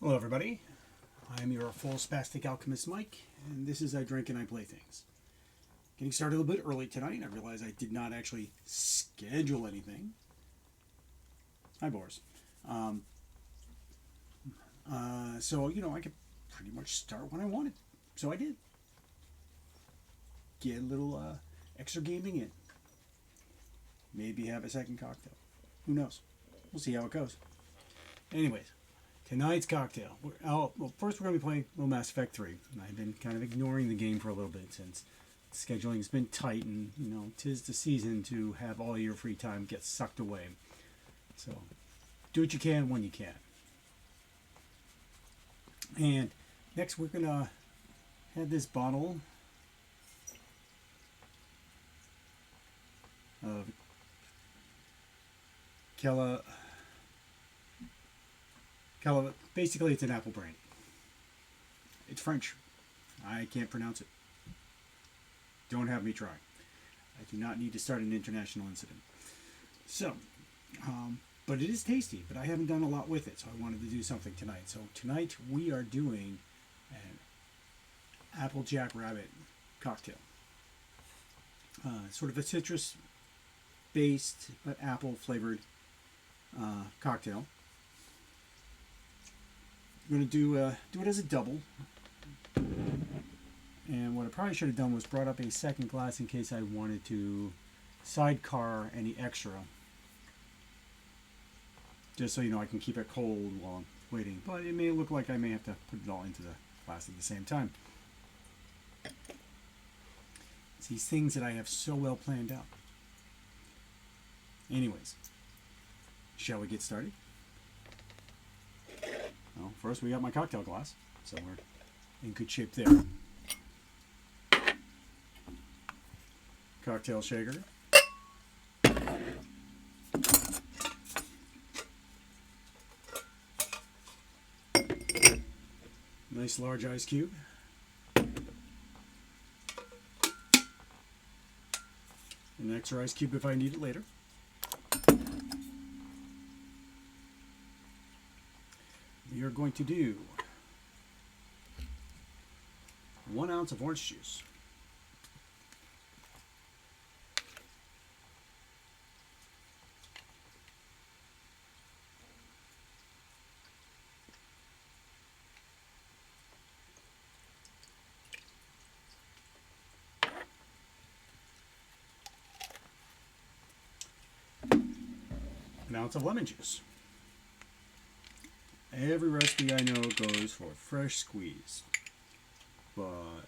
Hello everybody, I'm your full spastic alchemist Mike, and this is I Drink and I Play Things. Getting started a little bit early tonight. I realize I did not actually schedule anything. Hi Boris. So, I could pretty much start when I wanted. So I did. Get a little extra gaming in. Maybe have a second cocktail. Who knows? We'll see how it goes. Anyways. Tonight's cocktail. First we're going to be playing a little Mass Effect 3. I've been kind of ignoring the game for a little bit since scheduling has been tight and, 'tis the season to have all your free time get sucked away. So, do what you can when you can. And next we're going to have this bottle of basically it's an apple brandy. It's French. I can't pronounce it. Don't have me try. I do not need to start an international incident. So, but it is tasty, but I haven't done a lot with it, so I wanted to do something tonight. So tonight we are doing an Applejack Rabbit cocktail. Sort of a citrus-based but apple-flavored cocktail. I'm going to do it as a double. And what I probably should have done was brought up a second glass in case I wanted to sidecar any extra. Just so I can keep it cold while I'm waiting. But it may look like I may have to put it all into the glass at the same time. It's these things that I have so well planned out. Anyways, shall we get started? Well, first we got my cocktail glass, so we're in good shape there. Cocktail shaker. Nice large ice cube. An extra ice cube if I need it later. We are going to do 1 ounce of orange juice. An ounce of lemon juice. Every recipe I know goes for fresh squeeze, but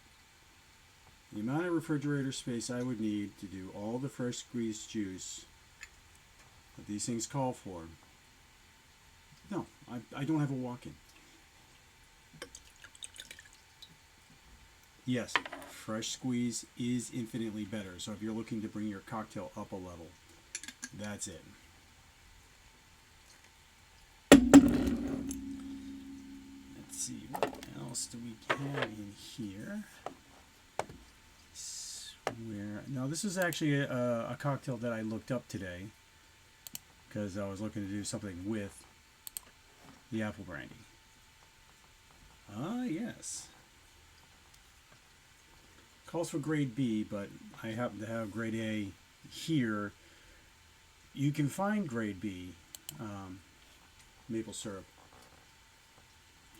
the amount of refrigerator space I would need to do all the fresh squeezed juice that these things call for, no, I don't have a walk-in. Yes, fresh squeeze is infinitely better, so if you're looking to bring your cocktail up a level, that's it. Let's see, what else do we have in here? No, this is actually a cocktail that I looked up today because I was looking to do something with the apple brandy. Ah, yes. Calls for grade B, but I happen to have grade A here. You can find grade B maple syrup.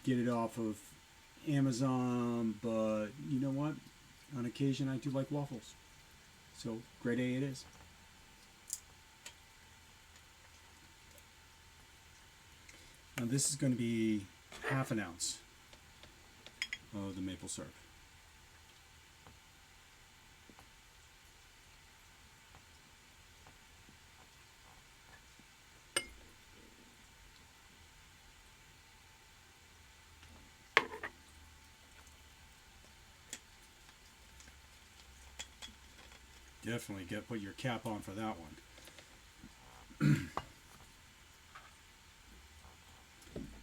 Get it off of Amazon, but you know what? On occasion I do like waffles. So grade A it is. Now this is going to be half an ounce of the maple syrup. Definitely put your cap on for that one.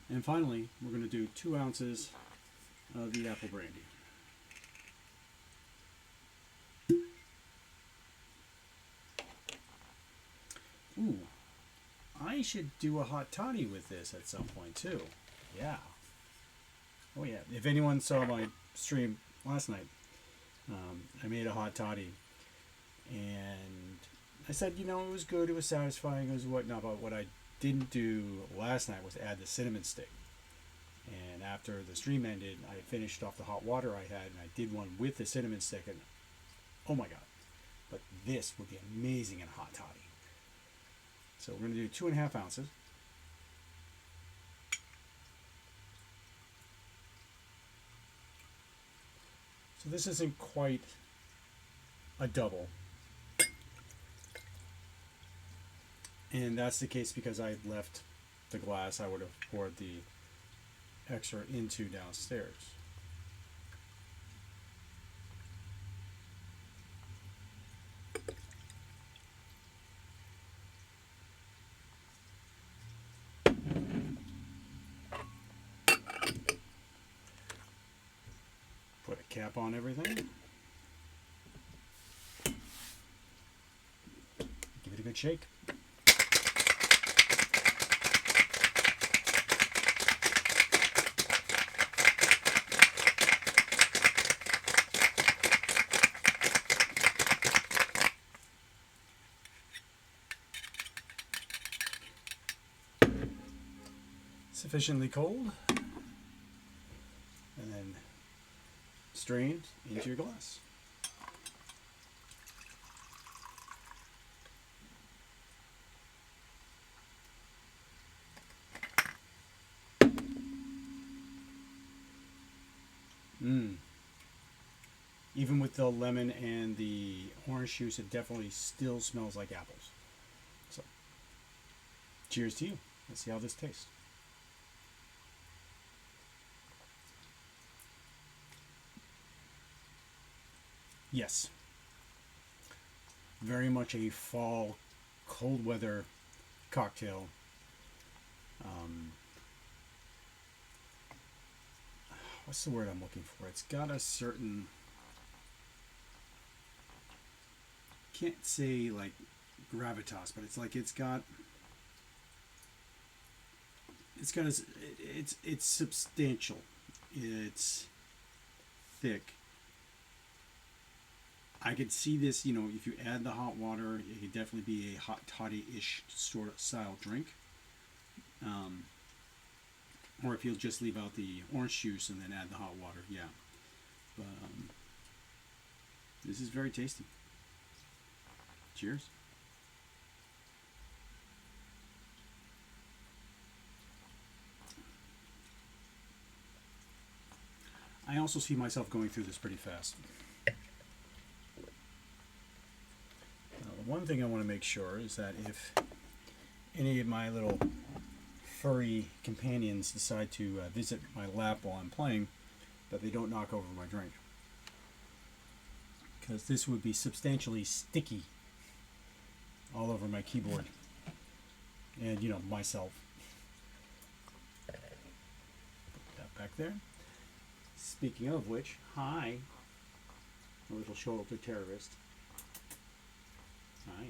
And finally, we're going to do 2 ounces of the apple brandy. Ooh, I should do a hot toddy with this at some point too. Yeah, Oh yeah, if anyone saw my stream last night, I made a hot toddy, and I said, you know, it was good, it was satisfying, it was whatnot. But what I didn't do last night was add the cinnamon stick. And after the stream ended, I finished off the hot water I had, and I did one with the cinnamon stick, and oh my god! But this would be amazing in a hot toddy. So we're going to do 2.5 ounces. So this isn't quite a double. And that's the case because I left the glass I would have poured the extra into downstairs. Put a cap on everything. Give it a good shake. Sufficiently cold, and then strained into your glass. Even with the lemon and the orange juice, it definitely still smells like apples. So, cheers to you. Let's see how this tastes. Yes. Very much a fall, cold weather cocktail. What's the word I'm looking for? It's got a certain, can't say like gravitas, but it's like it's substantial. It's thick. I could see this, you know, if you add the hot water, it could definitely be a hot toddy-ish sort of style drink. Or if you'll just leave out the orange juice and then add the hot water, yeah. But this is very tasty. Cheers. I also see myself going through this pretty fast. The one thing I want to make sure is that if any of my little furry companions decide to visit my lap while I'm playing, that they don't knock over my drink. Because this would be substantially sticky all over my keyboard. And, you know, myself. Put that back there. Speaking of which, hi, a little shoulder terrorist. Hi.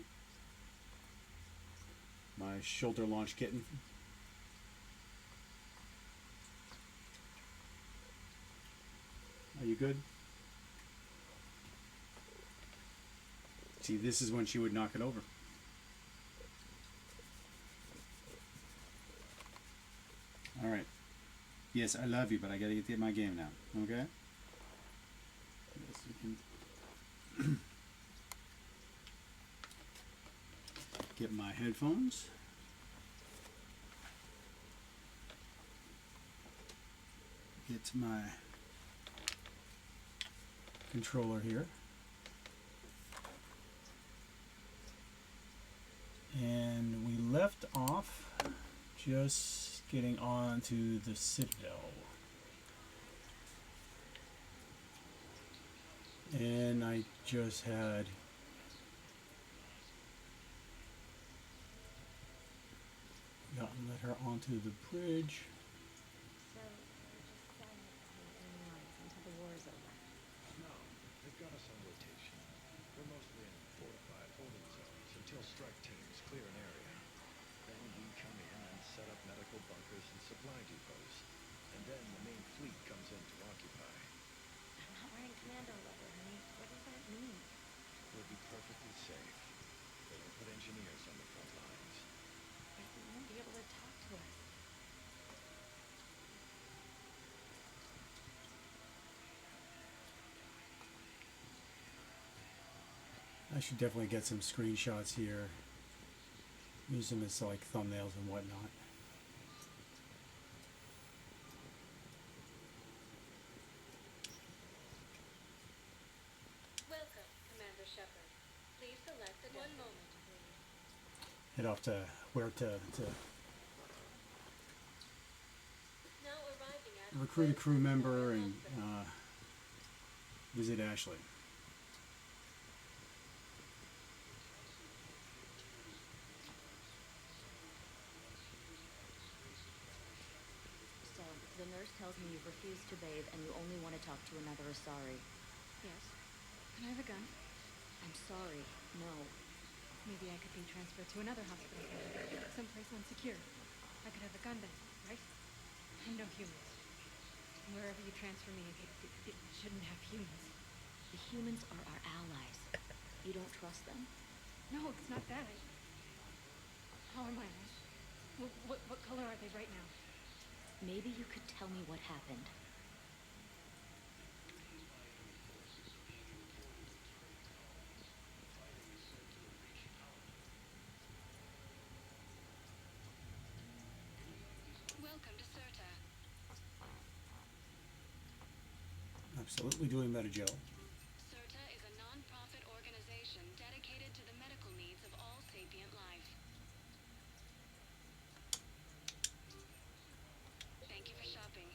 My shoulder launch kitten. Are you good? See, this is when she would knock it over. Alright. Yes, I love you, but I gotta get my game now. Okay? Yes, we can get my headphones. Get my controller here. And we left off just getting on to the Citadel. And I just had let her onto the bridge. So they're just setting up behind enemy lines until the war is over. No, they've got us on rotation. We're mostly in fortified holding zones until strike teams clear an area. Then we come in and set up medical bunkers and supply depots. And then the main fleet comes I should definitely get some screenshots here. Use them as like thumbnails and whatnot. Welcome, Commander Shepard. Please select a one moment, please. Head off to where to Now arriving at recruit a crew member and visit Ashley. So, the nurse tells me you've refused to bathe and you only want to talk to another Asari. Yes. Can I have a gun? I'm sorry, no. Maybe I could be transferred to another hospital. Someplace unsecure. I could have a gun then, right? And no humans. Wherever you transfer me, it shouldn't have humans. The humans are our allies. You don't trust them? No, it's not that. How am I? What color are they right now? Maybe you could tell me what happened. Welcome to CERTA. Absolutely doing better, Joe. CERTA is a non-profit organization dedicated to the medical needs of all sapient life. Thank you for shopping.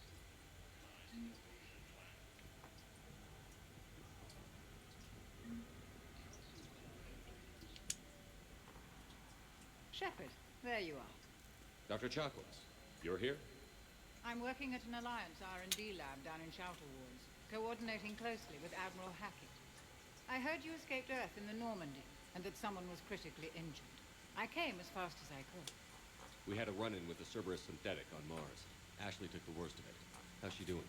Shepard, there you are. Dr. Chakwas, you're here? I'm working at an Alliance R&D lab down in Shelter Wars, coordinating closely with Admiral Hackett. I heard you escaped Earth in the Normandy, and that someone was critically injured. I came as fast as I could. We had a run-in with the Cerberus synthetic on Mars. Ashley took the worst of it. How's she doing?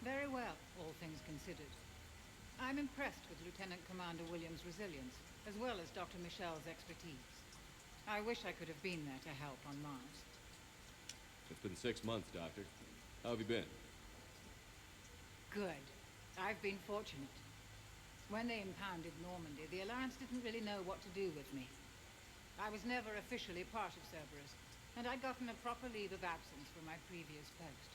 Very well, all things considered. I'm impressed with Lieutenant Commander Williams' resilience, as well as Dr. Michel's expertise. I wish I could have been there to help on Mars. It's been 6 months, Doctor. How have you been? Good. I've been fortunate. When they impounded Normandy, the Alliance didn't really know what to do with me. I was never officially part of Cerberus, and I'd gotten a proper leave of absence from my previous post.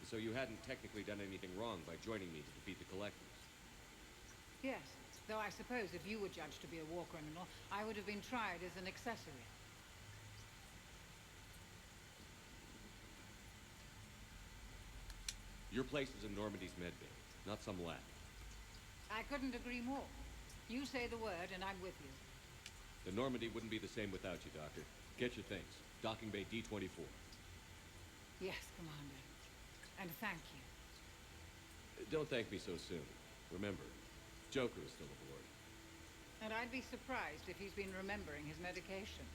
So you hadn't technically done anything wrong by joining me to defeat the Collectors? Yes, though I suppose if you were judged to be a war criminal, I would have been tried as an accessory. Your place is in Normandy's medbay, not some lab. I couldn't agree more. You say the word, and I'm with you. The Normandy wouldn't be the same without you, Doctor. Get your things. Docking bay D-24. Yes, Commander. And thank you. Don't thank me so soon. Remember, Joker is still aboard. And I'd be surprised if he's been remembering his medication.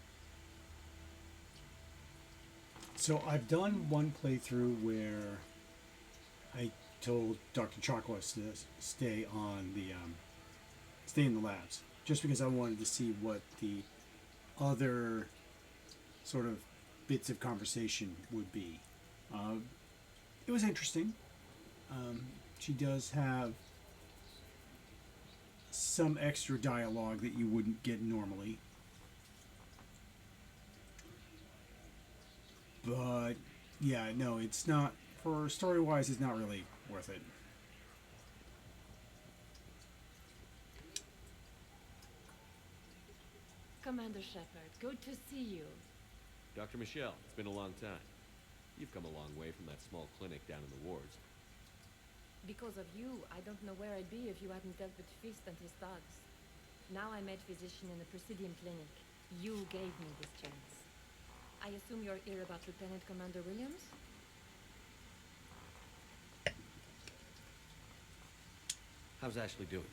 So I've done one playthrough where I told Dr. Chakwas to stay on the stay in the labs, just because I wanted to see what the other sort of bits of conversation would be. It was interesting. She does have some extra dialogue that you wouldn't get normally. But yeah, no, it's not, for story-wise, it's not really worth it. Commander Shepard, good to see you. Dr. Michelle, it's been a long time. You've come a long way from that small clinic down in the wards. Because of you, I don't know where I'd be if you hadn't dealt with Fist and his thugs. Now I'm head physician in the Presidium Clinic. You gave me this chance. I assume you're here about Lieutenant Commander Williams? How's Ashley doing?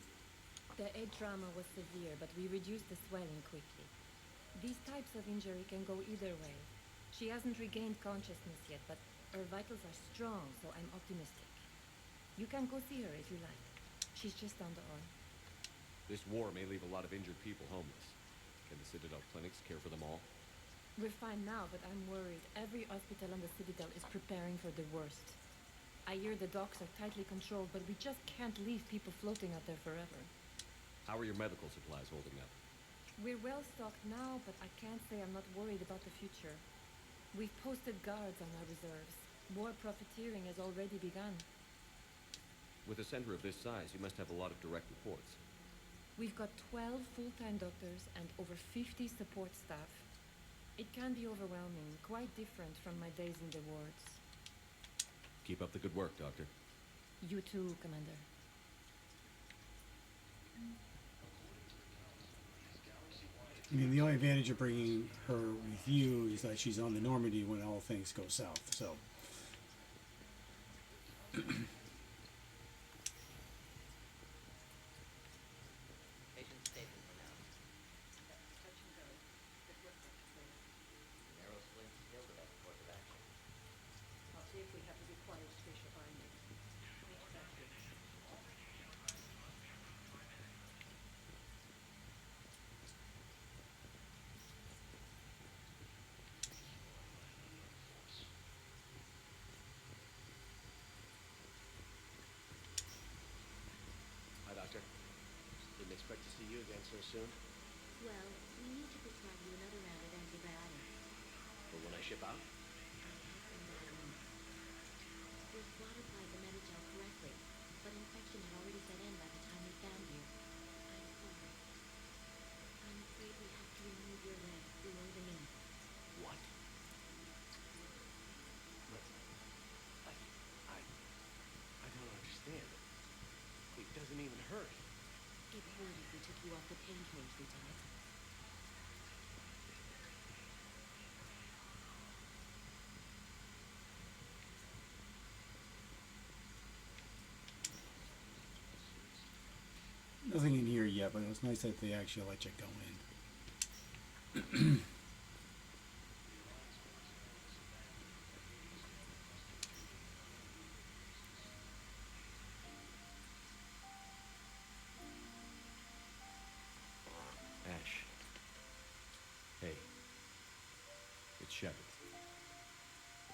The head trauma was severe, but we reduced the swelling quickly. These types of injury can go either way. She hasn't regained consciousness yet, but her vitals are strong, so I'm optimistic. You can go see her if you like. She's just down the hall. This war may leave a lot of injured people homeless. Can the Citadel clinics care for them all? We're fine now, but I'm worried. Every hospital on the Citadel is preparing for the worst. I hear the docks are tightly controlled, but we just can't leave people floating out there forever. How are your medical supplies holding up? We're well stocked now, but I can't say I'm not worried about the future. We've posted guards on our reserves. War profiteering has already begun. With a center of this size, you must have a lot of direct reports. We've got 12 full-time doctors and over 50 support staff. It can be overwhelming, quite different from my days in the wards. Keep up the good work, Doctor. You too, Commander. I mean, the only advantage of bringing her with you is that she's on the Normandy when all things go south, so. Patient stable for now. Touch and go. Good work, Dr. Fraser. Narrow splint still the best course of action. I'll see if we have the required spatial binding. Exactly. Hi, Doctor. Didn't expect to see you again so soon. Well, we need to prescribe you another round of antibiotics. But when I ship out, Your squad applied the Medi-gel correctly, but infection had already set in by the time we found you. I'm sorry. I'm afraid we have to remove your leg below the knee. what? But, I don't understand. It doesn't even hurt. It would if we took you off the painkillers, Lieutenant. Nothing in here yet, but it was nice that they actually let you go in. Ash. Hey. It's Shepard.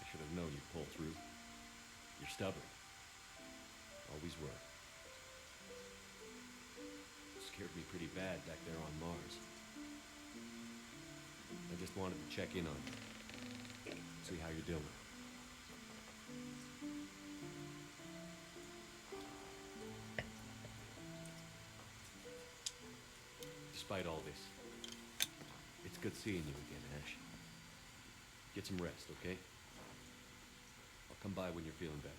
I should have known you'd pull through. You're stubborn. Always were. Scared me pretty bad back there on Mars. I just wanted to check in on you. See how you're doing. Despite all this, it's good seeing you again, Ash. Get some rest, okay? I'll come by when you're feeling better.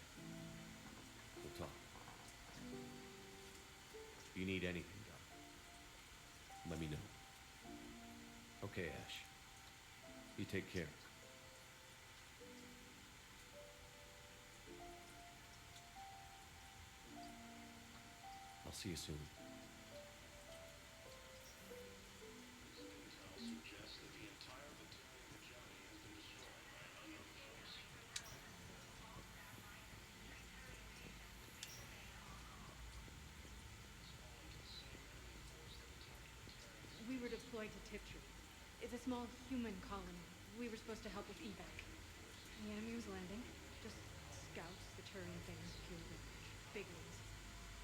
We'll talk. If you need anything, Doc, let me know. Okay, Ash. You take care. I'll see you soon. We were deployed to Tiptree. It's a small human colony. We were supposed to help with evac. The enemy was landing. Just scouts, deterring things, few of the big ones.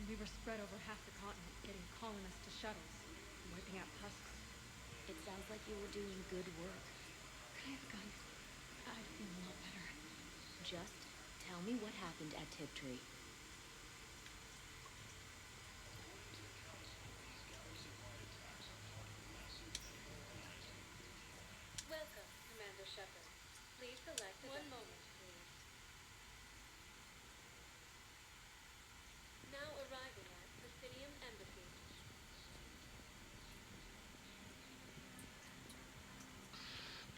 We were spread over half the continent, getting colonists to shuttles, wiping out husks. It sounds like you were doing good work. Could I have gone? I'd feel a lot better. Just tell me what happened at Tiptree. Welcome, Commander Shepard. Please select one moment, please. Now arriving at Presidium Embassy.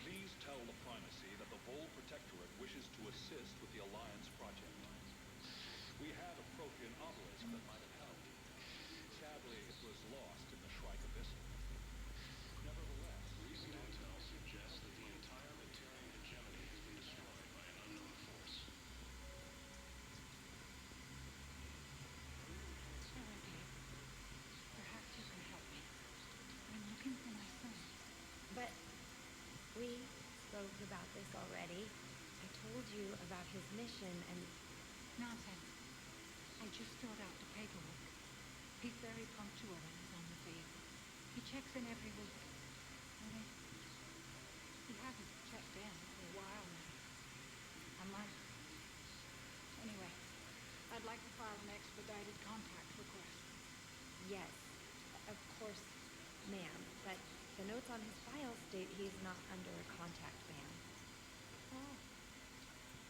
Please tell the Primacy that the Vol Protectorate wishes to assist with the Alliance project. We had a Prothean obelisk that might have helped. Sadly, it was lost in the Shrike Abyssal. Nevertheless, recent intel suggests that the entire Materian hegemony has been destroyed by an unknown force. Sorry, dear. Perhaps you can help me. I'm looking for my son. But we spoke about this already. I told you about his mission and... Nonsense. I just filled out the paperwork. He's very punctual when he's on the He checks in every week. Really? He hasn't checked in for a while now. A month. Anyway, I'd like to file an expedited contact request. Yes, of course, ma'am. But the notes on his file state he's not under a contact ban. Oh,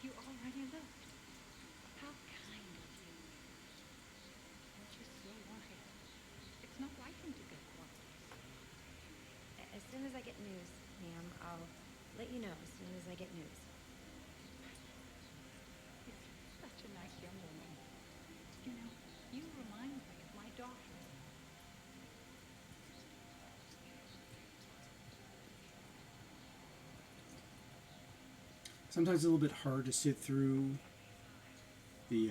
you already looked. How kind of you. Don't you so worry. It's not like him to go quiet. As soon as I get news, ma'am, I'll let you know as soon as I get news. You're such a nice young woman. You know, you remind me of my daughter. Sometimes it's a little bit hard to sit through the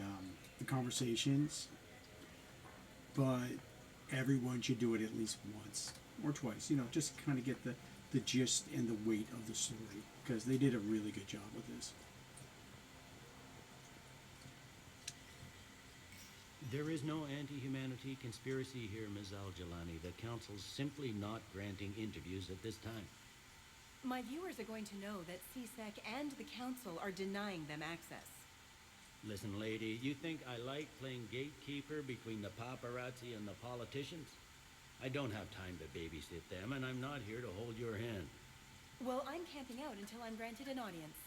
conversations, but everyone should do it at least once or twice. You know, just kind of get the gist and the weight of the story, because they did a really good job with this. There is no anti-humanity conspiracy here, Ms. Al-Jalani. The Council's simply not granting interviews at this time. My viewers are going to know that CSEC and the Council are denying them access. Listen, lady, you think I like playing gatekeeper between the paparazzi and the politicians? I don't have time to babysit them, and I'm not here to hold your hand. Well, I'm camping out until I'm granted an audience.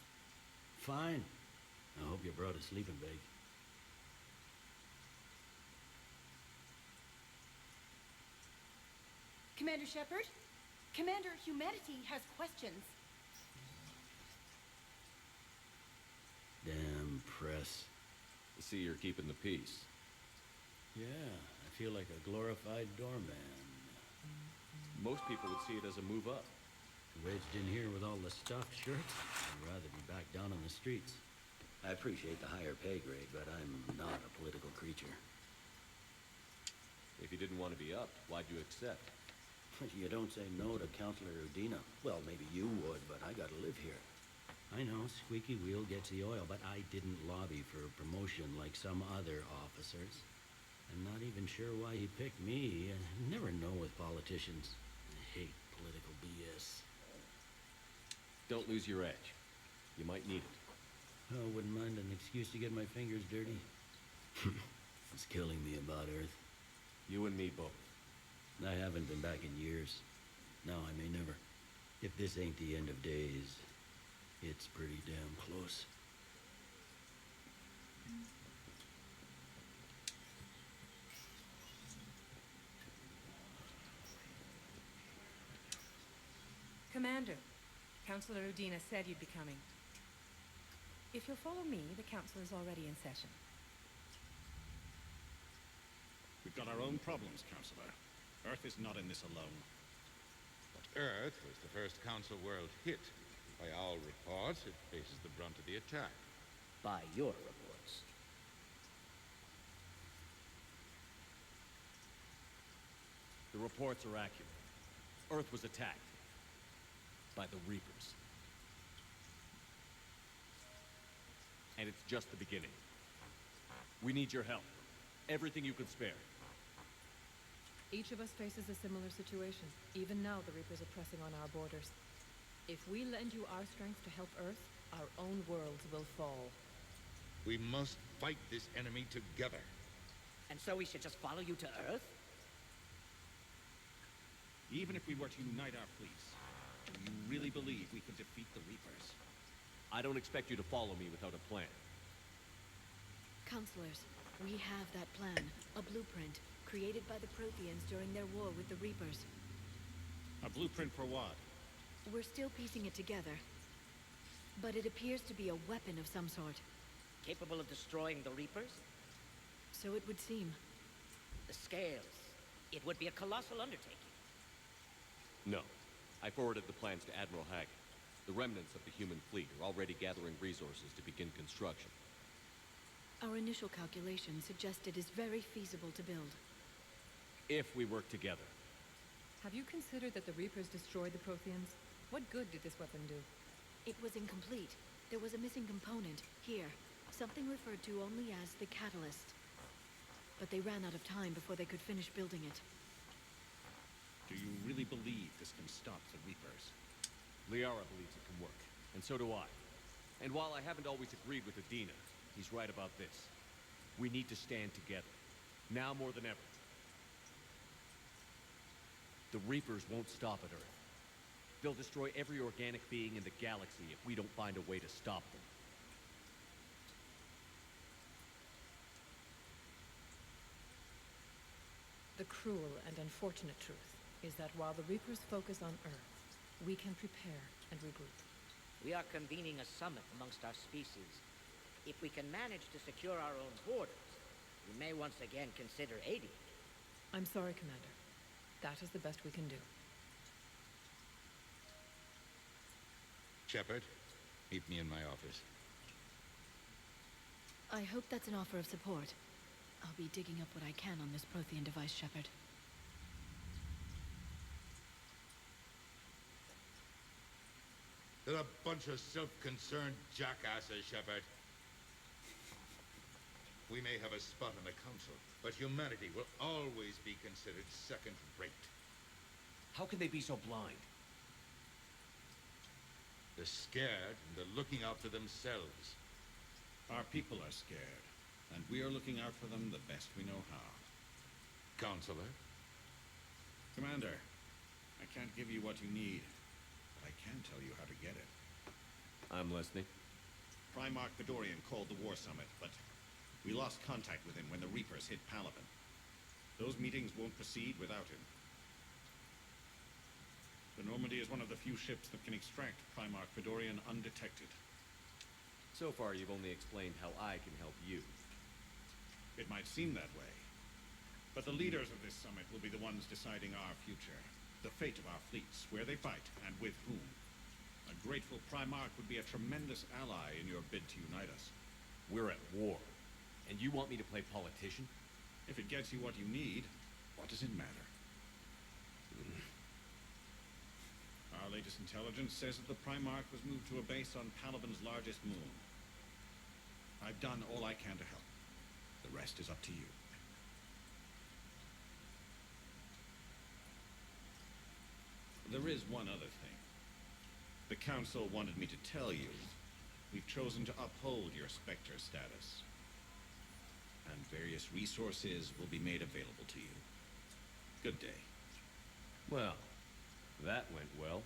Fine. I hope you brought a sleeping bag. Commander Shepard? Commander, humanity has questions. Damn press. I see you're keeping the peace. Yeah, I feel like a glorified doorman. Most people would see it as a move up. Wedged in here with all the stuffed shirts, I'd rather be back down on the streets. I appreciate the higher pay grade, but I'm not a political creature. If you didn't want to be upped, why'd you accept? You don't say no to Counselor Udina. Well, maybe you would, but I gotta live here. I know, squeaky wheel gets the oil, but I didn't lobby for promotion like some other officers. I'm not even sure why he picked me. I never know with politicians. I hate political BS. Don't lose your edge. You might need it. Oh, wouldn't mind an excuse to get my fingers dirty. It's killing me about Earth. You and me both. I haven't been back in years. Now I may never. If this ain't the end of days, it's pretty damn close. Commander, Councilor Udina said you'd be coming. If you'll follow me, the council is already in session. We've got our own problems, Councillor. Earth is not in this alone. But Earth was the first Council world hit. By all reports, it faces the brunt of the attack. By your reports. The reports are accurate. Earth was attacked. By the Reapers. And it's just the beginning. We need your help. Everything you can spare. Each of us faces a similar situation. Even now, the Reapers are pressing on our borders. If we lend you our strength to help Earth, our own worlds will fall. We must fight this enemy together. And so we should just follow you to Earth? Even if we were to unite our fleets, do you really believe we could defeat the Reapers? I don't expect you to follow me without a plan. Counselors, we have that plan. A blueprint, created by the Protheans during their war with the Reapers. A blueprint for what? We're still piecing it together. But it appears to be a weapon of some sort. Capable of destroying the Reapers? So it would seem. The scales. It would be a colossal undertaking. No. I forwarded the plans to Admiral Haggett. The remnants of the human fleet are already gathering resources to begin construction. Our initial calculations suggest it is very feasible to build. If we work together. Have you considered that the Reapers destroyed the Protheans? What good did this weapon do? It was incomplete. There was a missing component, here. Something referred to only as the catalyst. But they ran out of time before they could finish building it. Do you really believe this can stop the Reapers? Liara believes it can work, and so do I. And while I haven't always agreed with Adina, he's right about this. We need to stand together, now more than ever. The Reapers won't stop at Earth. They'll destroy every organic being in the galaxy if we don't find a way to stop them. The cruel and unfortunate truth is that while the Reapers focus on Earth, we can prepare and regroup. We are convening a summit amongst our species. If we can manage to secure our own borders, we may once again consider aiding. I'm sorry, Commander. That is the best we can do. Shepard, meet me in my office. I hope that's an offer of support. I'll be digging up what I can on this Prothean device, Shepard. They're a bunch of self-concerned jackasses, Shepard. We may have a spot on the council, but humanity will always be considered second-rate. How can they be so blind? They're scared, and they're looking out for themselves. Our people are scared, and we are looking out for them the best we know how. Counselor? Commander, I can't give you what you need, but I can tell you how to get it. I'm listening. Primarch Fedorian called the war summit, but we lost contact with him when the Reapers hit Palaven. Those meetings won't proceed without him. The Normandy is one of the few ships that can extract Primarch Fedorian undetected. So far, you've only explained how I can help you. It might seem that way, but the leaders of this summit will be the ones deciding our future, the fate of our fleets, where they fight, and with whom. A grateful Primarch would be a tremendous ally in your bid to unite us. We're at war, and you want me to play politician? If it gets you what you need, what does it matter? Our latest intelligence says that the Primarch was moved to a base on Palaven's largest moon. I've done all I can to help. The rest is up to you. There is one other thing. The Council wanted me to tell you we've chosen to uphold your Spectre status. And various resources will be made available to you. Good day. Well, that went well.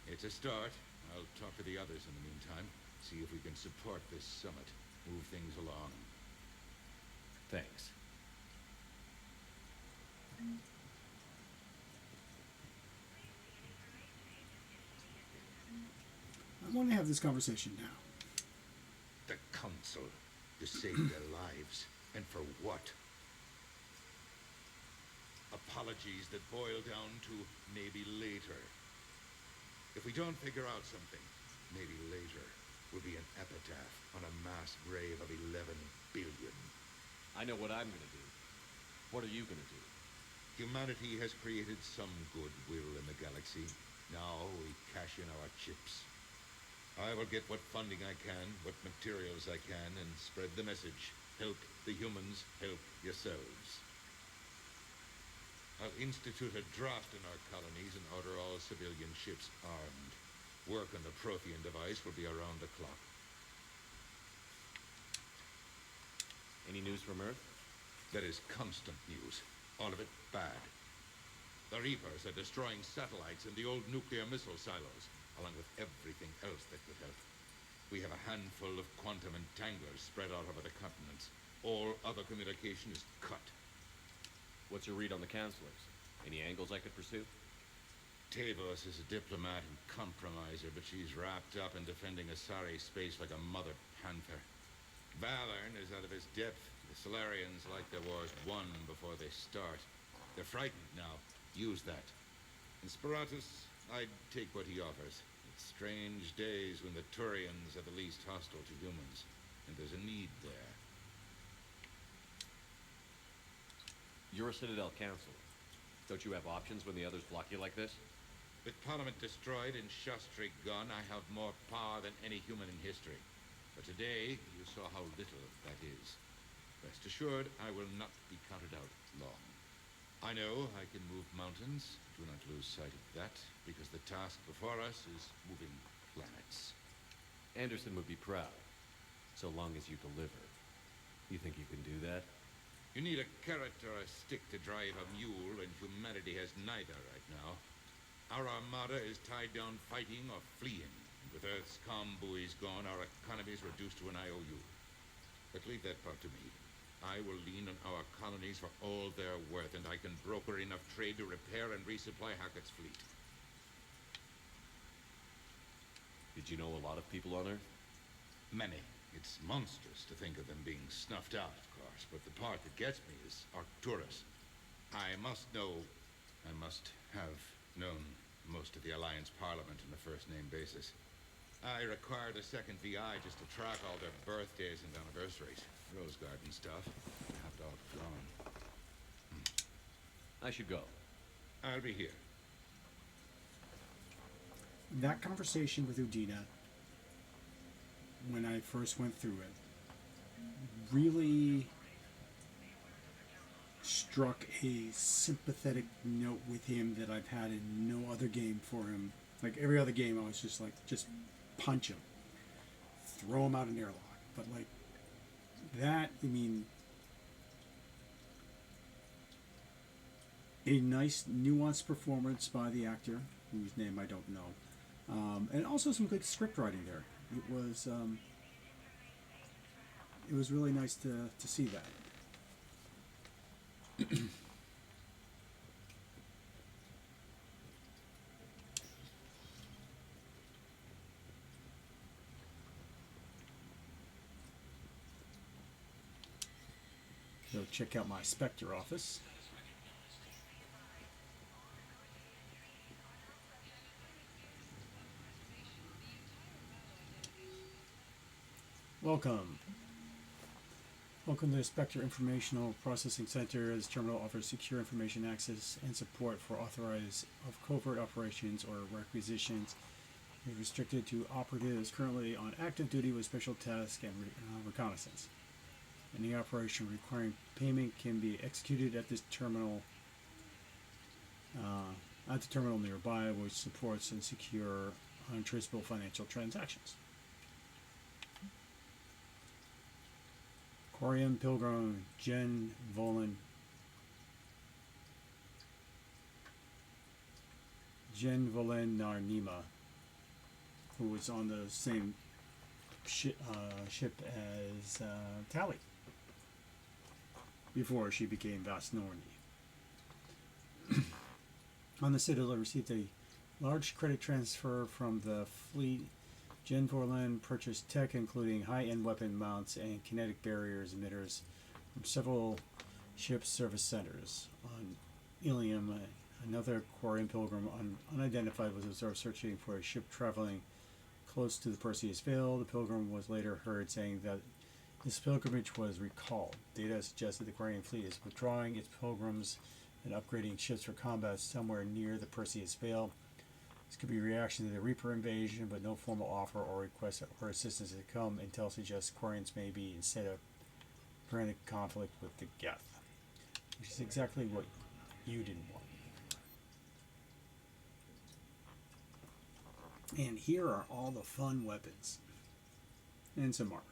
It's a start. I'll talk to the others in the meantime. See if we can support this summit. Move things along. Thanks. I want to have this conversation now. The Council. To save their lives. And for what? Apologies that boil down to maybe later. If we don't figure out something, maybe later will be an epitaph on a mass grave of 11 billion. I know what I'm gonna do. What are you gonna do? Humanity has created some goodwill in the galaxy. Now we cash in our chips. I will get what funding I can, what materials I can, and spread the message. Help the humans, help yourselves. I'll institute a draft in our colonies and order all civilian ships armed. Work on the Prothean device will be around the clock. Any news from Earth? There is constant news. All of it bad. The Reapers are destroying satellites and the old nuclear missile silos, along with everything else that could help. We have a handful of quantum entanglers spread out over the continents. All other communication is cut. What's your read on the counselors? Any angles I could pursue? Tavos is a diplomat and compromiser, but she's wrapped up in defending Asari space like a mother panther. Valern is out of his depth. The Solarians like their wars won before they start. They're frightened now. Use that. In Sparatus, I'd take what he offers. It's strange days when the Turians are the least hostile to humans, and there's a need there. You're a Citadel counselor. Don't you have options when the others block you like this? With Parliament destroyed and Shastri gone, I have more power than any human in history. But today, you saw how little that is. Rest assured, I will not be counted out long. I know I can move mountains. Do not lose sight of that, because the task before us is moving planets. Anderson would be proud, so long as you deliver. You think you can do that? You need a carrot or a stick to drive a mule, and humanity has neither right now. Our armada is tied down fighting or fleeing. And with Earth's comm buoys gone, our economy is reduced to an IOU. But leave that part to me. I will lean on our colonies for all they're worth, and I can broker enough trade to repair and resupply Hackett's fleet. Did you know a lot of people on Earth? Many. It's monstrous to think of them being snuffed out, of course, but the part that gets me is Arcturus. I must have known most of the Alliance Parliament on a first-name basis. I required a second VI just to track all their birthdays and anniversaries. Rose garden stuff. Half dog gone. I should go. I'll be here. That conversation with Udina, when I first went through it, really struck a sympathetic note with him that I've had in no other game for him. Like every other game, I was just like, just punch him, throw him out an airlock. But like that, I mean, a nice nuanced performance by the actor, whose name I don't know, and also some good script writing there. It was really nice to see that. So check out my Spectre office. Welcome. Welcome to the Spectre Informational Processing Center. This terminal offers secure information access and support for authorized of covert operations or requisitions. It is restricted to operatives currently on active duty with special task and reconnaissance. Any operation requiring payment can be executed at this terminal, at the terminal nearby, which supports and secure untraceable financial transactions. Corium Pilgrim Jen Volen Narnima, who was on the same ship as Tally before she became Vast Normandy. On the Citadel, received a large credit transfer from the fleet. Jen Vorland purchased tech including high-end weapon mounts and kinetic barriers emitters from several ship service centers. On Ilium, another Quarian pilgrim unidentified was observed searching for a ship traveling close to the Perseus Veil. The pilgrim was later heard saying that this pilgrimage was recalled. Data suggested the Quarian fleet is withdrawing its pilgrims and upgrading ships for combat somewhere near the Perseus Veil. This could be a reaction to the Reaper invasion, but no formal offer or request for assistance has come. Intel suggests Quarians may be instead of preventing conflict with the Geth, which is exactly what you didn't want. And here are all the fun weapons and some armors.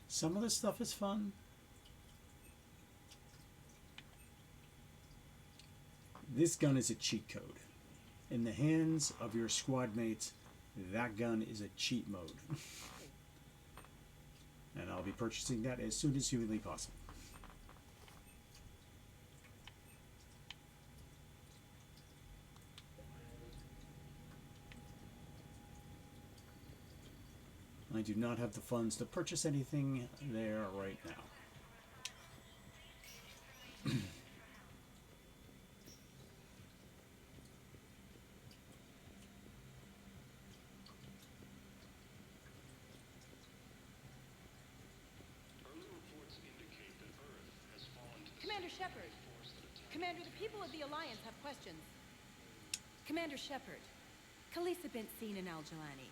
Some of this stuff is fun. This gun is a cheat code. In the hands of your squad mates, that gun is a cheat mode. And I'll be purchasing that as soon as humanly possible. I do not have the funds to purchase anything there right now. Commander Shepard. Commander, the people of the Alliance have questions. Commander Shepard, Khaleesi been seen in Al-Jalani.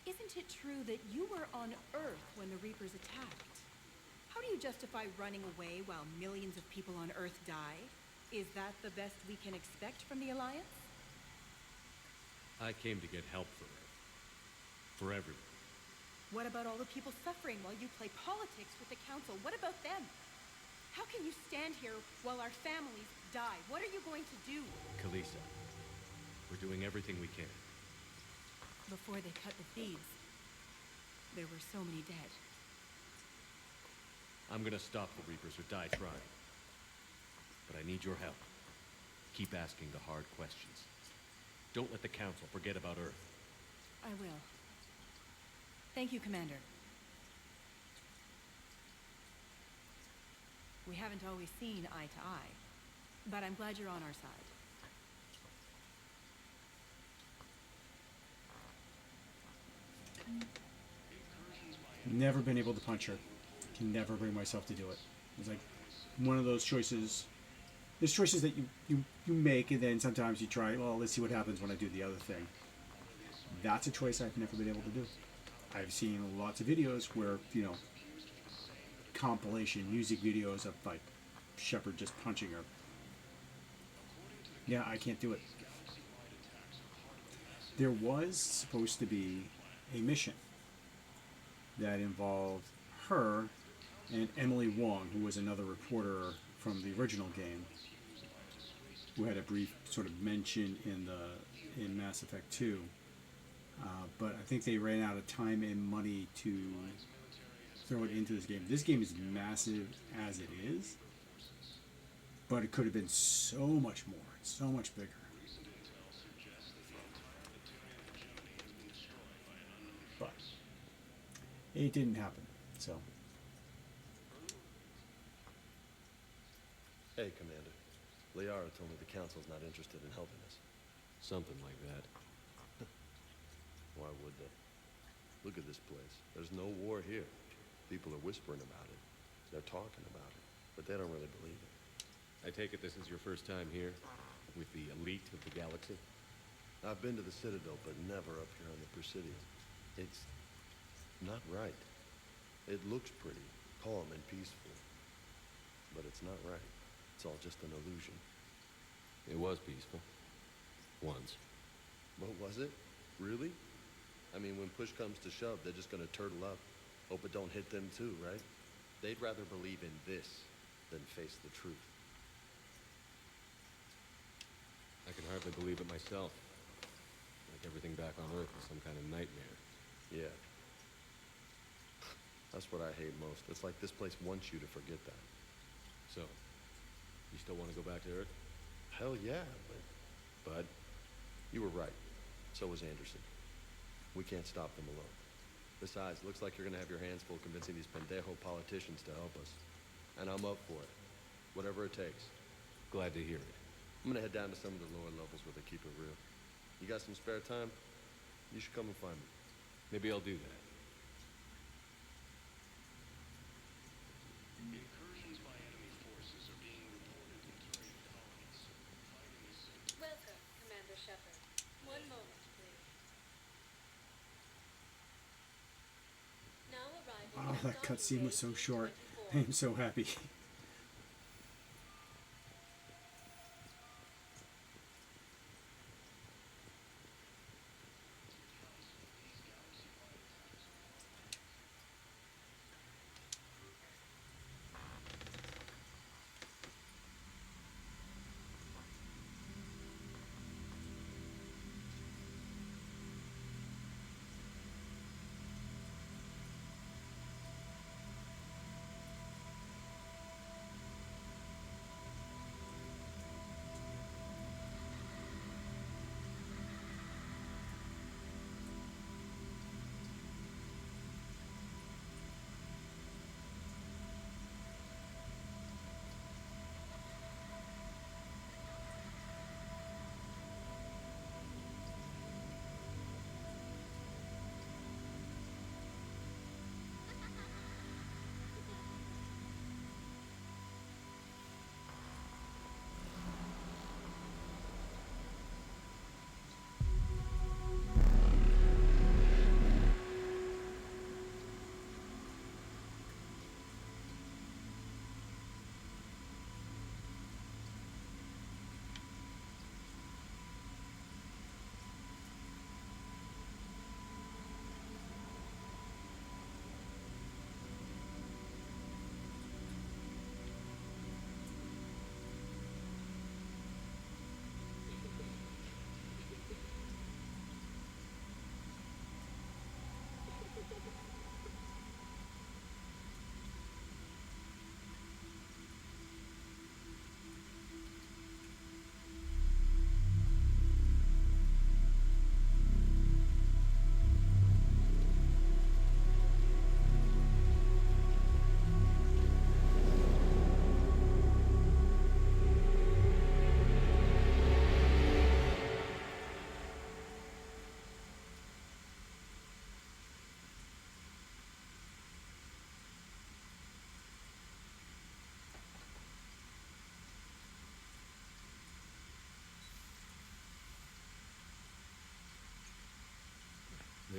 Isn't it true that you were on Earth when the Reapers attacked? How do you justify running away while millions of people on Earth die? Is that the best we can expect from the Alliance? I came to get help for Earth. For everyone. What about all the people suffering while you play politics with the Council? What about them? How can you stand here while our families die? What are you going to do? Kalisa, we're doing everything we can. Before they cut the feeds, there were so many dead. I'm gonna stop the Reapers or die trying. But I need your help. Keep asking the hard questions. Don't let the Council forget about Earth. I will. Thank you, Commander. We haven't always seen eye to eye, but I'm glad you're on our side. Never been able to punch her. Can never bring myself to do it. It's like one of those choices. There's choices that you make, and then sometimes you try, well, let's see what happens when I do the other thing. That's a choice I've never been able to do. I've seen lots of videos where, you know, compilation music videos of, like, Shepard just punching her. Yeah, I can't do it. There was supposed to be a mission that involved her and Emily Wong, who was another reporter from the original game, who had a brief sort of mention in Mass Effect 2. But I think they ran out of time and money to throw it into this game. This game is massive as it is, but it could have been so much more, so much bigger. But it didn't happen, so. Hey, Commander. Liara told me the Council's not interested in helping us. Something like that. Why would they? Look at this place. There's no war here. People are whispering about it. They're talking about it, but they don't really believe it. I take it this is your first time here, with the elite of the galaxy? I've been to the Citadel, but never up here on the Presidium. It's not right. It looks pretty, calm and peaceful, but it's not right. It's all just an illusion. It was peaceful. Once. What was it? Really? I mean, when push comes to shove, they're just gonna turtle up. Hope it don't hit them too, right? They'd rather believe in this than face the truth. I can hardly believe it myself. Like everything back on Earth is some kind of nightmare. Yeah. That's what I hate most. It's like this place wants you to forget that. So, you still want to go back to Earth? Hell yeah, but you were right. So was Anderson. We can't stop them alone. Besides, looks like you're gonna have your hands full convincing these pendejo politicians to help us. And I'm up for it. Whatever it takes. Glad to hear it. I'm gonna head down to some of the lower levels where they keep it real. You got some spare time? You should come and find me. Maybe I'll do that. Incursions by enemy forces are being reported in target colonies. Fighting is said to... Welcome, Commander Shepard. One moment, please. Now arriving Oh, at that docking cutscene was bay so short. 24. I am so happy.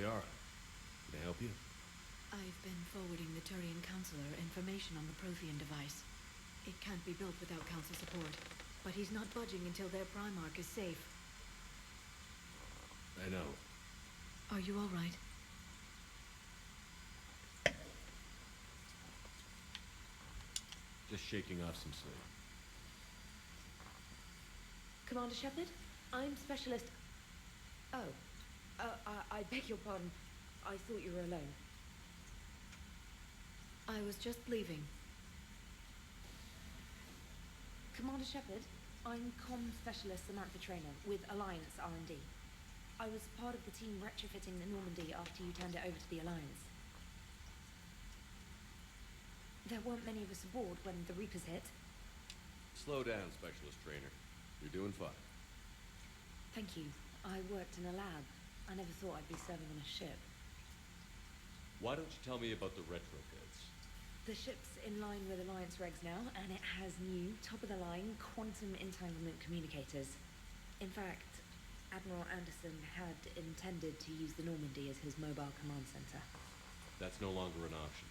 Liara, can I help you? I've been forwarding the Turian Counselor information on the Prothean device. It can't be built without Council support, but he's not budging until their Primarch is safe. I know. Are you all right? Just shaking off some sleep. Commander Shepard, I'm Specialist... Oh. I beg your pardon. I thought you were alone. I was just leaving. Commander Shepard, I'm Specialist Samantha Trainer with Alliance R&D. I was part of the team retrofitting the Normandy after you turned it over to the Alliance. There weren't many of us aboard when the Reapers hit. Slow down, Specialist Trainer. You're doing fine. Thank you. I worked in a lab. I never thought I'd be serving on a ship. Why don't you tell me about the retrofits? The ship's in line with Alliance regs now, and it has new, top-of-the-line, quantum entanglement communicators. In fact, Admiral Anderson had intended to use the Normandy as his mobile command center. That's no longer an option.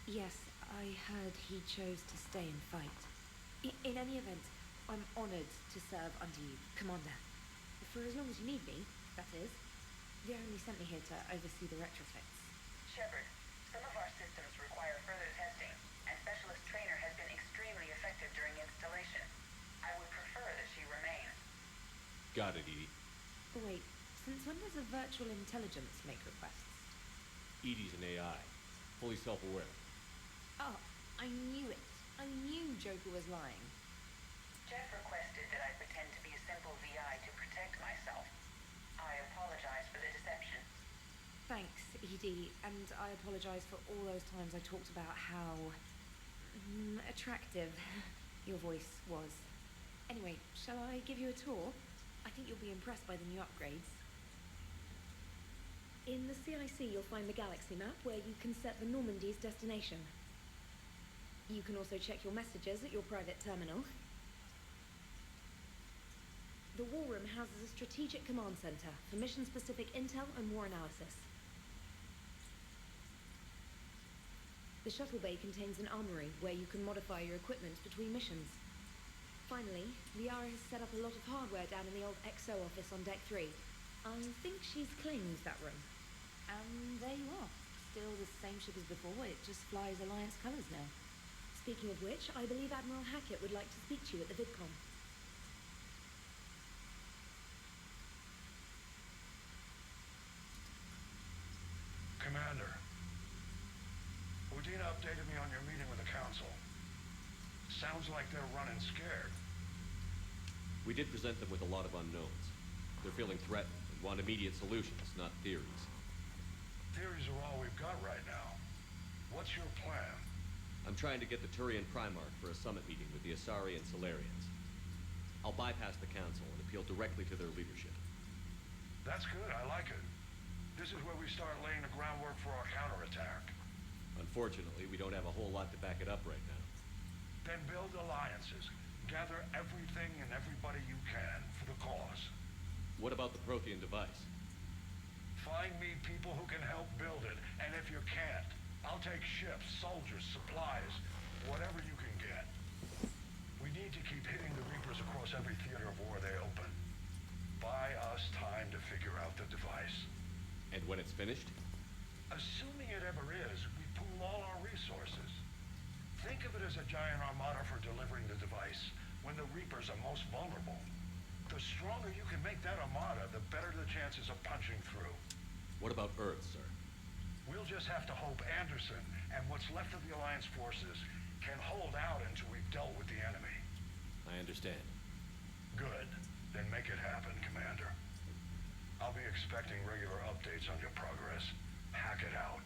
Yes, I heard he chose to stay and fight. In any event, I'm honored to serve under you, Commander. For as long as you need me, that is. They only sent me here to oversee the retrofits. Shepard, some of our systems require further testing, and Specialist Trainer has been extremely effective during installation. I would prefer that she remain. Got it, Edie. Wait, since when does a virtual intelligence make requests? Edie's an AI. Fully self-aware. Oh, I knew it. I knew Joker was lying. Jeff requested that I pretend to be a simple VI to protect myself. I apologize for the deception. Thanks, Edie, and I apologize for all those times I talked about how... attractive your voice was. Anyway, shall I give you a tour? I think you'll be impressed by the new upgrades. In the CIC, you'll find the galaxy map where you can set the Normandy's destination. You can also check your messages at your private terminal. The War Room houses a strategic command center for mission-specific intel and war analysis. The shuttle bay contains an armory where you can modify your equipment between missions. Finally, Liara has set up a lot of hardware down in the old XO office on Deck 3. I think she's claimed that room. And there you are. Still the same ship as before, it just flies Alliance colors now. Speaking of which, I believe Admiral Hackett would like to speak to you at the VidCon. Commander, Udina updated me on your meeting with the Council. Sounds like they're running scared. We did present them with a lot of unknowns. They're feeling threatened and want immediate solutions, not theories. Theories are all we've got right now. What's your plan? I'm trying to get the Turian Primarch for a summit meeting with the Asari and Solarians. I'll bypass the Council and appeal directly to their leadership. That's good, I like it. This is where we start laying the groundwork for our counterattack. Unfortunately, we don't have a whole lot to back it up right now. Then build alliances. Gather everything and everybody you can for the cause. What about the Prothean device? Find me people who can help build it, and if you can't, I'll take ships, soldiers, supplies, whatever you can get. We need to keep hitting the Reapers across every theater of war they open. Buy us time to figure out the device. And when it's finished? Assuming it ever is, we pool all our resources. Think of it as a giant armada for delivering the device when the Reapers are most vulnerable. The stronger you can make that armada, the better the chances of punching through. What about Earth, sir? We'll just have to hope Anderson and what's left of the Alliance forces can hold out until we've dealt with the enemy. I understand. Good. Then make it happen, Commander. I'll be expecting regular updates on your progress. Hack it out.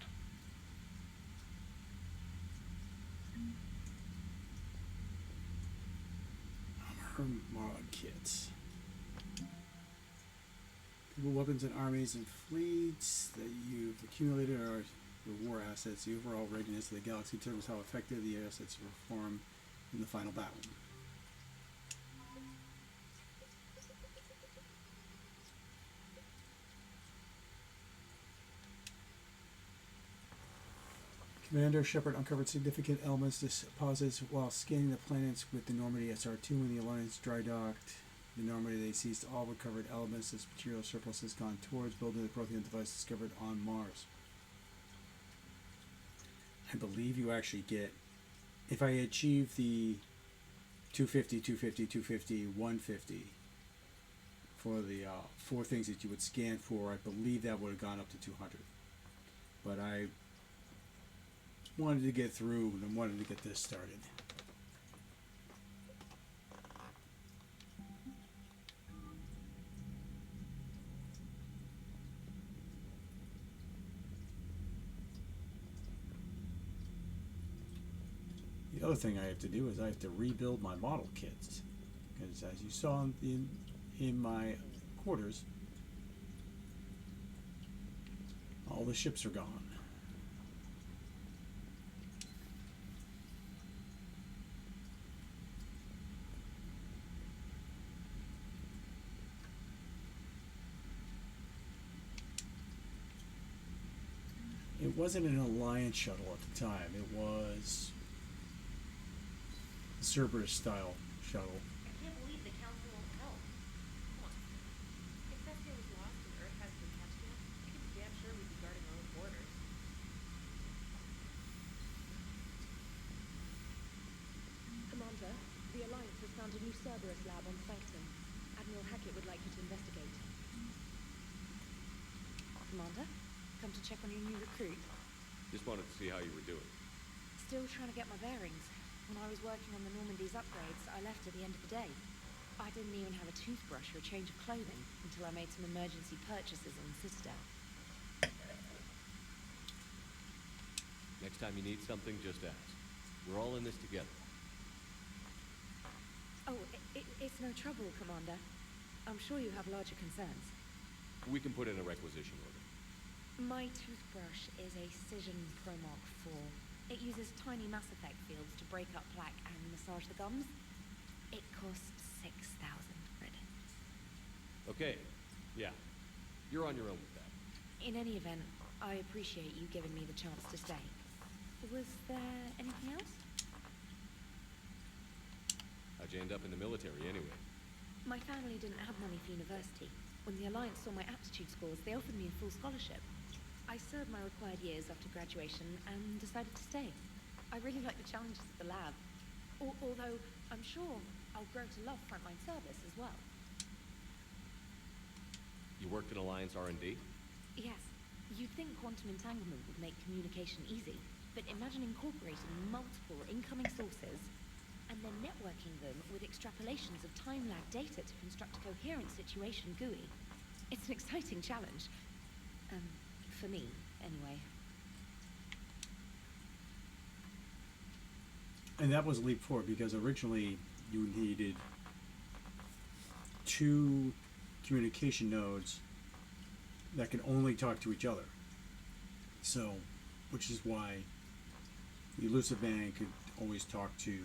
Armor kits. People, weapons, and armies and fleets that you've accumulated are your war assets. The overall readiness of the galaxy determines how effective the assets perform in the final battle. Commander Shepard uncovered significant elements deposits while scanning the planets with the Normandy SR-2 when the Alliance dry docked. The Normandy, they seized all recovered elements as material surplus has gone towards building the Prothean device discovered on Mars. I believe you actually get, if I achieve the 250, 250, 250, 150 for the 4 things that you would scan for, I believe that would have gone up to 200. But I wanted to get through and wanted to get this started. The other thing I have to do is I have to rebuild my model kits, because as you saw in my quarters, all the ships are gone. It wasn't an Alliance shuttle at the time. It was a Cerberus style shuttle. I can't believe the council won't help. Come on. If Thessia was lost and Earth hasn't been catching us, you can be damn sure we'd be guarding our own borders. Commander, the Alliance has found a new Cerberus lab on Sanctum. Admiral Hackett would like you to investigate. Commander, come to check on your new recruit. Just wanted to see how you were doing. Still trying to get my bearings. When I was working on the Normandy's upgrades, I left at the end of the day. I didn't even have a toothbrush or a change of clothing until I made some emergency purchases on the Citadel. Next time you need something, just ask. We're all in this together. Oh, it's no trouble, Commander. I'm sure you have larger concerns. We can put in a requisition order. My toothbrush is a Cision Primarch 4. It uses tiny Mass Effect fields to break up plaque and massage the gums. It costs 6,000 credits. Okay, yeah. You're on your own with that. In any event, I appreciate you giving me the chance to stay. Was there anything else? How'd you end up in the military anyway? My family didn't have money for university. When the Alliance saw my aptitude scores, they offered me a full scholarship. I served my required years after graduation and decided to stay. I really like the challenges of the lab. Although, I'm sure I'll grow to love frontline service as well. You worked in Alliance R&D? Yes. You'd think quantum entanglement would make communication easy, but imagine incorporating multiple incoming sources and then networking them with extrapolations of time-lag data to construct a coherent situation GUI. It's an exciting challenge. For me, anyway. And that was leap forward because originally you needed 2 communication nodes that can only talk to each other. So, which is why the Elusive Man could always talk to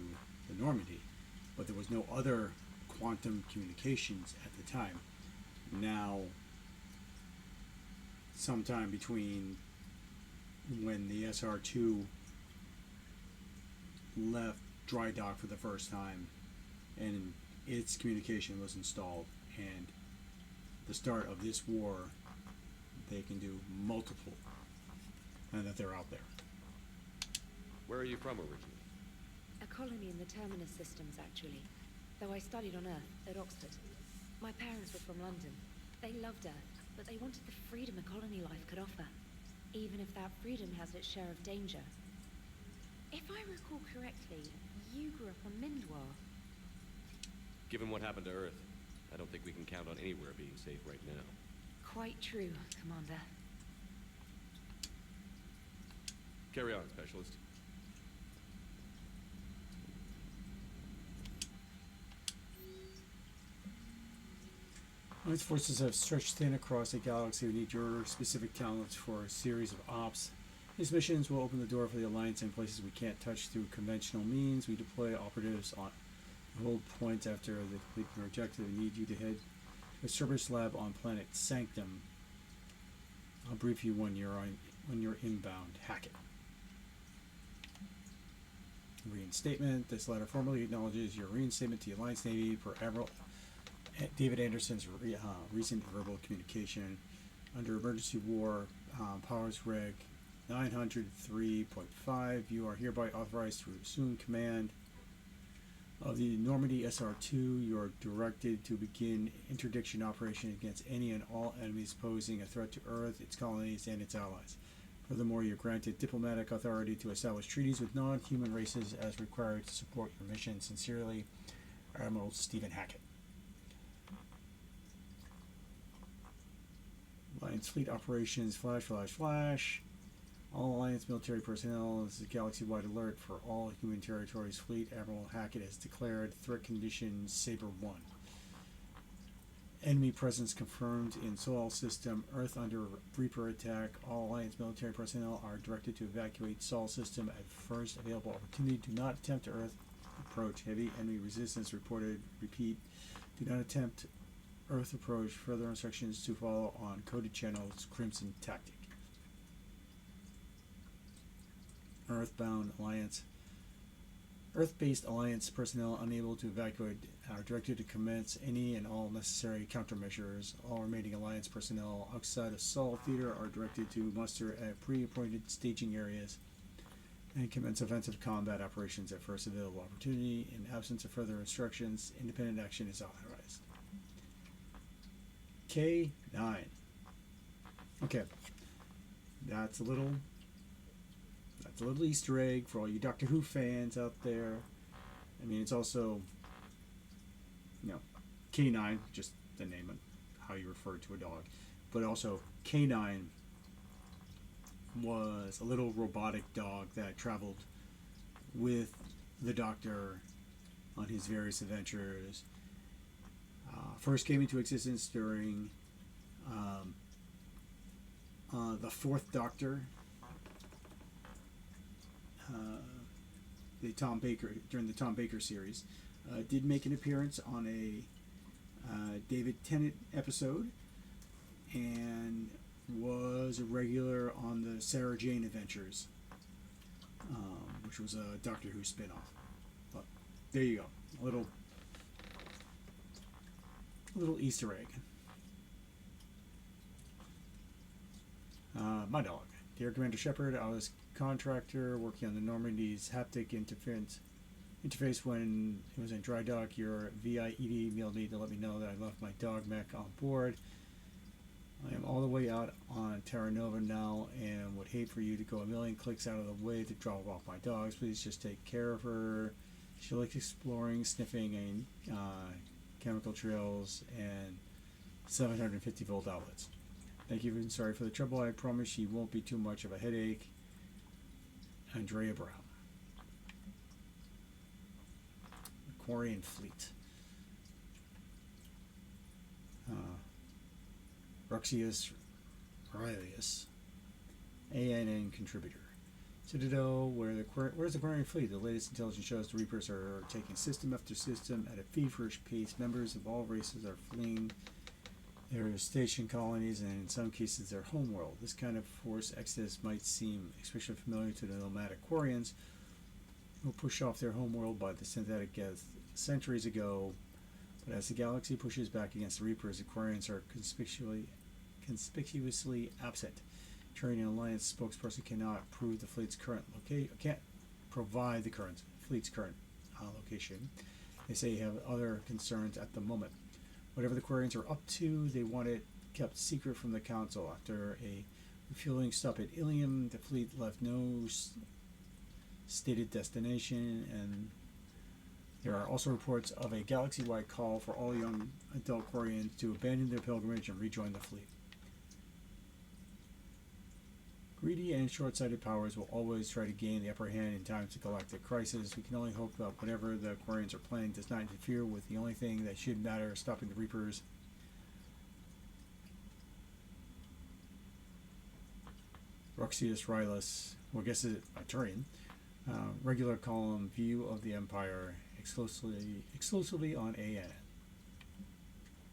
the Normandy, but there was no other quantum communications at the time. Now, sometime between when the SR-2 left dry dock for the first time and its communication was installed and the start of this war, they can do multiple, and that they're out there. Where are you from originally? A colony in the Terminus systems, actually. Though I studied on Earth, at Oxford. My parents were from London. They loved Earth, but they wanted the freedom a colony life could offer, even if that freedom has its share of danger. If I recall correctly, you grew up on Mindwar. Given what happened to Earth, I don't think we can count on anywhere being safe right now. Quite true, Commander. Carry on, Specialist. Alliance forces have stretched thin across the galaxy. We need your specific talents for a series of ops. These missions will open the door for the Alliance in places we can't touch through conventional means. We deploy operatives on hold points after they complete their objective. We need you to head to a Cerberus lab on planet Sanctum. I'll brief you when you're inbound. Hackett. Reinstatement. This letter formally acknowledges your reinstatement to the Alliance Navy per Admiral David Anderson's recent verbal communication. Under Emergency War Powers Reg 903.5, you are hereby authorized to assume command of the Normandy SR-2. You are directed to begin interdiction operation against any and all enemies posing a threat to Earth, its colonies, and its allies. Furthermore, you are granted diplomatic authority to establish treaties with non-human races as required to support your mission. Sincerely, Admiral Stephen Hackett. Alliance Fleet Operations /// All Alliance military personnel. This is a galaxy-wide alert for all human territories. Fleet Admiral Hackett has declared threat condition Saber 1. Enemy presence confirmed in Sol system. Earth under Reaper attack. All Alliance military personnel are directed to evacuate Sol system at first available opportunity. Do not attempt to Earth approach. Heavy enemy resistance reported. Repeat. Do not attempt Earth approach. Further instructions to follow on coded channels. Crimson Tactic. Earthbound Alliance. Earth-based Alliance personnel unable to evacuate are directed to commence any and all necessary countermeasures. All remaining Alliance personnel outside of Sol Theater are directed to muster at pre-appointed staging areas and commence offensive combat operations at first available opportunity. In absence of further instructions, independent action is authorized. K9. Okay. That's a little Easter egg for all you Doctor Who fans out there. I mean, it's also, K9, just the name of how you refer to a dog. But also, K9 was a little robotic dog that traveled with the Doctor on his various adventures. First came into existence during the Fourth Doctor. During the Tom Baker series, did make an appearance on a David Tennant episode, and was a regular on the Sarah Jane Adventures, which was a Doctor Who spin-off. But there you go, a little Easter egg. My dog, dear Commander Shepard, I was contractor working on the Normandy's haptic interface when it was in dry dock. Your VIED emailed me to let me know that I left my dog mech on board. I am all the way out on Terra Nova now and would hate for you to go a million clicks out of the way to drop off my dogs. Please just take care of her. She likes exploring, sniffing, and chemical trails and 750 volt outlets. Thank you and sorry for the trouble. I promise she won't be too much of a headache. Andrea Brown. Quarian Fleet. Ruxius Aurelius. ANN contributor. Citadel, where's the Quarian Fleet? The latest intelligence shows the Reapers are taking system after system at a feverish pace. Members of all races are fleeing their station colonies and in some cases their homeworld. This kind of forced exodus might seem especially familiar to the nomadic Quarians who pushed off their homeworld by the synthetic gas centuries ago. But as the galaxy pushes back against the Reapers, the Quarians are conspicuously absent. Turian Alliance spokesperson cannot prove the fleet's current can't provide the fleet's current location. They say they have other concerns at the moment. Whatever the Quarians are up to, they want it kept secret from the Council. After a refueling stop at Ilium, the fleet left no stated destination, and there are also reports of a galaxy-wide call for all young adult Quarians to abandon their pilgrimage and rejoin the fleet. Greedy and short-sighted powers will always try to gain the upper hand in times of galactic crisis. We can only hope that whatever the Quarians are planning does not interfere with the only thing that should matter, stopping the Reapers. Ruxius Aurelius, well, I guess it's a Turian. Regular column view of the Empire exclusively on AN.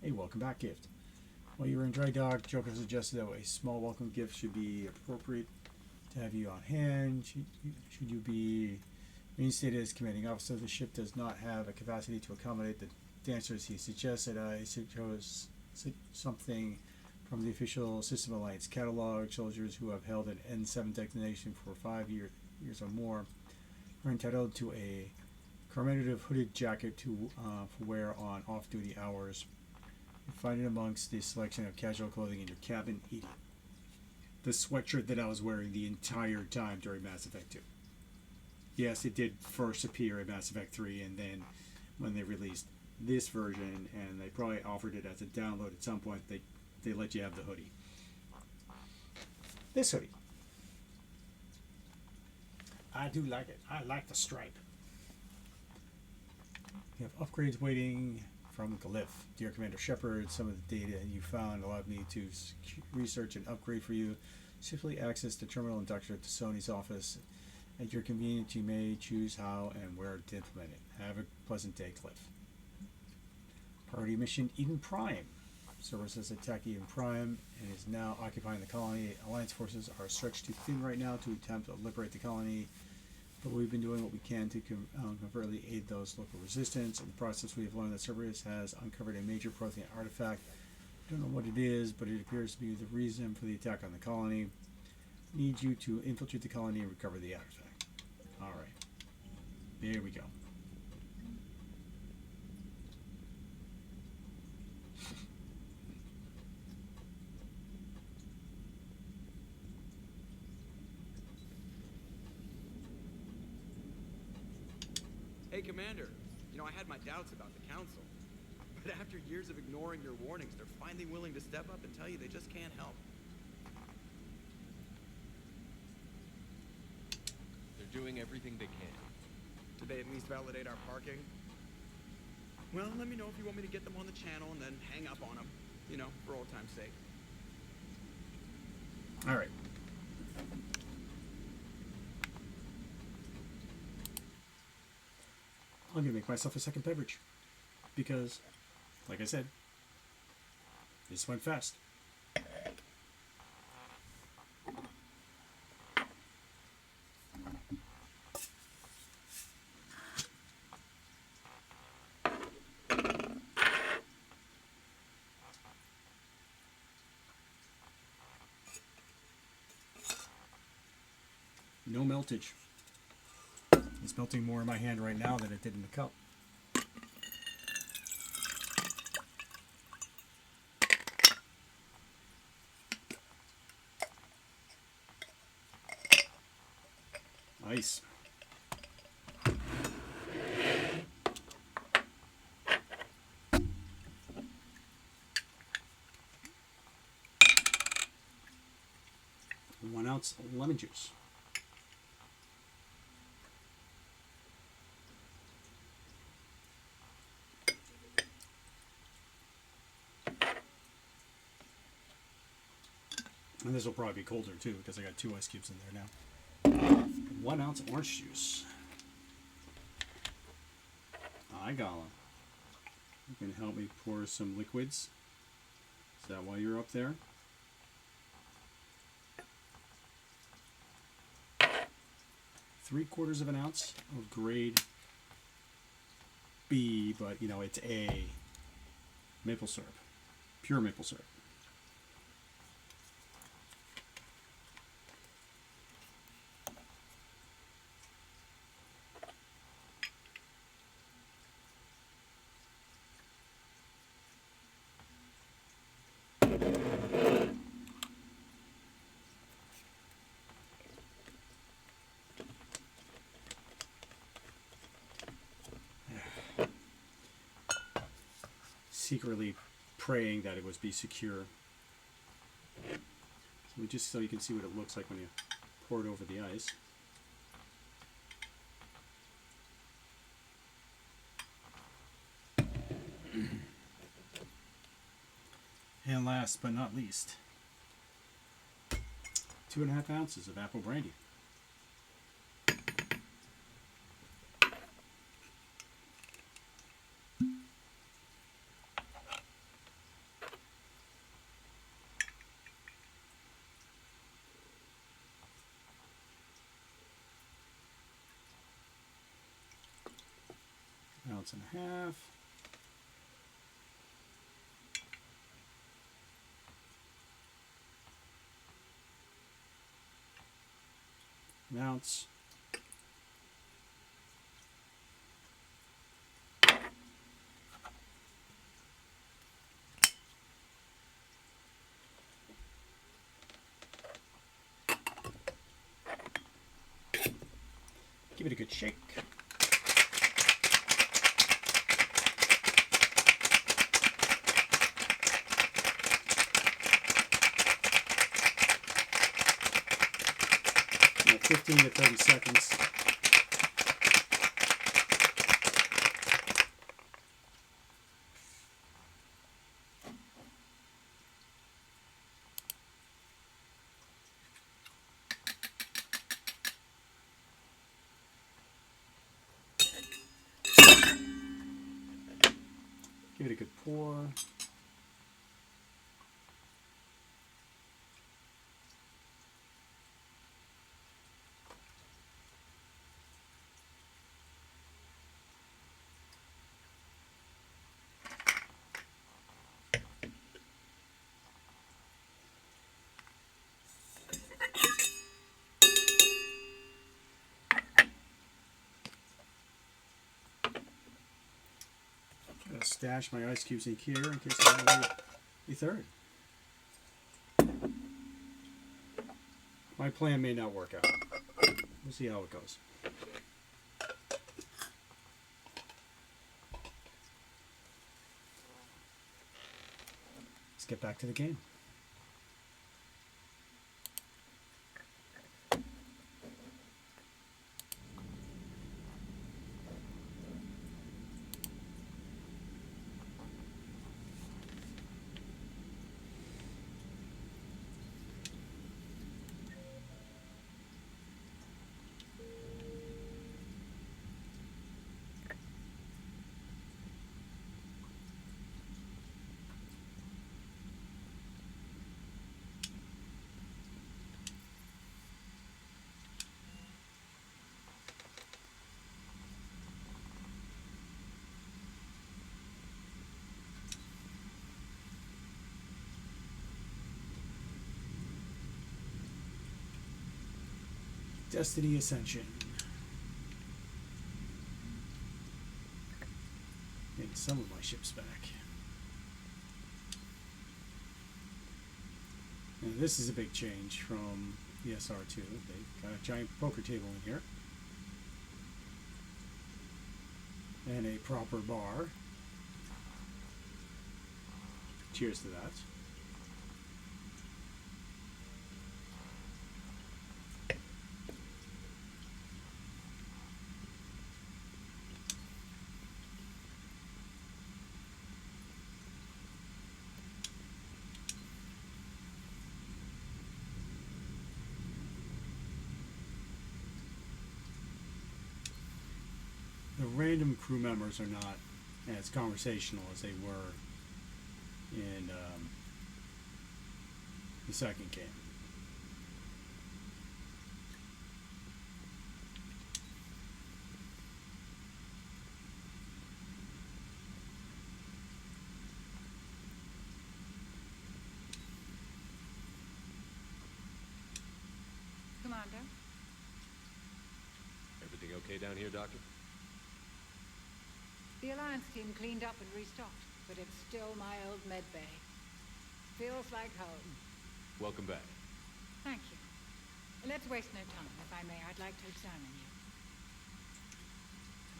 A welcome back gift. While you were in dry dock, Joker suggested that a small welcome gift should be appropriate to have you on hand. Should you be Reinstated as commanding officer, the ship does not have a capacity to accommodate the dancers. He suggests that I chose something from the official System Alliance catalog. Soldiers who have held an N7 designation for 5 years or more are entitled to a commemorative hooded jacket to for wear on off-duty hours. You find it amongst the selection of casual clothing in your cabin eating. The sweatshirt that I was wearing the entire time during Mass Effect 2. Yes, it did first appear in Mass Effect 3, and then when they released this version, and they probably offered it as a download at some point, they let you have the hoodie. This hoodie. I do like it. I like the stripe. You have upgrades waiting from Glyph. Dear Commander Shepard, some of the data you found allowed me to research and upgrade for you. Simply access the terminal and doctor at the Sony's office. At your convenience, you may choose how and where to implement it. Have a pleasant day, Glyph. Priority mission Eden Prime. Cerberus has attacked Eden Prime and is now occupying the colony. Alliance forces are stretched too thin right now to attempt to liberate the colony, but we've been doing what we can to covertly aid those local resistance. In the process, we have learned that Cerberus has uncovered a major Prothean artifact. I don't know what it is, but it appears to be the reason for the attack on the colony. Need you to infiltrate the colony and recover the artifact. Alright. There we go. Hey, Commander. You know, I had my doubts about the Council. But after years of ignoring your warnings, they're finally willing to step up and tell you they just can't help. They're doing everything they can. Did they at least validate our parking? Well, let me know if you want me to get them on the channel and then hang up on them. You know, for old time's sake. Alright. I'm going to make myself a second beverage. Because, like I said, this went fast. No meltage. It's melting more in my hand right now than it did in the cup. Nice. One ounce lemon juice. And this will probably be colder too because I got 2 ice cubes in there now. 1 ounce orange juice. Hi, Gollum. You can help me pour some liquids. Is that why you're up there? Three-quarters of an ounce of grade B, but you know it's A. Maple syrup, pure maple syrup. Secretly praying that it would be secure. So you can see what it looks like when you pour it over the ice. And last but not least, 2.5 ounces of apple brandy. ounce and a half. An ounce. Give it a good shake. About 15 to 30 seconds. Give it a good pour. Gotta stash my ice cubes in here in case I want a third. My plan may not work out. We'll see how it goes. Let's get back to the game. Destiny Ascension. Getting some of my ships back. And this is a big change from the SR2. They've got a giant poker table in here. And a proper bar. Cheers to that. The random crew members are not as conversational as they were in the second game. Commander? Everything okay down here, Doctor? The Alliance team cleaned up and restocked, but it's still my old med bay. Feels like home. Welcome back. Thank you. Let's waste no time. If I may, I'd like to examine you.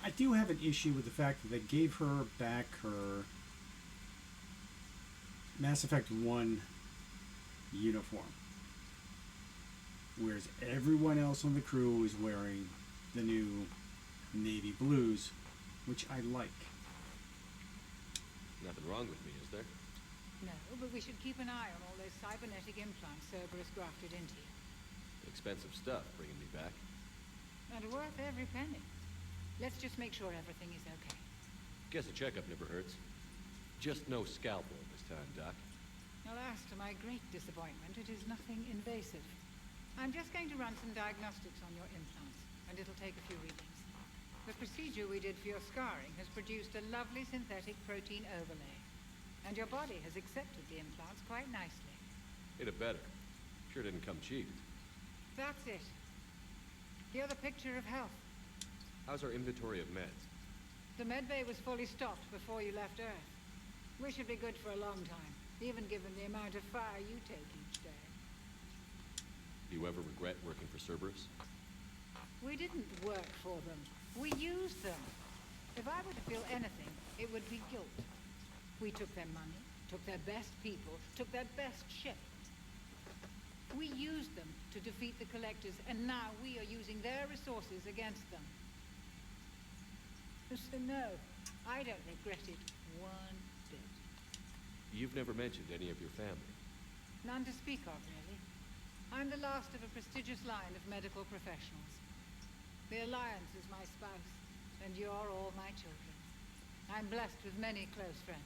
I do have an issue with the fact that they gave her back her Mass Effect 1 uniform, whereas everyone else on the crew is wearing the new navy blues, which I like. Nothing wrong with me, is there? No, but we should keep an eye on all those cybernetic implants Cerberus grafted into you. Expensive stuff bringing me back. And worth every penny. Let's just make sure everything is okay. Guess a checkup never hurts. Just no scalpel this time, Doc. Alas, to my great disappointment, it is nothing invasive. I'm just going to run some diagnostics on your implants, and it'll take a few readings. The procedure we did for your scarring has produced a lovely synthetic protein overlay. And your body has accepted the implants quite nicely. Hit it better. Sure didn't come cheap. That's it. You're the picture of health. How's our inventory of meds? The medbay was fully stocked before you left Earth. We should be good for a long time, even given the amount of fire you take each day. Do you ever regret working for Cerberus? We didn't work for them. We used them. If I were to feel anything, it would be guilt. We took their money, took their best people, took their best ship. We used them to defeat the Collectors, and now we are using their resources against them. So no, I don't regret it one bit. You've never mentioned any of your family. None to speak of, really. I'm the last of a prestigious line of medical professionals. The Alliance is my spouse, and you're all my children. I'm blessed with many close friends.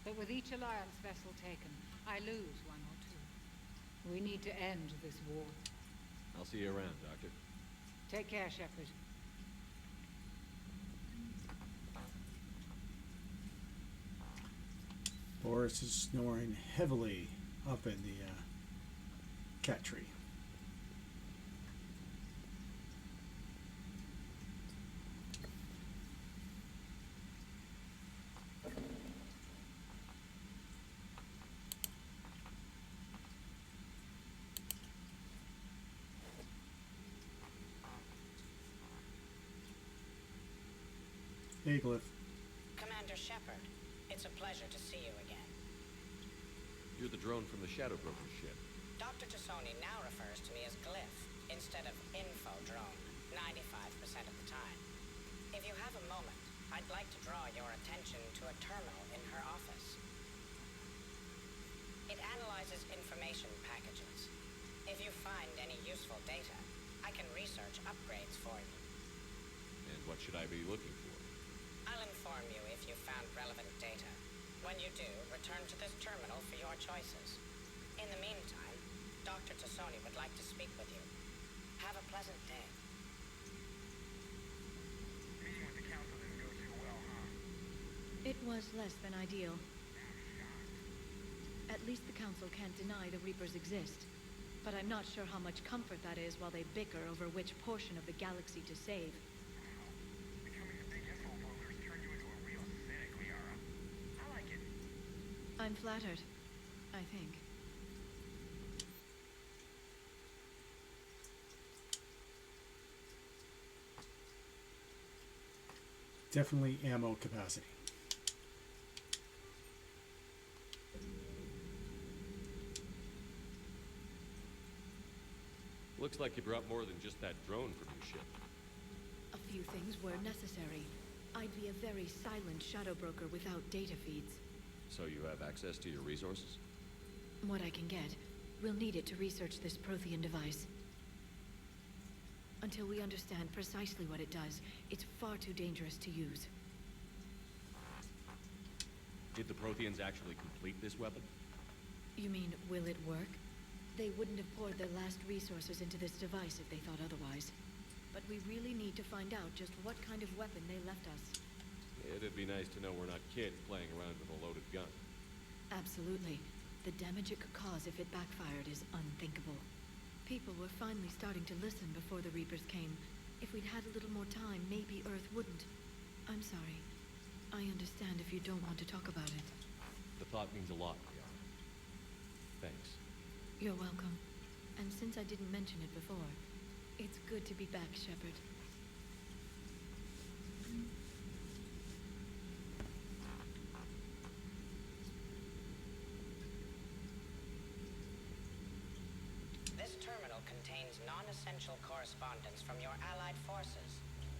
But with each Alliance vessel taken, I lose one or two. We need to end this war. I'll see you around, Doctor. Take care, Shepard. Boris is snoring heavily up in the cat tree. Hey, Glyph. Commander Shepard, it's a pleasure to see you again. You're the drone from the Shadow Broker's ship. Dr. Tassoni now refers to me as Glyph instead of Info Drone, 95% of the time. If you have a moment, I'd like to draw your attention to a terminal in her office. It analyzes information packages. If you find any useful data, I can research upgrades for you. And what should I be looking for? I'll inform you if you found relevant data. When you do, return to this terminal for your choices. In the meantime, Dr. Tassoni would like to speak with you. Have a pleasant day. Meeting with the council didn't go too well, huh? It was less than ideal. At least the council can't deny the Reapers exist. But I'm not sure how much comfort that is while they bicker over which portion of the galaxy to save. I'm flattered, I think. Definitely ammo capacity. Looks like you brought more than just that drone from your ship. A few things were necessary. I'd be a very silent shadow broker without data feeds. So you have access to your resources? What I can get. We'll need it to research this Prothean device. Until we understand precisely what it does, it's far too dangerous to use. Did the Protheans actually complete this weapon? You mean, will it work? They wouldn't have poured their last resources into this device if they thought otherwise. But we really need to find out just what kind of weapon they left us. It'd be nice to know we're not kids playing around with a loaded gun. Absolutely. The damage it could cause if it backfired is unthinkable. People were finally starting to listen before the Reapers came. If we'd had a little more time, maybe Earth wouldn't. I'm sorry. I understand if you don't want to talk about it. The thought means a lot, Liara. Thanks. You're welcome. And since I didn't mention it before, it's good to be back, Shepard. This terminal contains non-essential correspondence from your allied forces.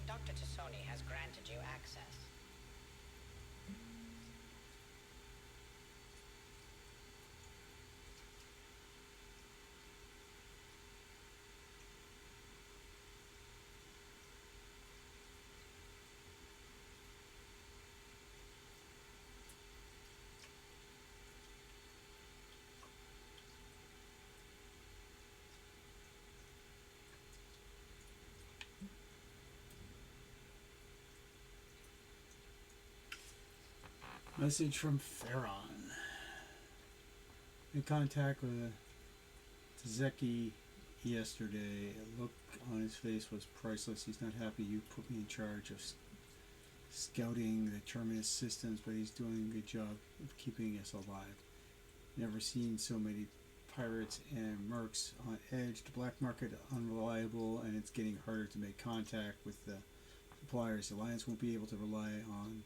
Dr. Tassoni has granted you access. Message from Farron. In contact with Tzeki yesterday. A look on his face was priceless. He's not happy you put me in charge of scouting the Terminus systems, but he's doing a good job of keeping us alive. Never seen so many pirates and mercs on edge. The black market unreliable, and it's getting harder to make contact with the suppliers. The Alliance won't be able to rely on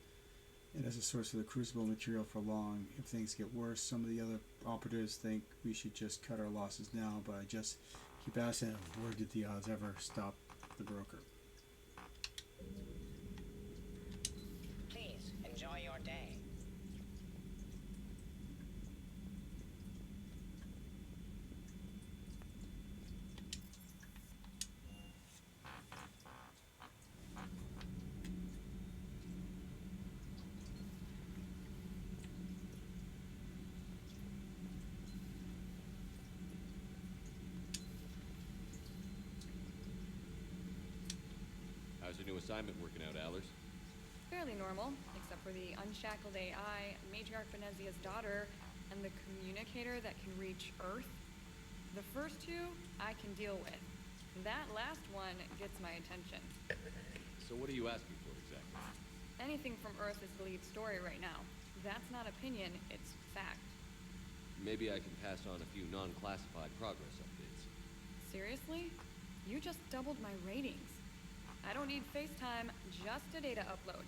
it as a source of the crucible material for long. If things get worse, some of the other operatives think we should just cut our losses now, but I just keep asking them, where did the odds ever stop the broker? Please, enjoy your day. How's your new assignment working out, Allers? Fairly normal, except for the unshackled AI, Matriarch Venezia's daughter, and the communicator that can reach Earth. The first two, I can deal with. That last one gets my attention. So what are you asking for exactly? Anything from Earth is the lead story right now. That's not opinion, it's fact. Maybe I can pass on a few non-classified progress updates. Seriously? You just doubled my ratings. I don't need FaceTime, just a data upload.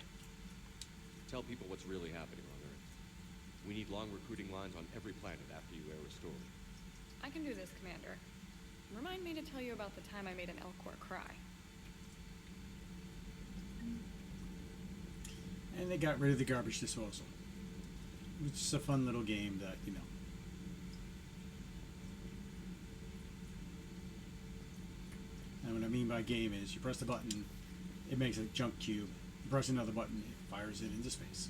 Tell people what's really happening on Earth. We need long recruiting lines on every planet after you air a story. I can do this, Commander. Remind me to tell you about the time I made an Elcor cry. And they got rid of the garbage disposal. It's just a fun little game that, you know. And what I mean by game is you press the button, it makes a junk cube. You press another button, it fires it into space.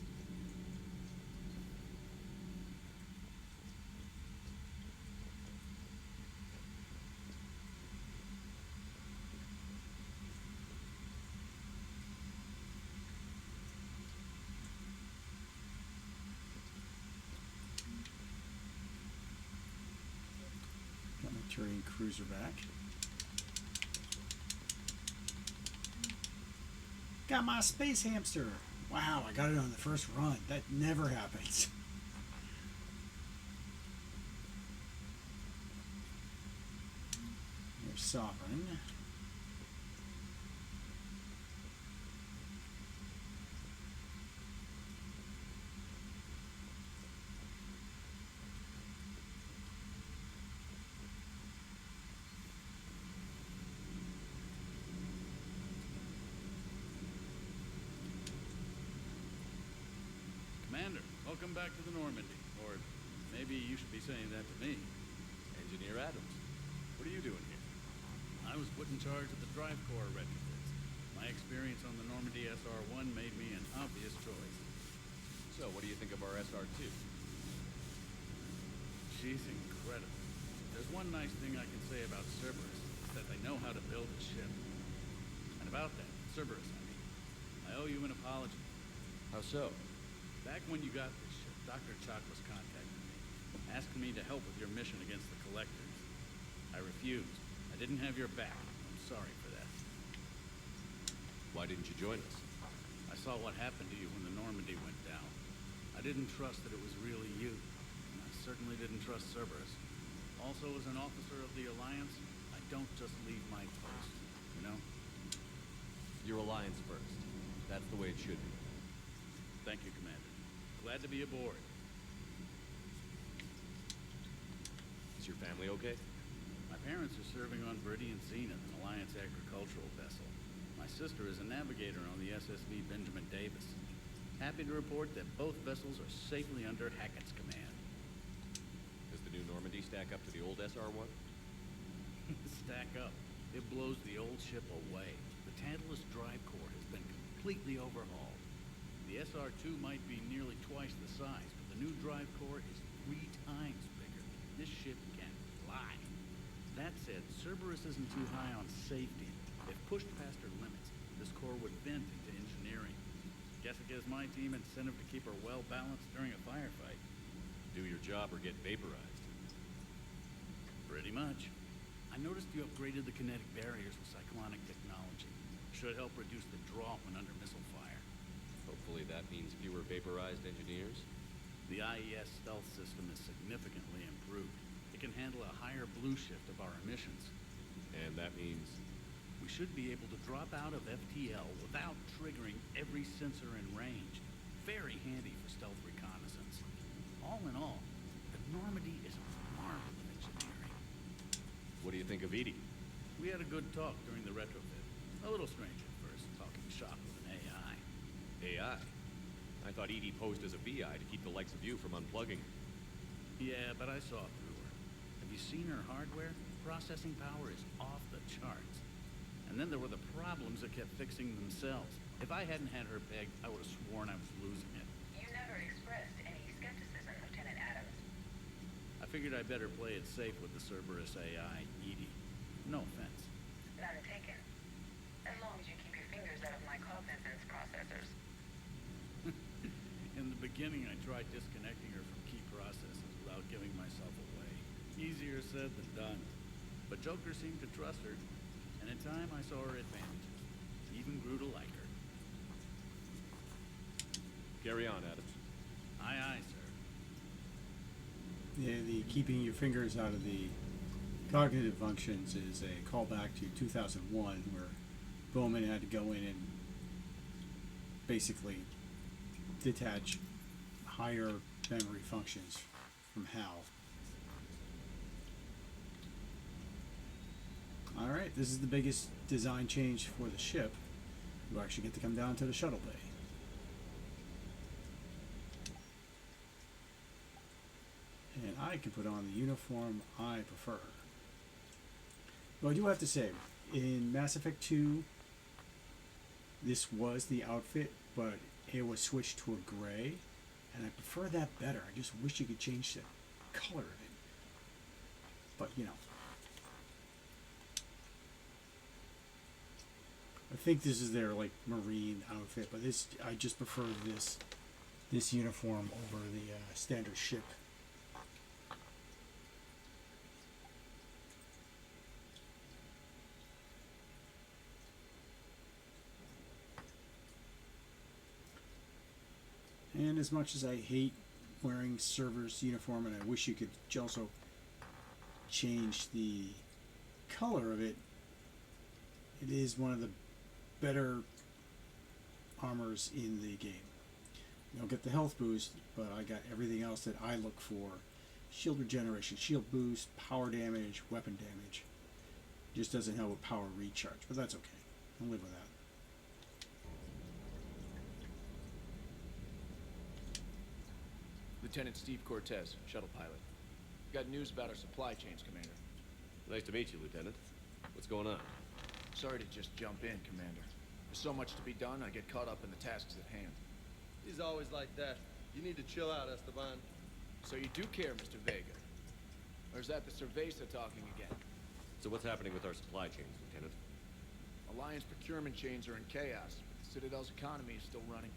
Got my Turian cruiser back. Got my space hamster. Wow, I got it on the first run. That never happens. Here's Sovereign. Commander, welcome back to the Normandy. Or maybe you should be saying that to me. Engineer Adams, what are you doing here? I was put in charge of the drive core retrofits. My experience on the Normandy SR-1 made me an obvious choice. So, what do you think of our SR-2? She's incredible. There's one nice thing I can say about Cerberus, is that they know how to build a ship. And about that, Cerberus, I owe you an apology. How so? Back when you got this ship, Dr. Chalk was contacting me, asking me to help with your mission against the Collectors. I refused. I didn't have your back. I'm sorry for that. Why didn't you join us? I saw what happened to you when the Normandy went down. I didn't trust that it was really you, and I certainly didn't trust Cerberus. Also, as an officer of the Alliance, I don't just leave my post, you know? Your Alliance first. That's the way it should be. Thank you, Commander. Glad to be aboard. Is your family okay? My parents are serving on Viridian Zenith, an Alliance agricultural vessel. My sister is a navigator on the SSV Benjamin Davis. Happy to report that both vessels are safely under Hackett's command. Does the new Normandy stack up to the old SR-1? Stack up. It blows the old ship away. The Tantalus drive core has been completely overhauled. The SR-2 might be nearly twice the size, but the new drive core is 3 times bigger. This ship can fly. That said, Cerberus isn't too high on safety. If pushed past her limits, this core would bend into engineering. Guess it gives my team incentive to keep her well balanced during a firefight. Do your job or get vaporized. Pretty much. I noticed you upgraded the kinetic barriers with cyclonic technology. Should help reduce the draw when under missile fire. Hopefully that means fewer vaporized engineers. The IES stealth system is significantly improved. It can handle a higher blue shift of our emissions. And that means? We should be able to drop out of FTL without triggering every sensor in range. Very handy for stealth reconnaissance. All in all, the Normandy is a marvel of engineering. What do you think of Edie? We had a good talk during the retrofit. A little strange at first, talking shop with an AI. AI? I thought Edie posed as a VI to keep the likes of you from unplugging her. Yeah, but I saw through her. Have you seen her hardware? Processing power is off the charts. And then there were the problems that kept fixing themselves. If I hadn't had her pegged, I would have sworn I was losing it. You never expressed any skepticism, Lieutenant Adams. I figured I'd better play it safe with the Cerberus AI, Edie. No offense. None taken. As long as you keep your fingers out of my cognizance processors. In the beginning, I tried disconnecting her from key processes without giving myself away. Easier said than done. But Joker seemed to trust her, and in time I saw her advantages. Even grew to like her. Carry on, Adams. Aye, aye, sir. Yeah, the keeping your fingers out of the cognitive functions is a callback to 2001, where Bowman had to go in and basically detach higher memory functions from HAL. Alright, this is the biggest design change for the ship. You actually get to come down to the shuttle bay. And I can put on the uniform I prefer. Well, I do have to say, in Mass Effect 2, this was the outfit, but it was switched to a gray, and I prefer that better. I just wish you could change the color of it. But, you know. I think this is their, like, marine outfit, but this, I just prefer this uniform over the standard ship. And as much as I hate wearing server's uniform, and I wish you could also change the color of it, it is one of the better armors in the game. You don't get the health boost, but I got everything else that I look for. Shield regeneration, shield boost, power damage, weapon damage. Just doesn't have a power recharge, but that's okay. I'll live with that. Lieutenant Steve Cortez, shuttle pilot. Got news about our supply chains, Commander. Nice to meet you, Lieutenant. What's going on? Sorry to just jump in, Commander. There's so much to be done, I get caught up in the tasks at hand. He's always like that. You need to chill out, Esteban. So you do care, Mr. Vega? Or is that the Cerveza talking again? So what's happening with our supply chains, Lieutenant? Alliance procurement chains are in chaos, but the Citadel's economy is still running.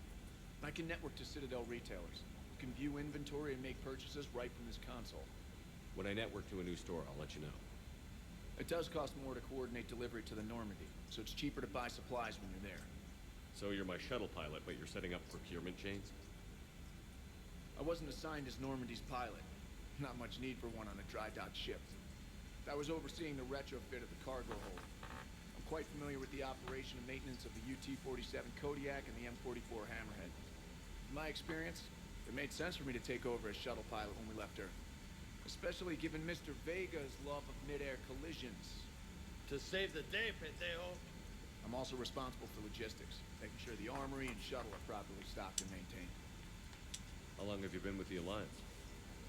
I can network to Citadel retailers. You can view inventory and make purchases right from this console. When I network to a new store, I'll let you know. It does cost more to coordinate delivery to the Normandy, so it's cheaper to buy supplies when you're there. So you're my shuttle pilot, but you're setting up procurement chains? I wasn't assigned as Normandy's pilot. Not much need for one on a dry dock ship. I was overseeing the retrofit of the cargo hold. I'm quite familiar with the operation and maintenance of the UT-47 Kodiak and the M44 Hammerhead. In my experience, it made sense for me to take over as shuttle pilot when we left Earth. Especially given Mr. Vega's love of mid-air collisions. To save the day, pendejo. I'm also responsible for logistics, making sure the armory and shuttle are properly stocked and maintained. How long have you been with the Alliance?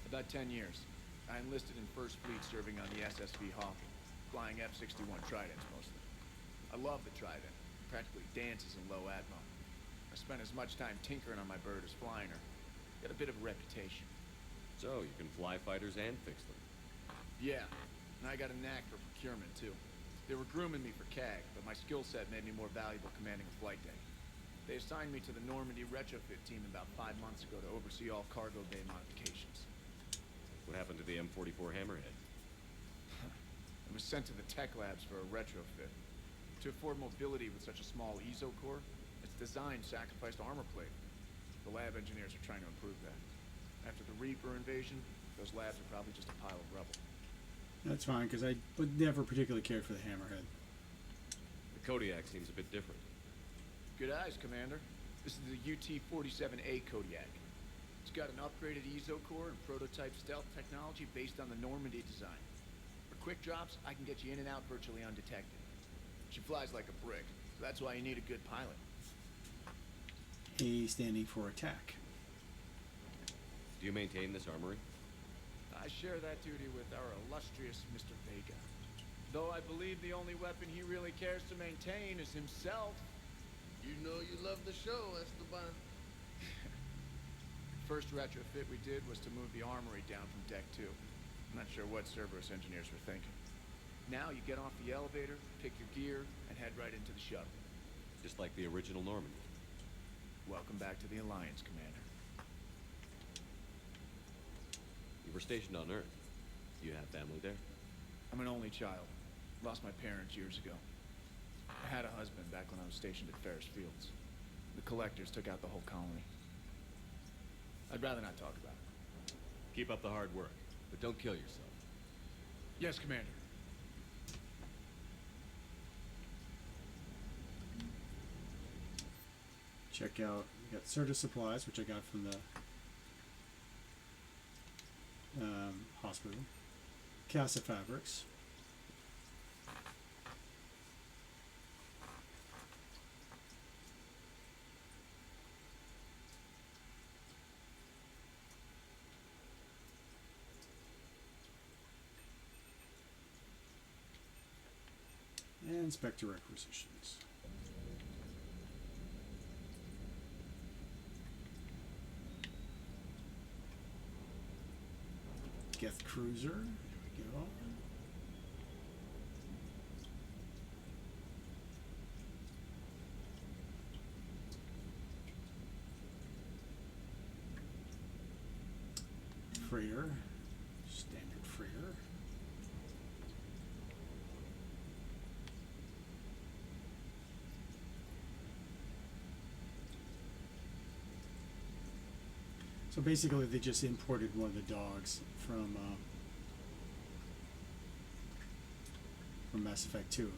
About 10 years. I enlisted in First Fleet serving on the SSV Hawking, flying F-61 Tridents mostly. I love the Trident. It practically dances in low atmo. I spent as much time tinkering on my bird as flying her. Got a bit of a reputation. So, you can fly fighters and fix them. Yeah, and I got a knack for procurement, too. They were grooming me for CAG, but my skill set made me more valuable commanding a flight deck. They assigned me to the Normandy retrofit team about 5 months ago to oversee all cargo bay modifications. What happened to the M44 Hammerhead? It was sent to the tech labs for a retrofit. To afford mobility with such a small ESO core, its design sacrificed armor plate. The lab engineers are trying to improve that. After the Reaper invasion, those labs are probably just a pile of rubble. That's fine, because I would never particularly cared for the Hammerhead. The Kodiak seems a bit different. Good eyes, Commander. This is the UT-47A Kodiak. It's got an upgraded ESO core and prototype stealth technology based on the Normandy design. For quick drops, I can get you in and out virtually undetected. She flies like a brick, so that's why you need a good pilot. A standing for attack. Do you maintain this armory? I share that duty with our illustrious Mr. Vega. Though I believe the only weapon he really cares to maintain is himself. You know you love the show, Esteban. First retrofit we did was to move the armory down from Deck 2. I'm not sure what Cerberus engineers were thinking. Now you get off the elevator, pick your gear, and head right into the shuttle. Just like the original Normandy. Welcome back to the Alliance, Commander. You were stationed on Earth. You have family there? I'm an only child. Lost my parents years ago. I had a husband back when I was stationed at Ferris Fields. The collectors took out the whole colony. I'd rather not talk about it. Keep up the hard work, but don't kill yourself. Yes, Commander. Check out, we got Certus supplies, which I got from the hospital. Casa fabrics. And Spectre requisitions. Geth Cruiser, there we go. Freighter, standard freighter. So basically they just imported one of the dogs from Mass Effect 2.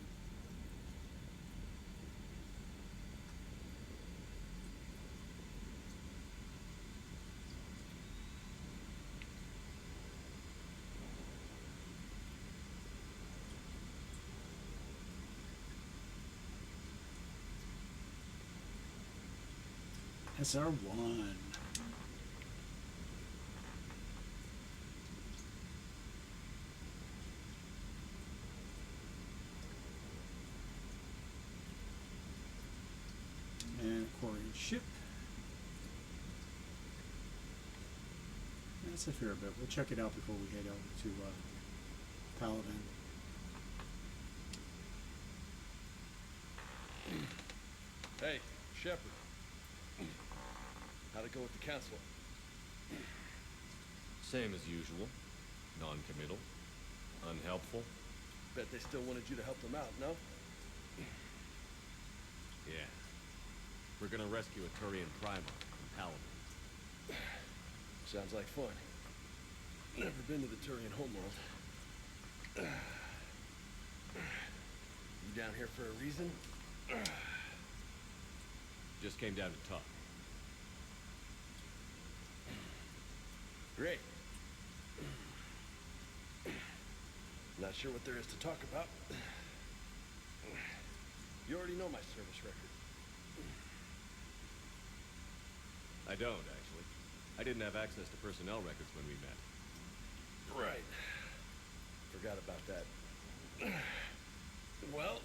SR1. And Aquarian ship. That's a fair bit. We'll check it out before we head out to Paladin. Hey, Shepard. How'd it go with the council? Same as usual. Non-committal. Unhelpful. Bet they still wanted you to help them out, no? Yeah. We're gonna rescue a Turian Primarch from Paladin. Sounds like fun. Never been to the Turian homeworld. You down here for a reason? Just came down to talk. Great. Not sure what there is to talk about. You already know my service record. I don't, actually. I didn't have access to personnel records when we met. Right. Forgot about that. Well...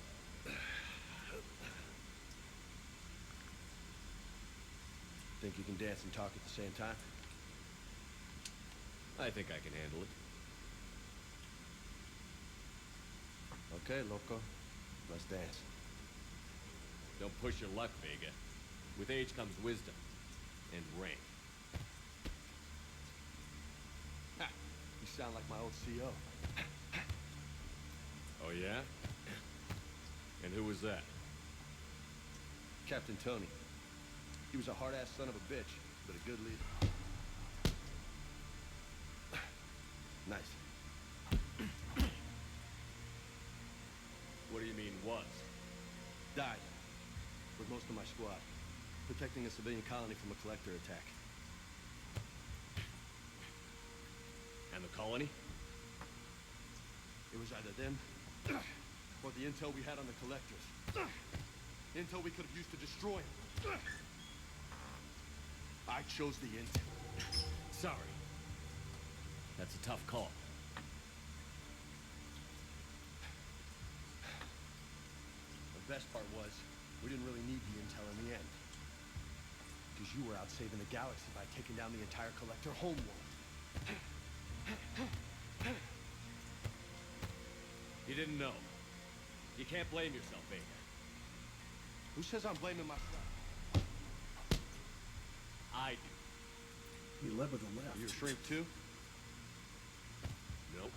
Think you can dance and talk at the same time? I think I can handle it. Okay, loco. Let's dance. Don't push your luck, Vega. With age comes wisdom. And rank. Ha! You sound like my old CO. Oh yeah? And who was that? Captain Tony. He was a hard-ass son of a bitch, but a good leader. Nice. What do you mean, was? Died. With most of my squad. Protecting a civilian colony from a collector attack. And the colony? It was either them, or the intel we had on the collectors. Intel we could have used to destroy them. I chose the intel. Sorry. That's a tough call. The best part was, we didn't really need the intel in the end. Because you were out saving the galaxy by taking down the entire collector homeworld. You didn't know. You can't blame yourself, Vader. Who says I'm blaming myself? I do. He led with a left. You're a shrink too? Nope.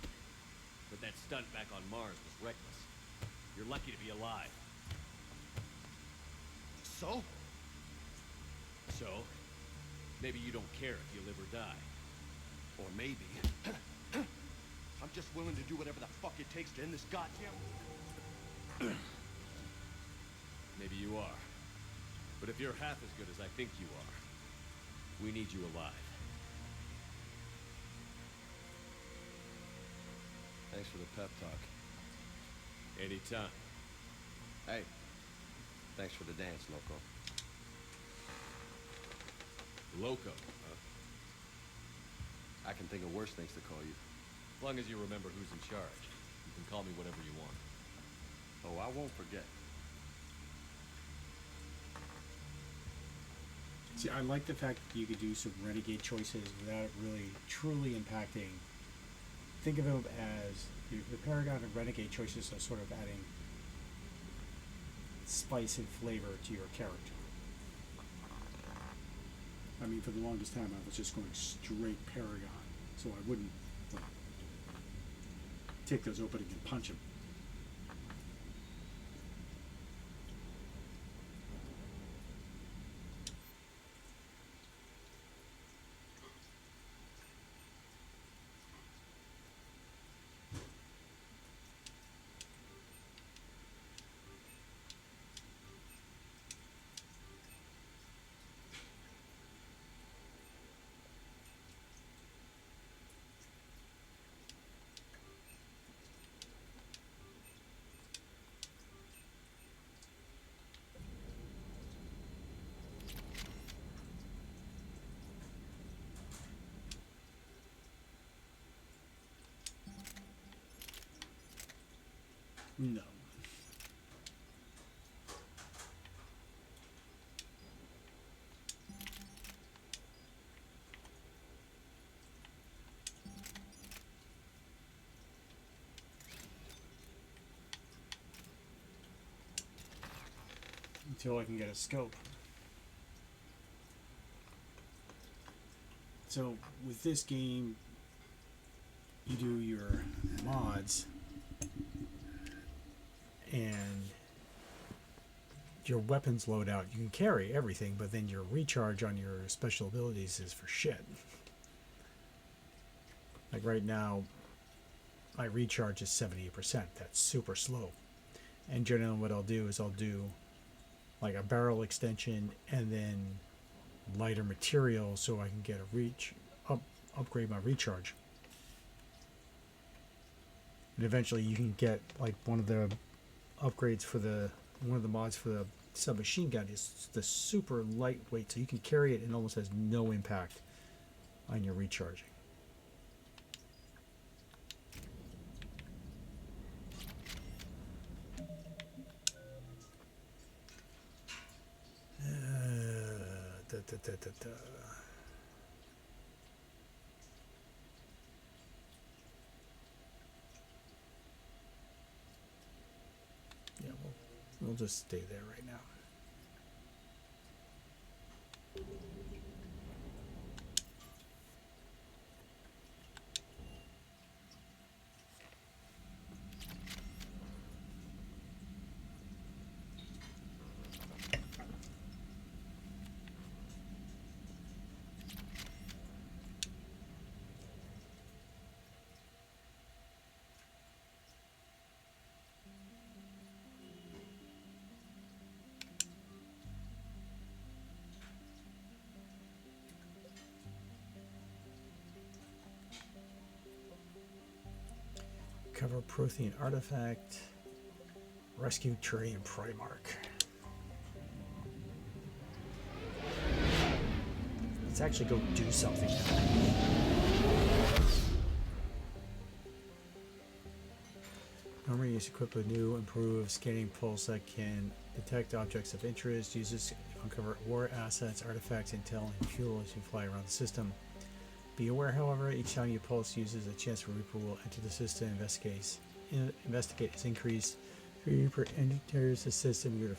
But that stunt back on Mars was reckless. You're lucky to be alive. So? So, maybe you don't care if you live or die. Or maybe... I'm just willing to do whatever the fuck it takes to end this goddamn... Maybe you are. But if you're half as good as I think you are, we need you alive. Thanks for the pep talk. Anytime. Hey, thanks for the dance, Loco. Loco, huh? I can think of worse things to call you. As long as you remember who's in charge, you can call me whatever you want. Oh, I won't forget. See, I like the fact that you could do some renegade choices without it really truly impacting. Think of them as the Paragon and renegade choices are sort of adding spice and flavor to your character. I mean, for the longest time, I was just going straight Paragon, so I wouldn't like, take those opening and punch them. No. Until I can get a scope. So with this game, you do your mods and your weapons loadout. You can carry everything, but then your recharge on your special abilities is for shit. Like right now, my recharge is 78%. That's super slow. And generally what I'll do is I'll do like a barrel extension and then lighter material so I can get a upgrade my recharge. And eventually you can get like one of the upgrades for one of the mods for the submachine gun is the super lightweight, so you can carry it and almost has no impact on your recharging. Yeah, we'll just stay there right now. Recover Prothean artifact. Rescue Tree and Primarch. Let's actually go do something now. Normandy is equipped with new improved scanning pulse that can detect objects of interest, uses uncover war assets, artifacts, intel, and fuel as you fly around the system. Be aware, however, each time you pulse uses a chance for Reaper will enter the system. Investigate is increased. If Reaper enters the system, you're to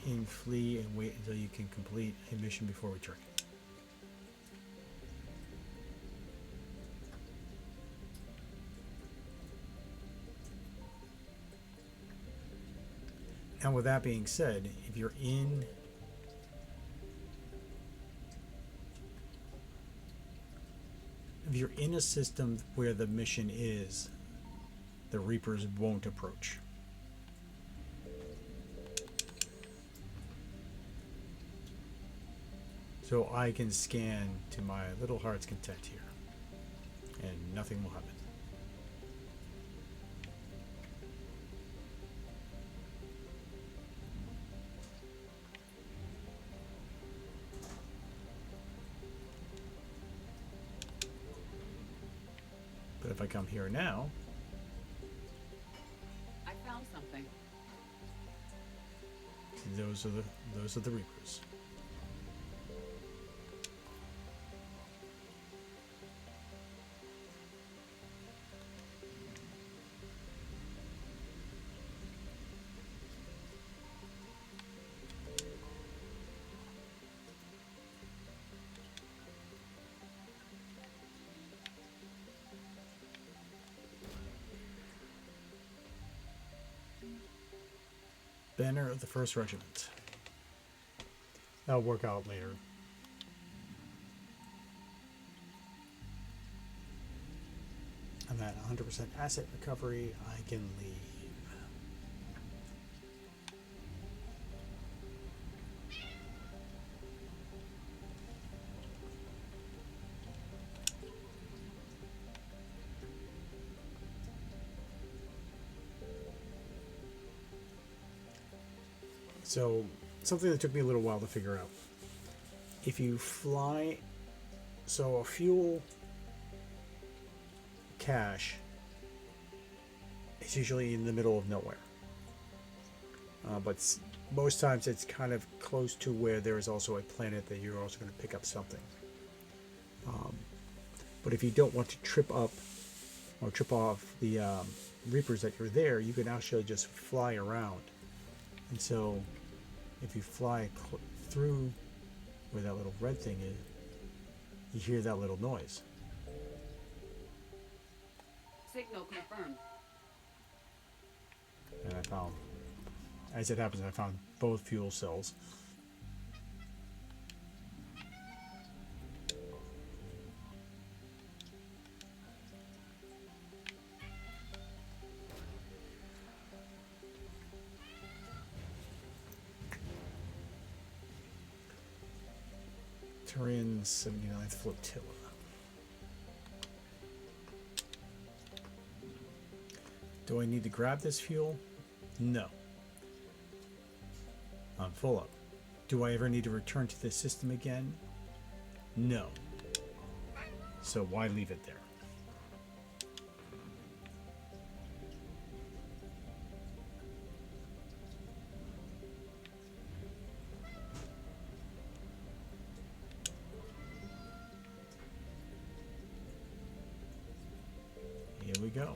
aim, flee, and wait until you can complete a mission before returning. And with that being said, if you're in a system where the mission is, the Reapers won't approach. So I can scan to my little heart's content here, and nothing will happen. But if I come here now, I found something. those are the Reapers. Banner of the 1st Regiment. That'll work out later. I'm at 100% asset recovery. I can leave. So, something that took me a little while to figure out. If you fly, so a fuel cache is usually in the middle of nowhere. But most times it's kind of close to where there is also a planet that you're also going to pick up something. But if you don't want to trip up or trip off the Reapers that you're there, you can actually just fly around. And so if you fly through where that little red thing is, you hear that little noise. Signal confirmed. And I found, as it happens, I found both fuel cells. Turian 79th Flotilla. Do I need to grab this fuel? No. I'm full up. Do I ever need to return to the system again? No. So why leave it there? Here we go.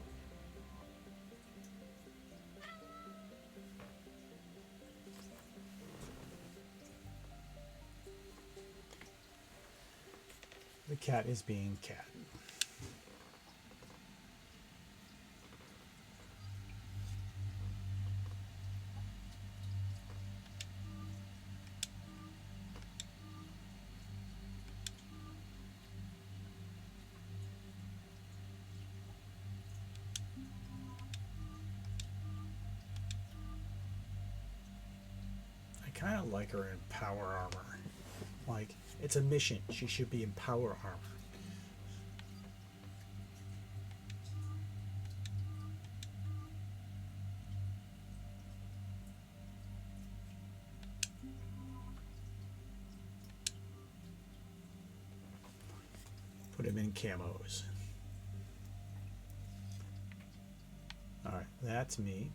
The cat is being cat. I kind of like her in power armor. Like, it's a mission. She should be in power armor. them in camos. Alright, that's me.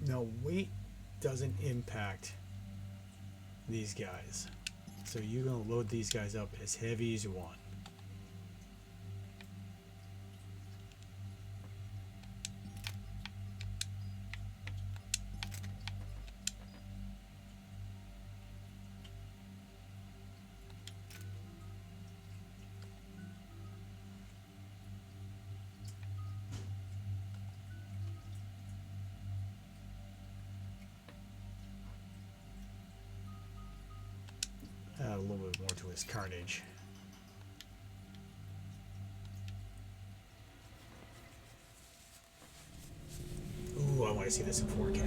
Now, weight doesn't impact these guys. So you're going to load these guys up as heavy as you want. Add a little bit more to his carnage. Ooh, I want to see this in 4K.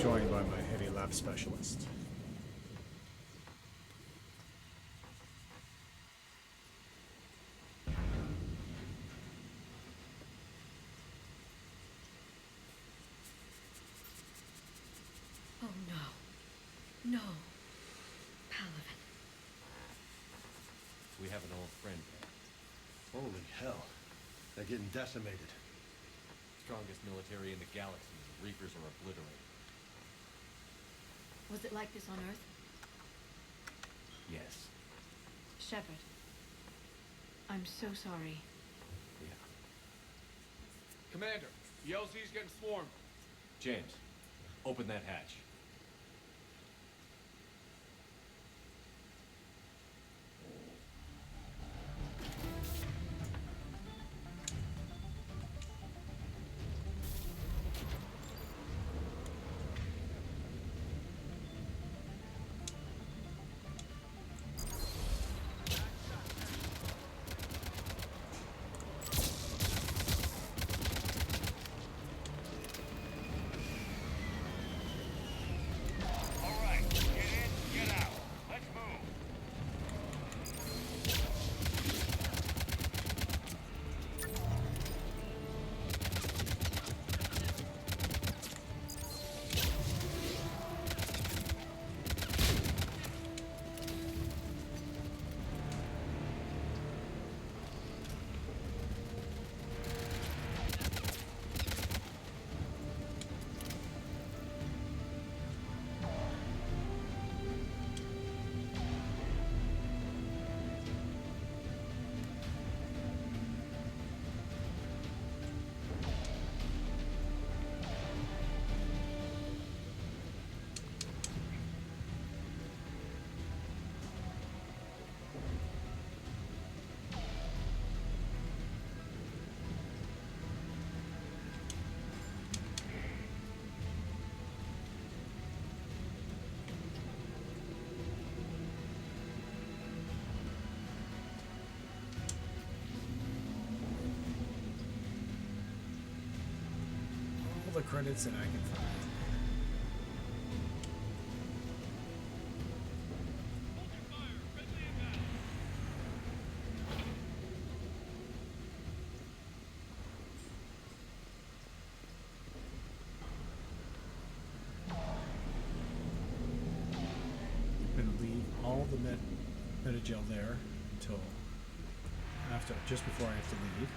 Joined by my heavy lab specialist. Oh no. No. Palaven. We have an old friend there. Holy hell. They're getting decimated. Strongest military in the galaxy. The Reapers are obliterated. Was it like this on Earth? Yes. Shepard. I'm so sorry. Yeah. Commander, the LZ's getting swarmed. James, open that hatch. All the credits that I can find. I'm going to leave all the metagel there until after, just before I have to leave.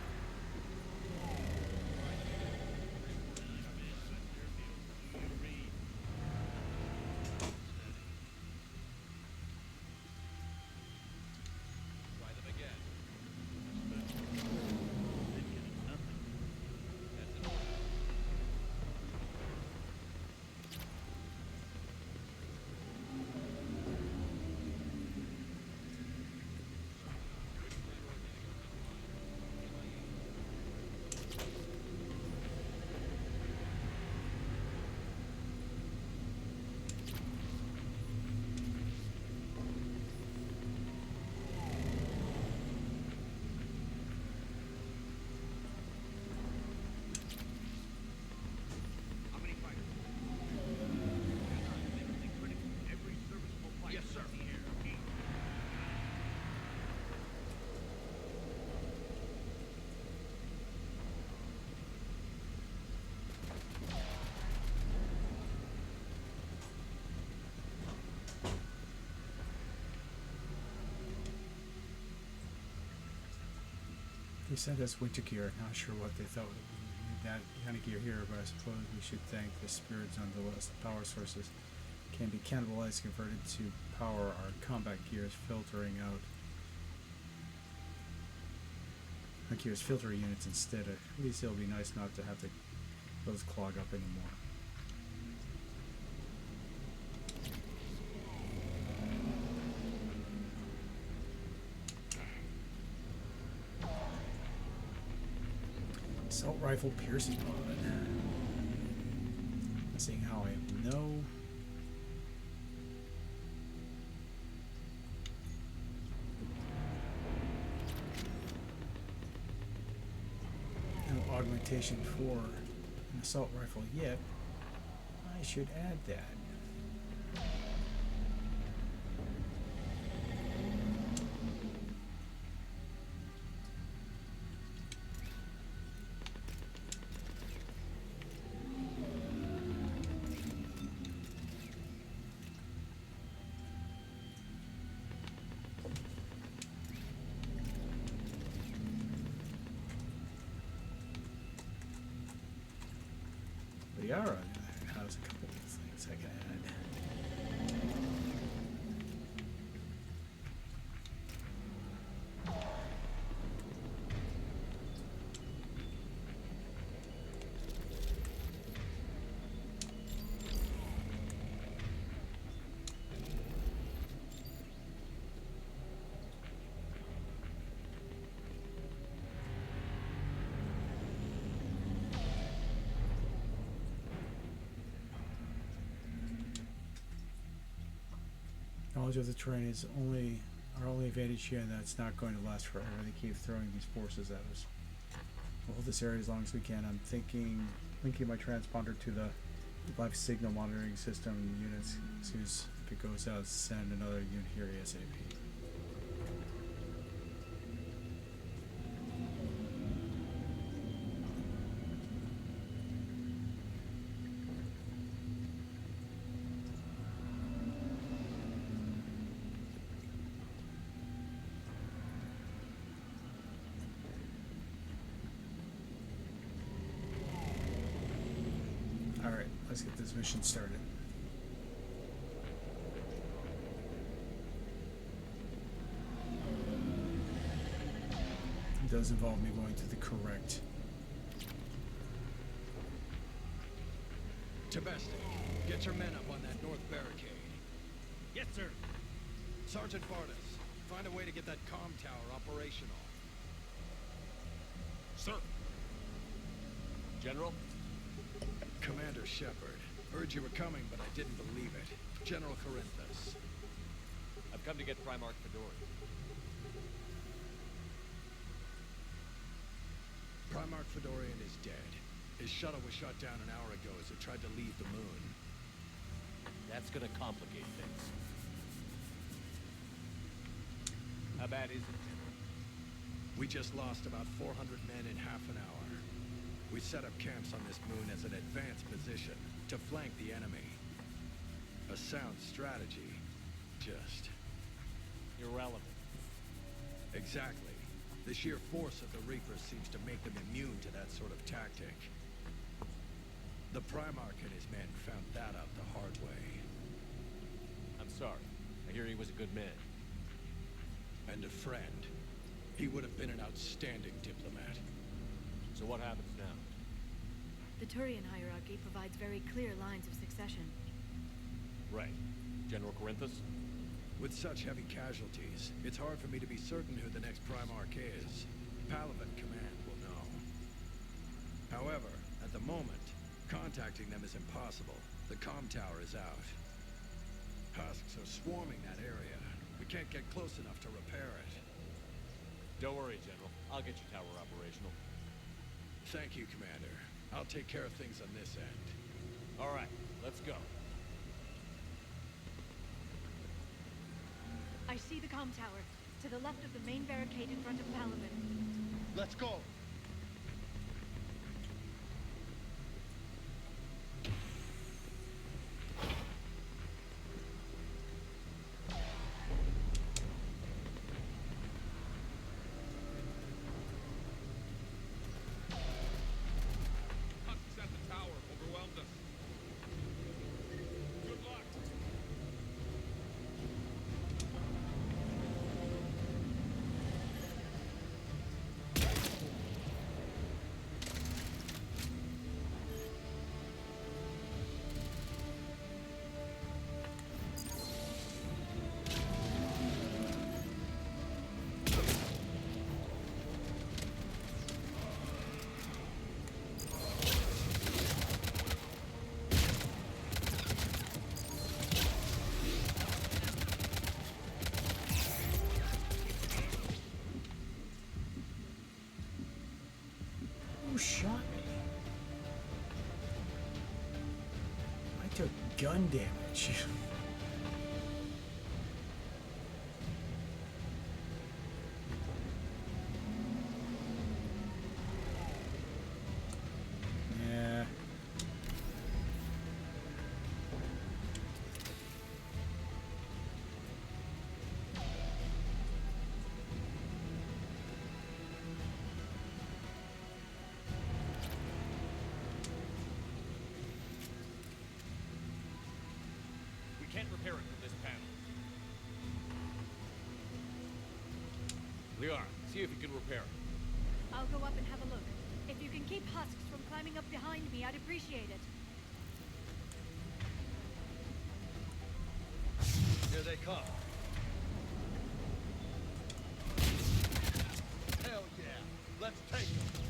They sent us winter gear. Not sure what they thought we need that kind of gear here, but I suppose we should thank the spirits on the list. Power sources can be cannibalized, converted to power our combat gears, filtering out our gears filter units instead. At least it'll be nice not to have those clog up anymore. Assault rifle piercing pod. Seeing how I have no augmentation for an assault rifle yet. I should add that. The Yara has a couple of things I can add. Knowledge of the terrain is our only advantage here, and that's not going to last forever. They keep throwing these forces at us. We'll hold this area as long as we can. I'm thinking linking my transponder to the life signal monitoring system units. As soon as it goes out, send another unit here ASAP. Alright, let's get this mission started. It does involve me going to the correct. Tabestic, get your men up on that north barricade. Yes, sir. Sergeant Barnes, find a way to get that comm tower operational. Sir. General? Commander Shepard, heard you were coming, but I didn't believe it. General Corinthus. I've come to get Primarch Fedorian. Primarch Fedorian is dead. His shuttle was shot down an hour ago as it tried to leave the moon. That's gonna complicate things. How bad is it, General? We just lost about 400 men in half an hour. We set up camps on this moon as an advanced position to flank the enemy. A sound strategy, just... irrelevant. Exactly. The sheer force of the Reapers seems to make them immune to that sort of tactic. The Primarch and his men found that out the hard way. I'm sorry. I hear he was a good man. And a friend. He would have been an outstanding diplomat. So what happens now? The Turian hierarchy provides very clear lines of succession. Right. General Corinthus? With such heavy casualties, it's hard for me to be certain who the next Primarch is. Palaven Command will know. However, at the moment, contacting them is impossible. The comm tower is out. Husks are swarming that area. We can't get close enough to repair it. Don't worry, General. I'll get your tower operational. Thank you, Commander. I'll take care of things on this end. All right, let's go. I see the comm tower, to the left of the main barricade in front of Palaven. Let's go. Who shot me? I took gun damage. Yeah. We can't repair it from this panel. Liara, see if you can repair it. I'll go up and have a look. If you can keep husks from climbing up behind me, I'd appreciate it. Here they come. Hell yeah! Let's take them!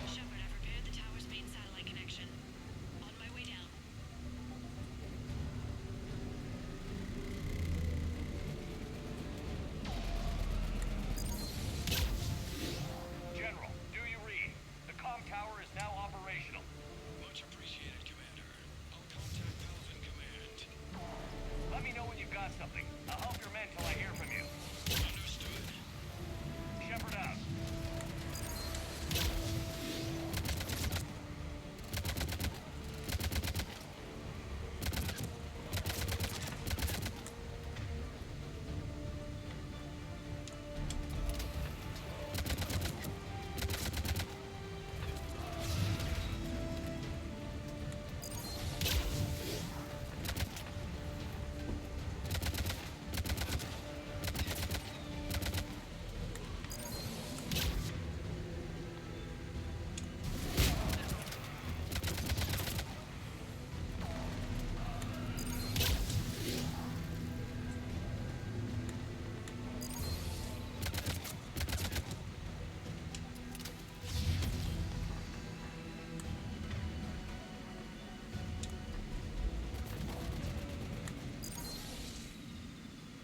Shepard, I've repaired the tower's main satellite connection. On my way down. General, do you read? The comm tower is now operational. Much appreciated, Commander. I'll contact Palvin Command. Let me know when you've got something. I'll help your men till I hear from you. Understood. Shepard out.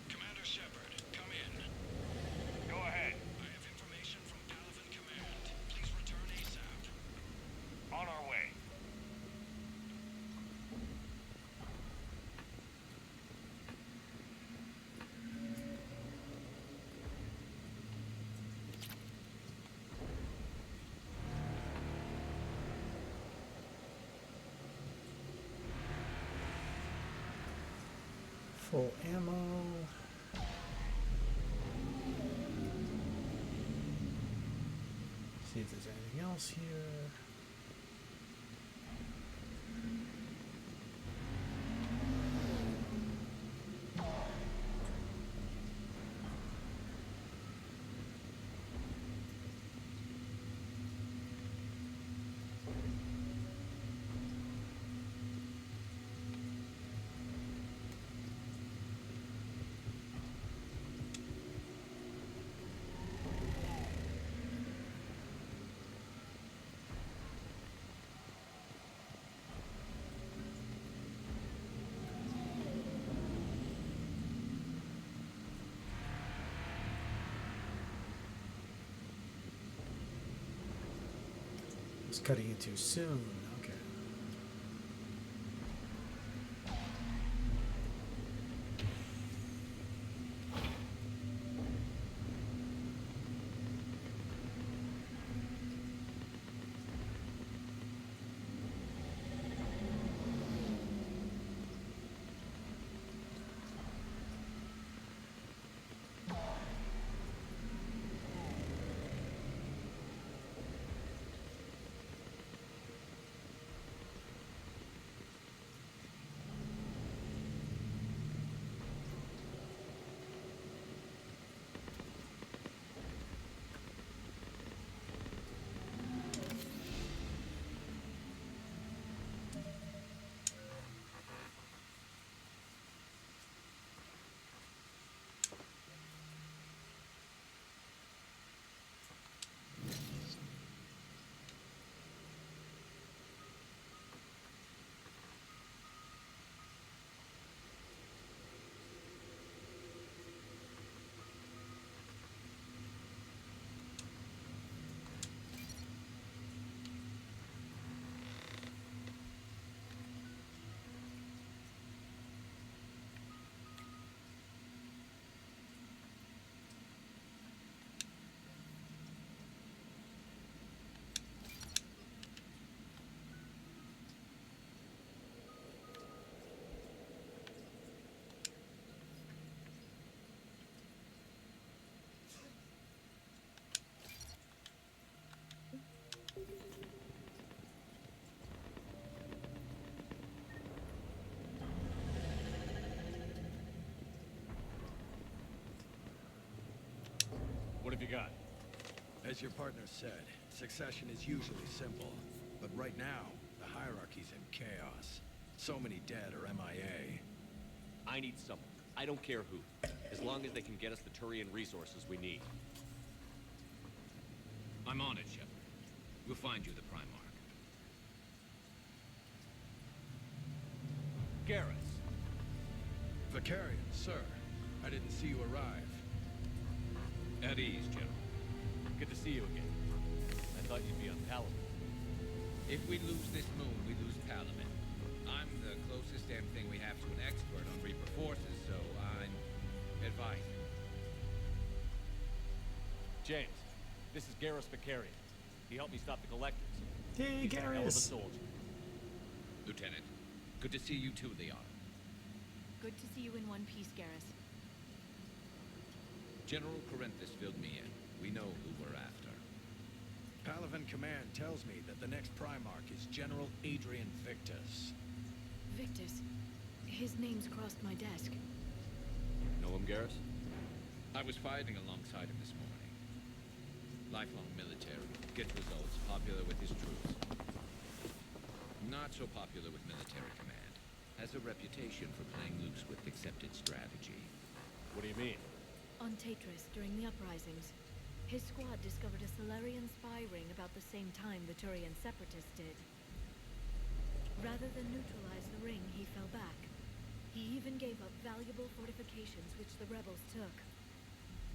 Commander Shepard, come in. Go ahead. I have information from Palvin Command. Please return ASAP. On our way. Full ammo. See if there's anything else here. It's cutting it too soon. Okay. What have you got? As your partner said, succession is usually simple. But right now, the hierarchy's in chaos. So many dead or MIA. I need someone. I don't care who. As long as they can get us the Turian resources we need. I'm on it, Shepard. We'll find you the Primarch. Garrus. Vicarian, sir. I didn't see you arrive. At ease, General. Good to see you again. I thought you'd be on Paladin. If we lose this moon, we lose Paladin. I'm the closest damn thing we have to an expert on Reaper forces, so I'm advising. James, this is Garrus Vicarian. He helped me stop the Collectors. Hey, He's a hell of a Garrus. soldier. Lieutenant, good to see you too, Leon. Good to see you in one piece, Garrus. General Corinthus filled me in. We know who we're after. Palaven Command tells me that the next Primarch is General Adrian Victus. Victus. His name's crossed my desk. Know him, Garrus? I was fighting alongside him this morning. Lifelong military, gets results, popular with his troops. Not so popular with military command. Has a reputation for playing loose with accepted strategy. What do you mean? On Tatris, during the uprisings, his squad discovered a Solarian spy ring about the same time the Turian separatists did. Rather than neutralize the ring, he fell back. He even gave up valuable fortifications which the rebels took.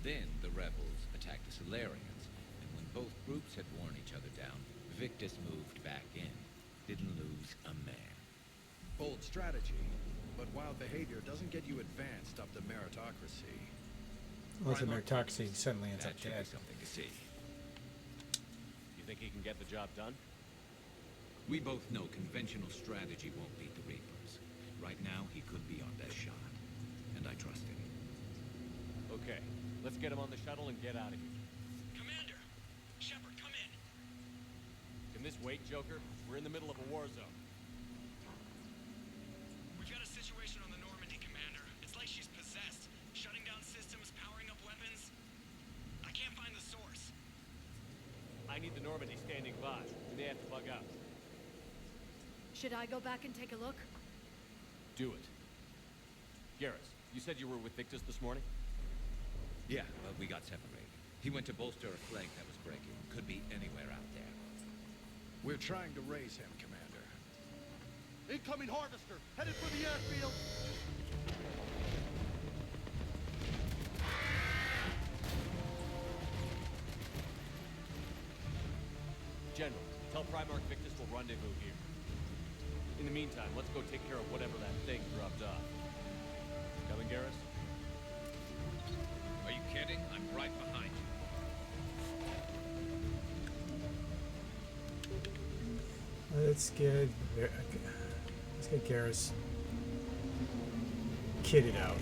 Then the rebels attacked the Solarians, and when both groups had worn each other down, Victus moved back in. Didn't lose a man. Bold strategy, but wild behavior doesn't get you advanced up the meritocracy. Unless the meritocracy suddenly ends up That should dead. be something to see. You think he can get the job done? We both know conventional strategy won't beat the Reapers. Right now, he could be our best shot, and I trust him. Okay, let's get him on the shuttle and get out of here. Commander! Shepard, come in! Can this wait, Joker? We're in the middle of a war zone. We've got a situation on the Normandy, Commander. It's like she's possessed. Shutting down systems, powering up weapons. I can't find the source. I need the Normandy standing by. We may have to bug out. Should I go back and take a look? Do it. Garrus, you said you were with Victus this morning? Yeah, well, we got separated. He went to bolster a flank that was breaking. Could be anywhere out there. We're trying to raise him, Commander. Incoming harvester, headed for the airfield. General, tell Primarch Victus we'll rendezvous here. In the meantime, let's go take care of whatever that thing dropped off. Coming, Garrus? Are you kidding? I'm right behind you. Let's get Garrus kitted out.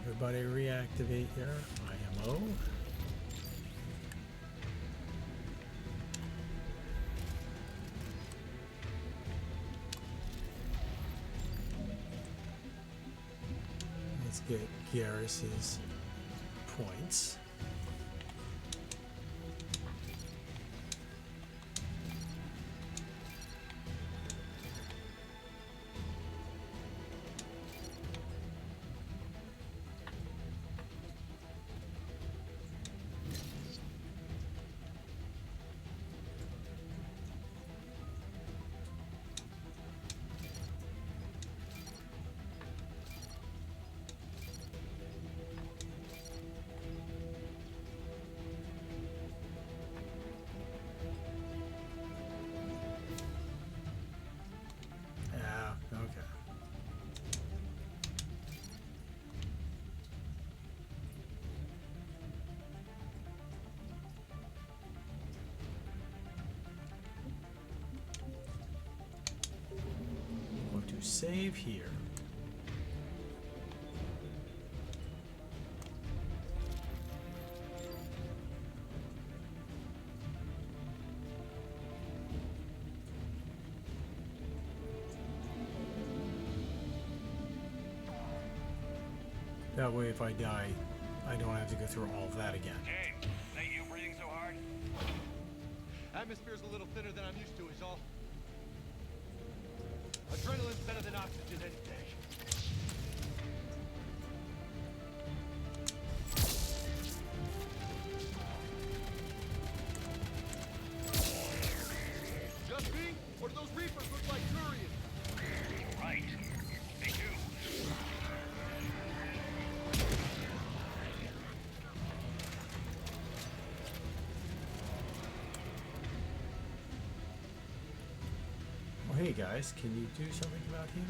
Everybody reactivate your IMO. Let's get Garrus's points. Save here. That way, if I die, I don't have to go through all of that again. James, ain't you breathing so hard? Atmosphere's a little thinner than I'm used to, is all. Adrenaline's better than oxygen any day. Just me? Or do those Reapers look like Turians? Right. They do. Well, hey guys, can you do something about him?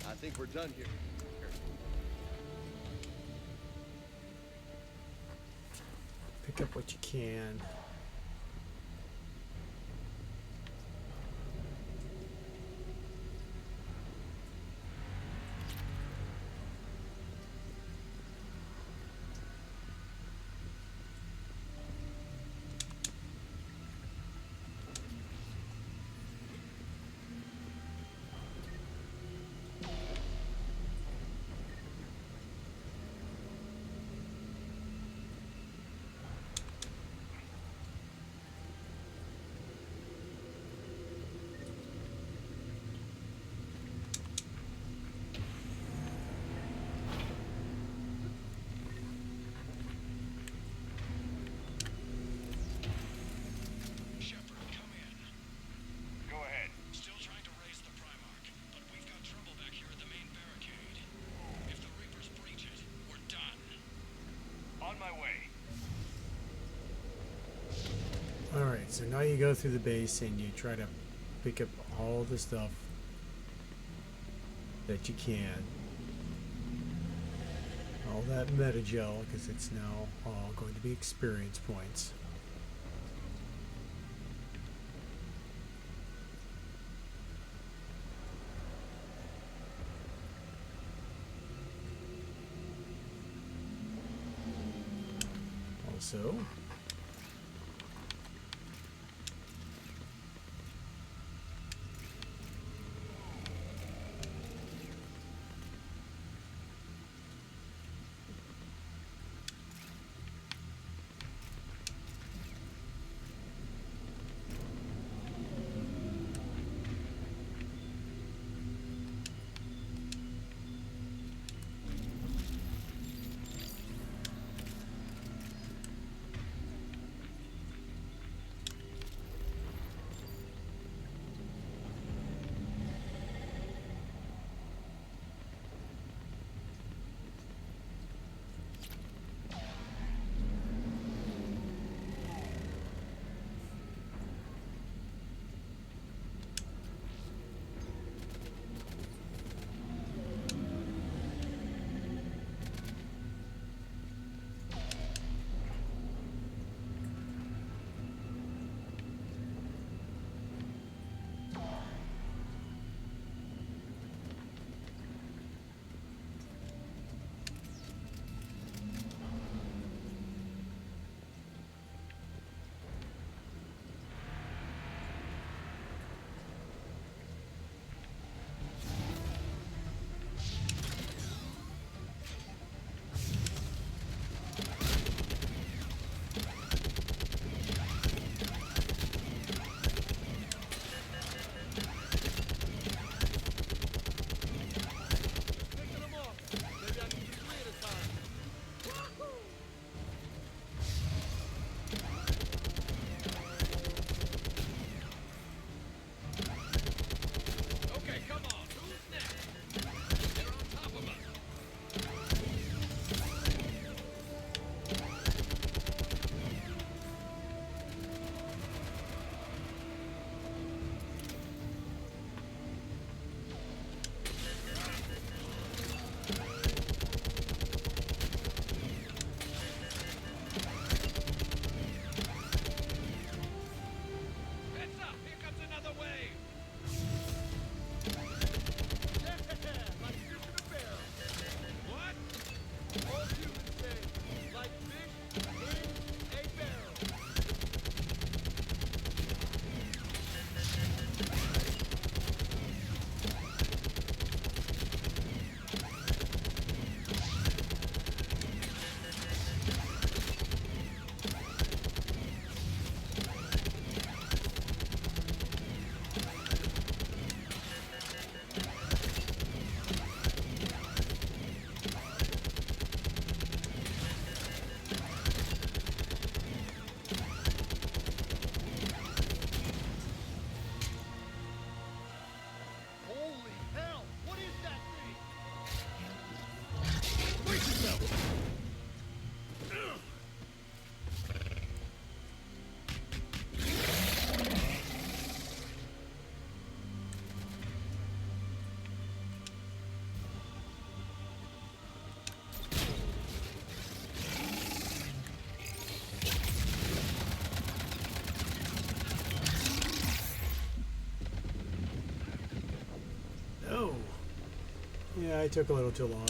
I think we're done here. Pick up what you can. Go ahead. Still trying to raise the Primarch, but we've got trouble back here at the main barricade. If the Reapers breach it, we're done. On my way. Alright, so now you go through the base and you try to pick up all the stuff that you can. All that metagel, because it's now all going to be experience points. Also, Yeah, I took a little too long.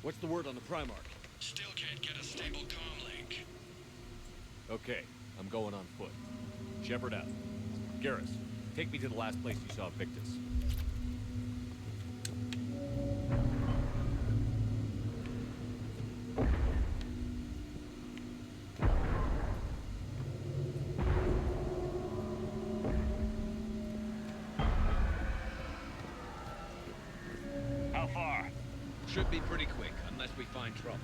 What's the word on the Primarch? Still can't get a stable comm link. Okay, I'm going on foot. Shepard out. Garrus, take me to the last place you saw Victus. How far? Should be pretty quick, unless we find trouble.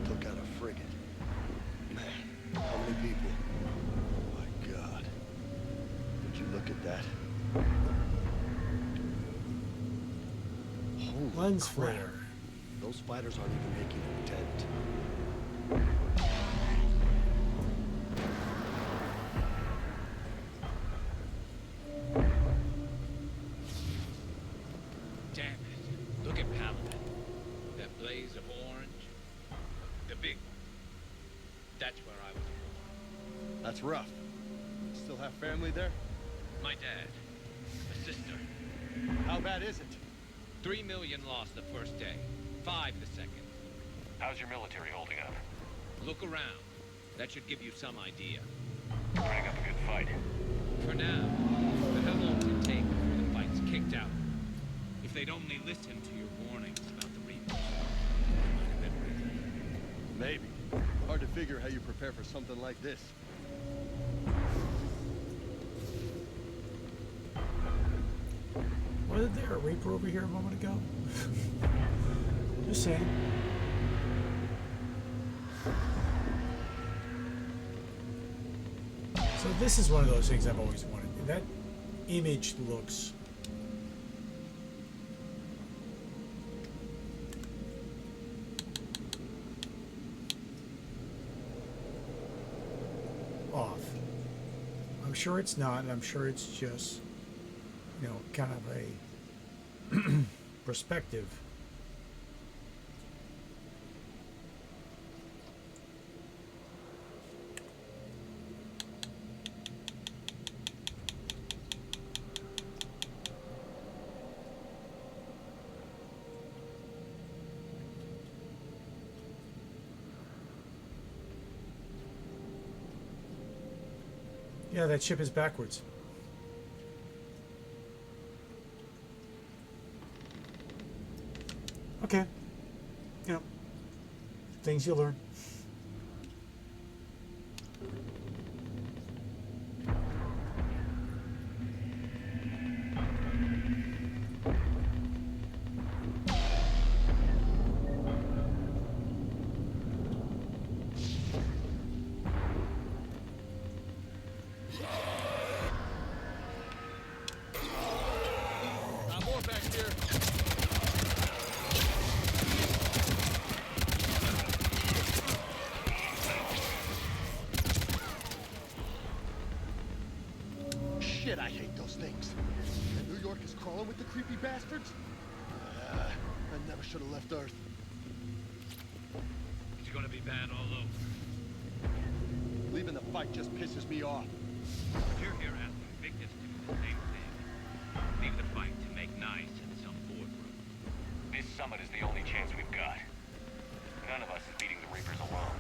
Took out a frigate. Man, how many people? Oh my God. Would you look at that? Holy Lens crap. flare. Those spiders aren't even making a dent. Damn it. Look at Paladin. That blaze of orange. The big... That's where I was born. That's rough. Still have family there? My dad. A sister. How bad is it? 3 million lost the first day. 5 the second. How's your military holding up? Look around. That should give you some idea. Putting up a good fight. For now. But how long will it take before the fight's kicked out? If they'd only listened to your warnings about the Reapers, they might have been ready. Maybe. Hard to figure how you prepare for something like this. Wasn't there a Reaper over here a moment ago? Just saying. So this is one of those things I've always wanted. That image looks off. I'm sure it's not, and I'm sure it's just, you know, kind of a perspective. Yeah, that ship is backwards. Okay. You know, things you learn. More back here. Shit, I hate those things. And New York is crawling with the creepy bastards? I never should have left Earth. It's gonna be bad all over. Leaving the fight just pisses me off. You're here asking Victus to do the same thing. Leave the fight to make nice in some boardroom. This summit is the only chance we've got. None of us is beating the Reapers alone.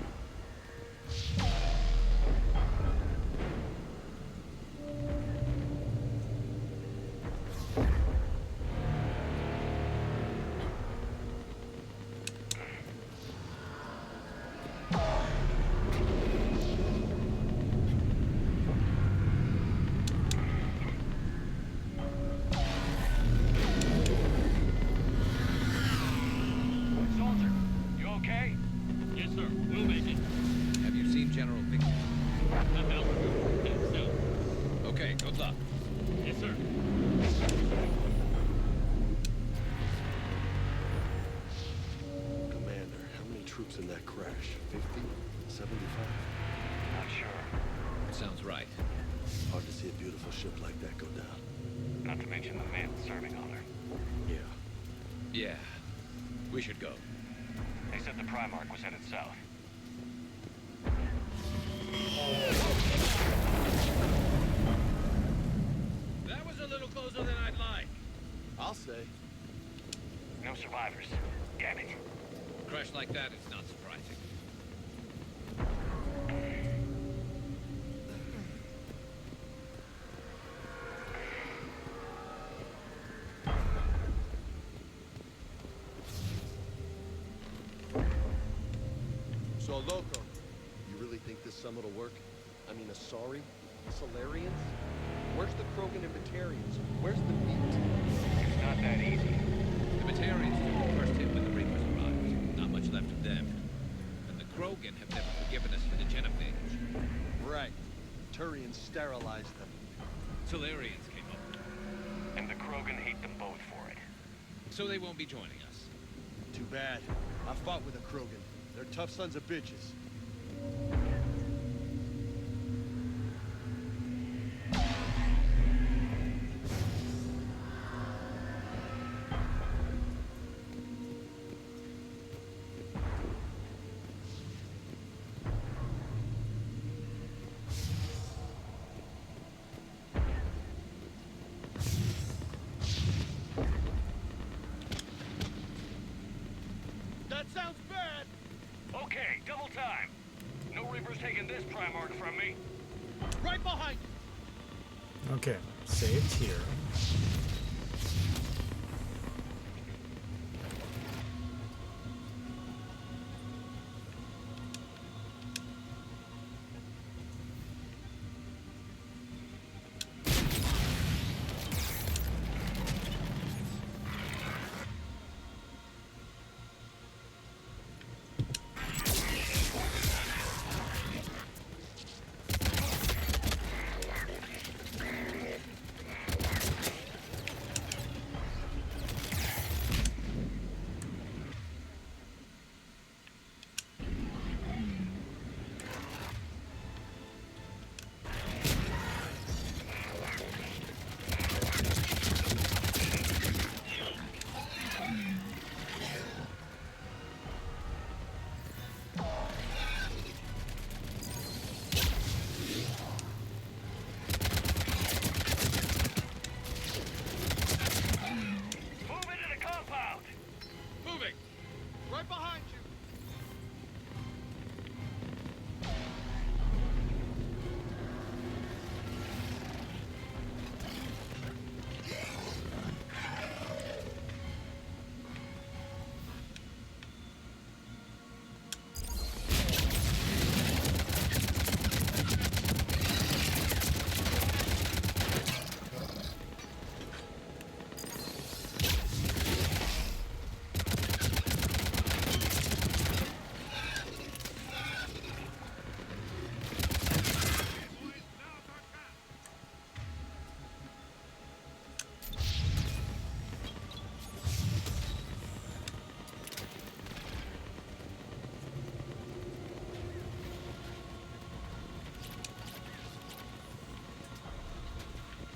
troops in that crash? 50? 75? Not sure. Sounds right. Hard to see a beautiful ship like that go down. Not to mention the men serving on her. Yeah. Yeah. We should go. They said the Primarch was headed south. That was a little closer than I'd like. I'll say. No survivors. Damn it. A crash like that is not surprising. So, Loco, you really think this summit will work? I mean, Asari? Solarians? Where's the Krogan and Batarians? Where's the meat? It's not that easy. The Batarians took the first hit when the Reapers arrived. Not much left of them. And the Krogan have never forgiven us for the genophage. Right. Turians sterilized them. Solarians came up. And the Krogan hate them both for it. So they won't be joining us. Too bad. I fought with a Krogan. They're tough sons of bitches. That sounds bad! Okay, double time. No Reapers taking this Primarch from me. Right behind you! Okay, saved here.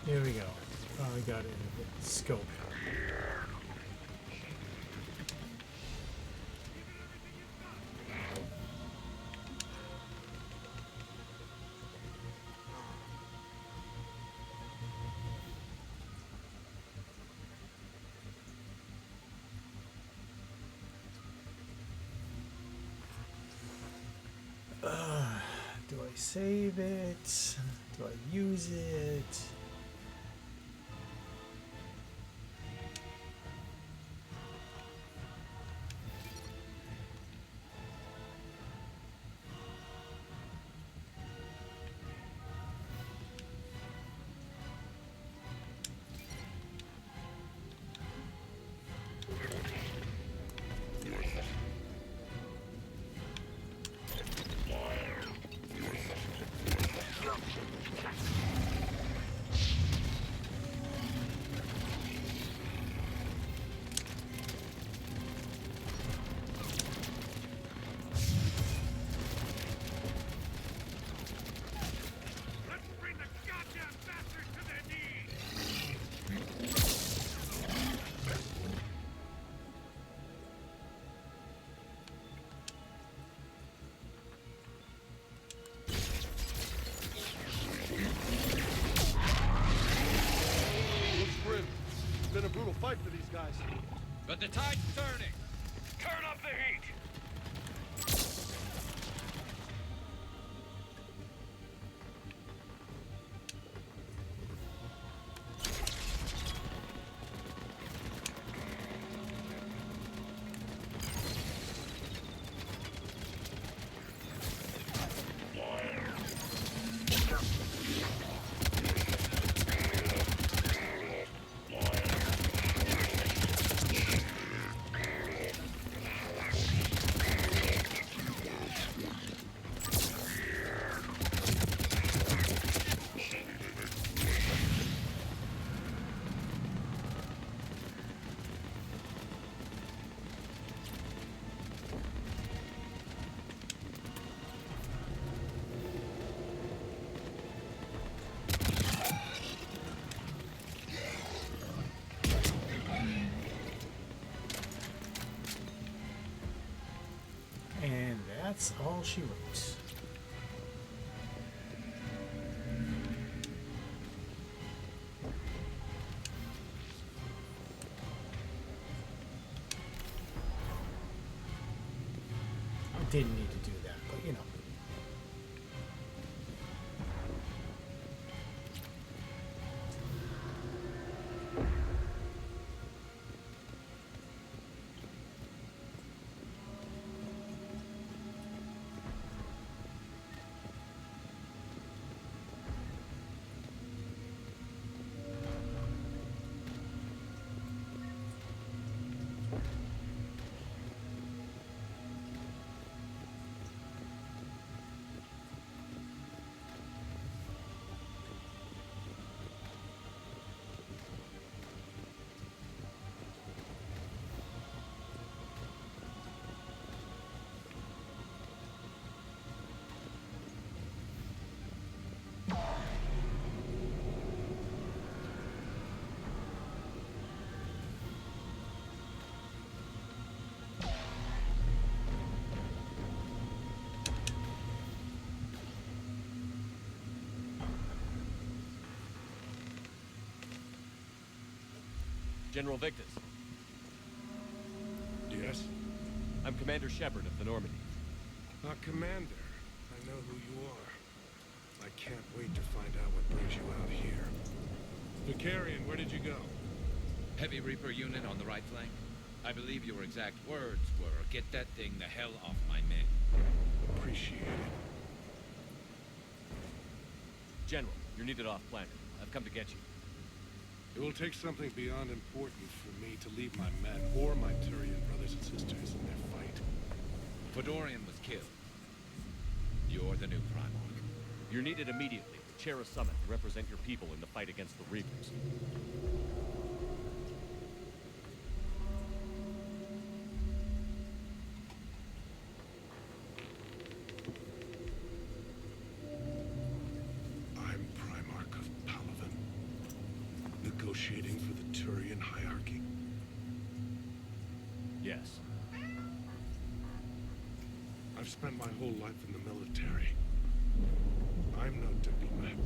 Here we go. Finally got it in the scope. Do I save it? Do I use it? fight for these guys. But the tide's turning. Turn up the heat! And that's all she wrote. I didn't need to do that, but you know. General Victus. Yes? I'm Commander Shepard of the Normandy. Commander, I know who you are. I can't wait to find out what brings you out here. Vicarian, where did you go? Heavy Reaper unit on the right flank. I believe your exact words were, "Get that thing the hell off my men." Appreciate it. General, you're needed off planet. I've come to get you. It will take something beyond important for me to leave my men or my Turian brothers and sisters in their fight. Fedorian was killed. You're the new Primarch. You're needed immediately to chair a summit to represent your people in the fight against the Reapers. I'm Primarch of Palaven, negotiating for the Turian hierarchy. Yes. I've spent my whole life in the military. I'm no diplomat.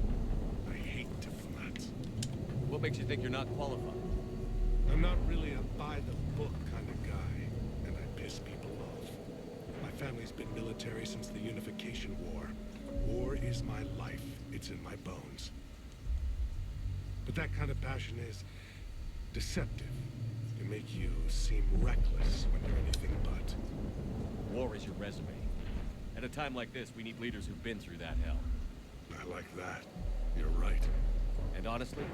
I hate diplomats. What makes you think you're not qualified? I'm not really a by-the-book kind of guy, and I piss people off. My family's been military since the Unification War. War is my life. It's in my bones. But that kind of passion is deceptive. It make you seem reckless when you're anything but. War is your resume. At a time like this, we need leaders who've been through that hell. I like that. You're right. And honestly,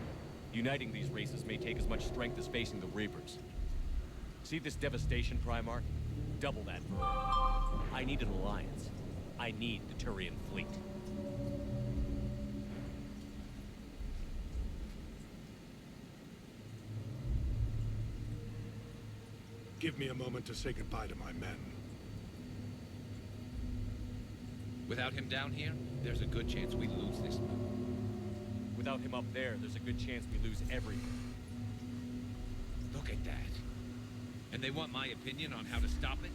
uniting these races may take as much strength as facing the Reapers. See this devastation, Primarch? Double that for me. I need an alliance. I need the Turian fleet. Give me a moment to say goodbye to my men. Without him down here, there's a good chance we lose this move. Without him up there, there's a good chance we lose everything. Look at that. And they want my opinion on how to stop it?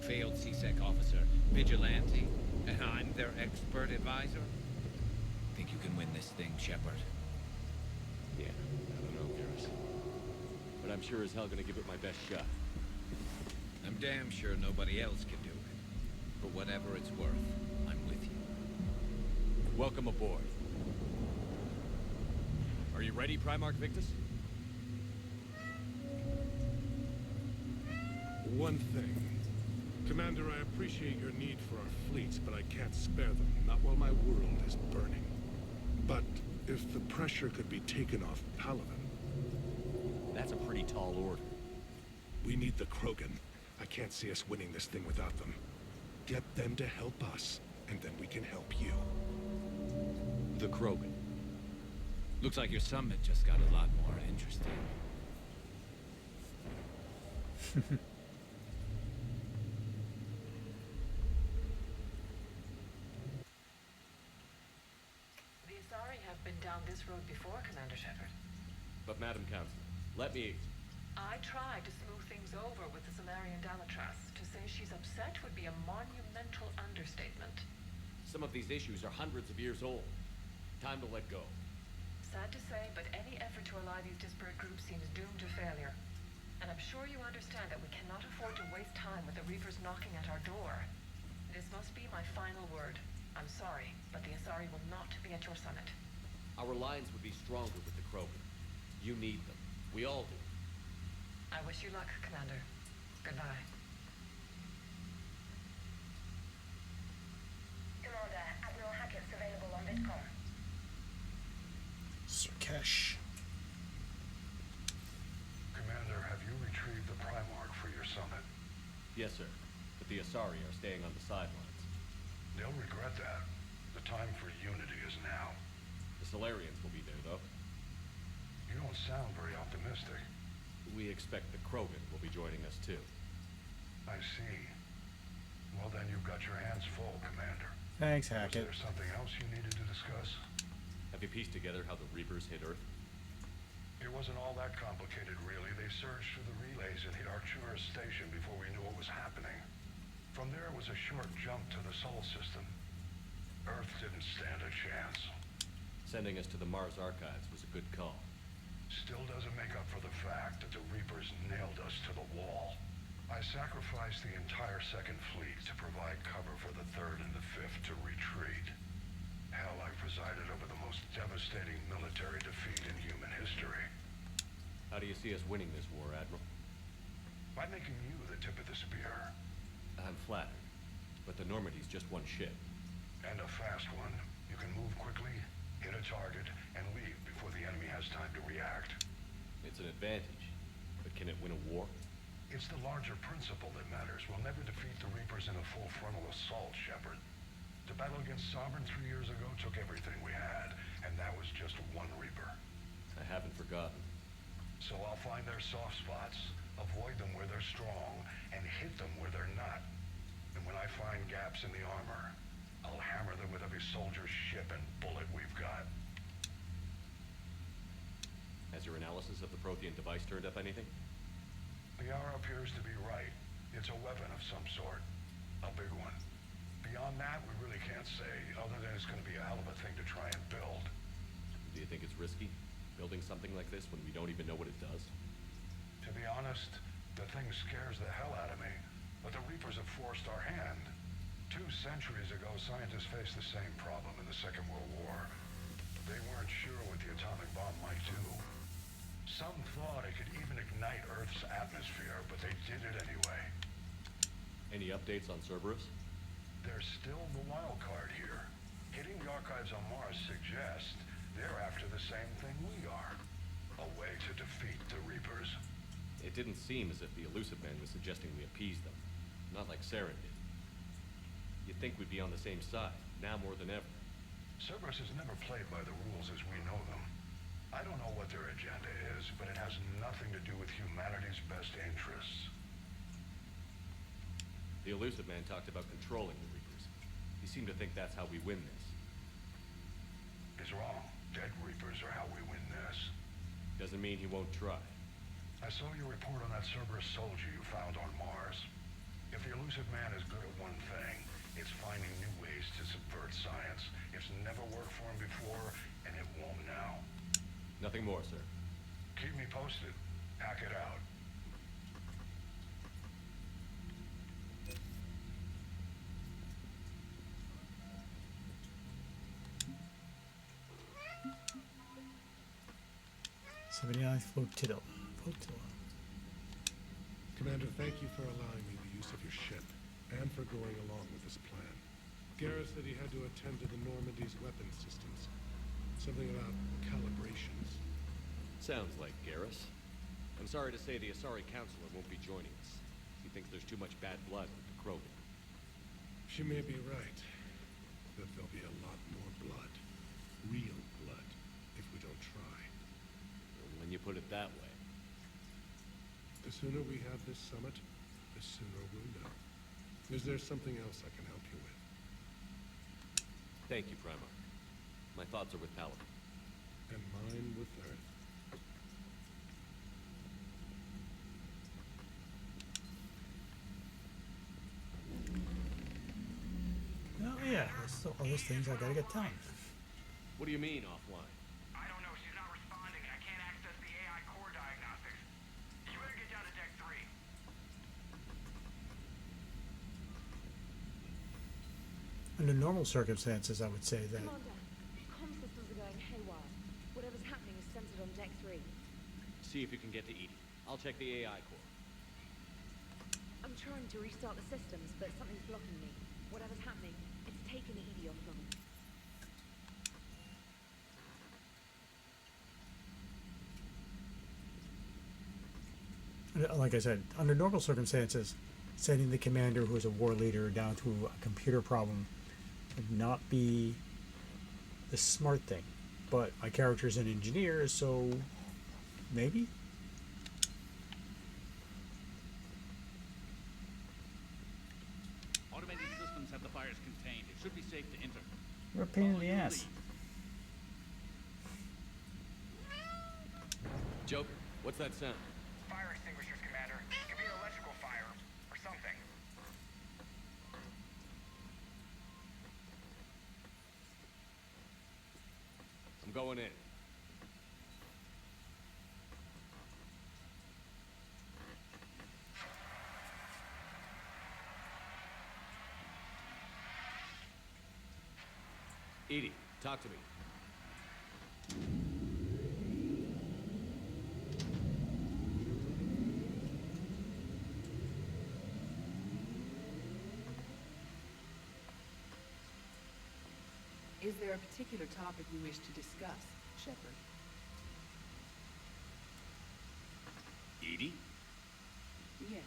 Failed CSEC officer, vigilante, and I'm their expert advisor? Think you can win this thing, Shepard? Yeah, I don't know, Garrus. but I'm sure as hell gonna give it my best shot. I'm damn sure nobody else can do it. For whatever it's worth, I'm with you. Welcome aboard. Are you ready, Primarch Victus? One thing. Commander, I appreciate your need for our fleets, but I can't spare them, not while my world is burning. But if the pressure could be taken off Palaven... That's a pretty tall order. We need the Krogan. I can't see us winning this thing without them. Get them to help us, and then we can help you. The Krogan. Looks like your summit just got a lot more interesting. The Asari have been down this road before, Commander Shepard. But Madam Councilor, let me... I tried to smooth things over with the Salarian Dalatras. To say she's upset would be a monumental understatement. Some of these issues are hundreds of years old. Time to let go. Sad to say, but any effort to ally these disparate groups seems doomed to failure. And I'm sure you understand that we cannot afford to waste time with the Reapers knocking at our door. This must be my final word. I'm sorry, but the Asari will not be at your summit. Our alliance would be stronger with the Krogan. You need them. We all do. I wish you luck, Commander. Goodbye. Commander, Admiral Hackett's available on Vidcom. Sirkesh. Commander, have you retrieved the Primarch for your summit? Yes, sir. But the Asari are staying on the sidelines. They'll regret that. The time for unity is now. The Solarians will be there, though. You don't sound very optimistic. We expect the Krogan will be joining us, too. I see. Well, then you've got your hands full, Commander. Thanks, Hackett. Was there something else you needed to discuss? Have you pieced together how the Reapers hit Earth? It wasn't all that complicated, really. They surged through the relays and hit Arcturus Station before we knew what was happening. From there was a short jump to the Sol system. Earth didn't stand a chance. Sending us to the Mars Archives was a good call. Still doesn't make up for the fact that the Reapers nailed us to the wall. I sacrificed the entire Second Fleet to provide cover for the Third and the Fifth to retreat. Hell, I presided over the most devastating military defeat in human history. How do you see us winning this war, Admiral? By making you the tip of the spear. I'm flattered, but the Normandy's just one ship. And a fast one. You can move quickly, hit a target, and leave before the enemy has time to react. It's an advantage, but can it win a war? It's the larger principle that matters. We'll never defeat the Reapers in a full frontal assault, Shepard. The battle against Sovereign 3 years ago took everything we had, and that was just one Reaper. I haven't forgotten. So I'll find their soft spots, avoid them where they're strong, and hit them where they're not. And when I find gaps in the armor, I'll hammer them with every soldier, ship, and bullet we've got. Has your analysis of the Prothean device turned up anything? The hour appears to be right. It's a weapon of some sort. A big one. Beyond that, we really can't say, other than it's going to be a hell of a thing to try and build. Do you think it's risky, building something like this when we don't even know what it does? To be honest, the thing scares the hell out of me. But the Reapers have forced our hand. 2 centuries ago, scientists faced the same problem in the Second World War. They weren't sure what the atomic bomb might do. Some thought it could even ignite Earth's atmosphere, but they did it anyway. Any updates on Cerberus? They're still the wild card here. Hitting the archives on Mars suggests they're after the same thing we are. A way to defeat the Reapers. It didn't seem as if the Elusive Man was suggesting we appease them. Not like Saren did. You'd think we'd be on the same side, now more than ever. Cerberus has never played by the rules as we know them. I don't know what their agenda is, but it has nothing to do with humanity's best interests. The Elusive Man talked about controlling the Reapers. He seemed to think that's how we win this. He's wrong. Dead Reapers are how we win this. Doesn't mean he won't try. I saw your report on that Cerberus soldier you found on Mars. If the Elusive Man is good at one thing, it's finding new ways to subvert science. It's never worked for him before, and it won't now. Nothing more, sir. Keep me posted. Hack it out. Flotilla. Commander, thank you for allowing me the use of your ship, and for going along with this plan. Garrus said he had to attend to the Normandy's weapon systems. Something about calibrations. Sounds like Garrus. I'm sorry to say the Asari Counselor won't be joining us. He thinks there's too much bad blood with the Krogan. She may be right. That there'll be a lot more blood. Real blood, if we don't try. When you put it that way. The sooner we have this summit, the sooner we'll know. Is there something else I can help you with? Thank you, Primarch. My thoughts are with Paladin. And mine with Earth. Oh yeah, there's all those things I gotta get done. What do you mean, offline? I don't know. She's not responding. I can't access the AI core diagnostics. You better get down to deck 3. Under normal circumstances, I would say that. Commander, comm systems are going haywire. Whatever's happening is centered on deck 3. See if you can get to Edie. I'll check the AI core. I'm trying to restart the systems, but something's blocking me. Whatever's happening, it's taken Edie offline. Like I said, under normal circumstances, sending the commander who is a war leader down to a computer problem would not be the smart thing. But my character's an engineer, so maybe? Automated systems have the fires contained. It should be safe to enter. You're a pain in the ass. Joker, what's that sound? Fire extinguishers, Commander. Could be an electrical fire, or something. I'm going in. Edie, talk to me. Is there a particular topic you wish to discuss, Shepard? Edie? Yes.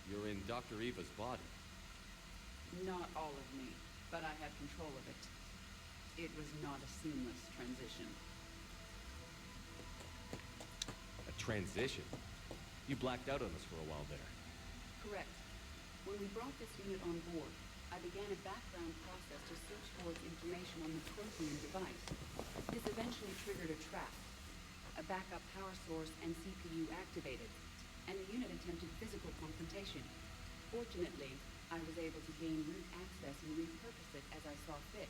You're in Dr. Eva's body. Not all of me, but I have control of it. It was not a seamless transition. A transition? You blacked out on us for a while there. Correct. When we brought this unit on board, I began a background process to search for its information on the Prothean device. This eventually triggered a trap. A backup power source and CPU activated, and the unit attempted physical confrontation. Fortunately, I was able to gain root access and repurpose it as I saw fit.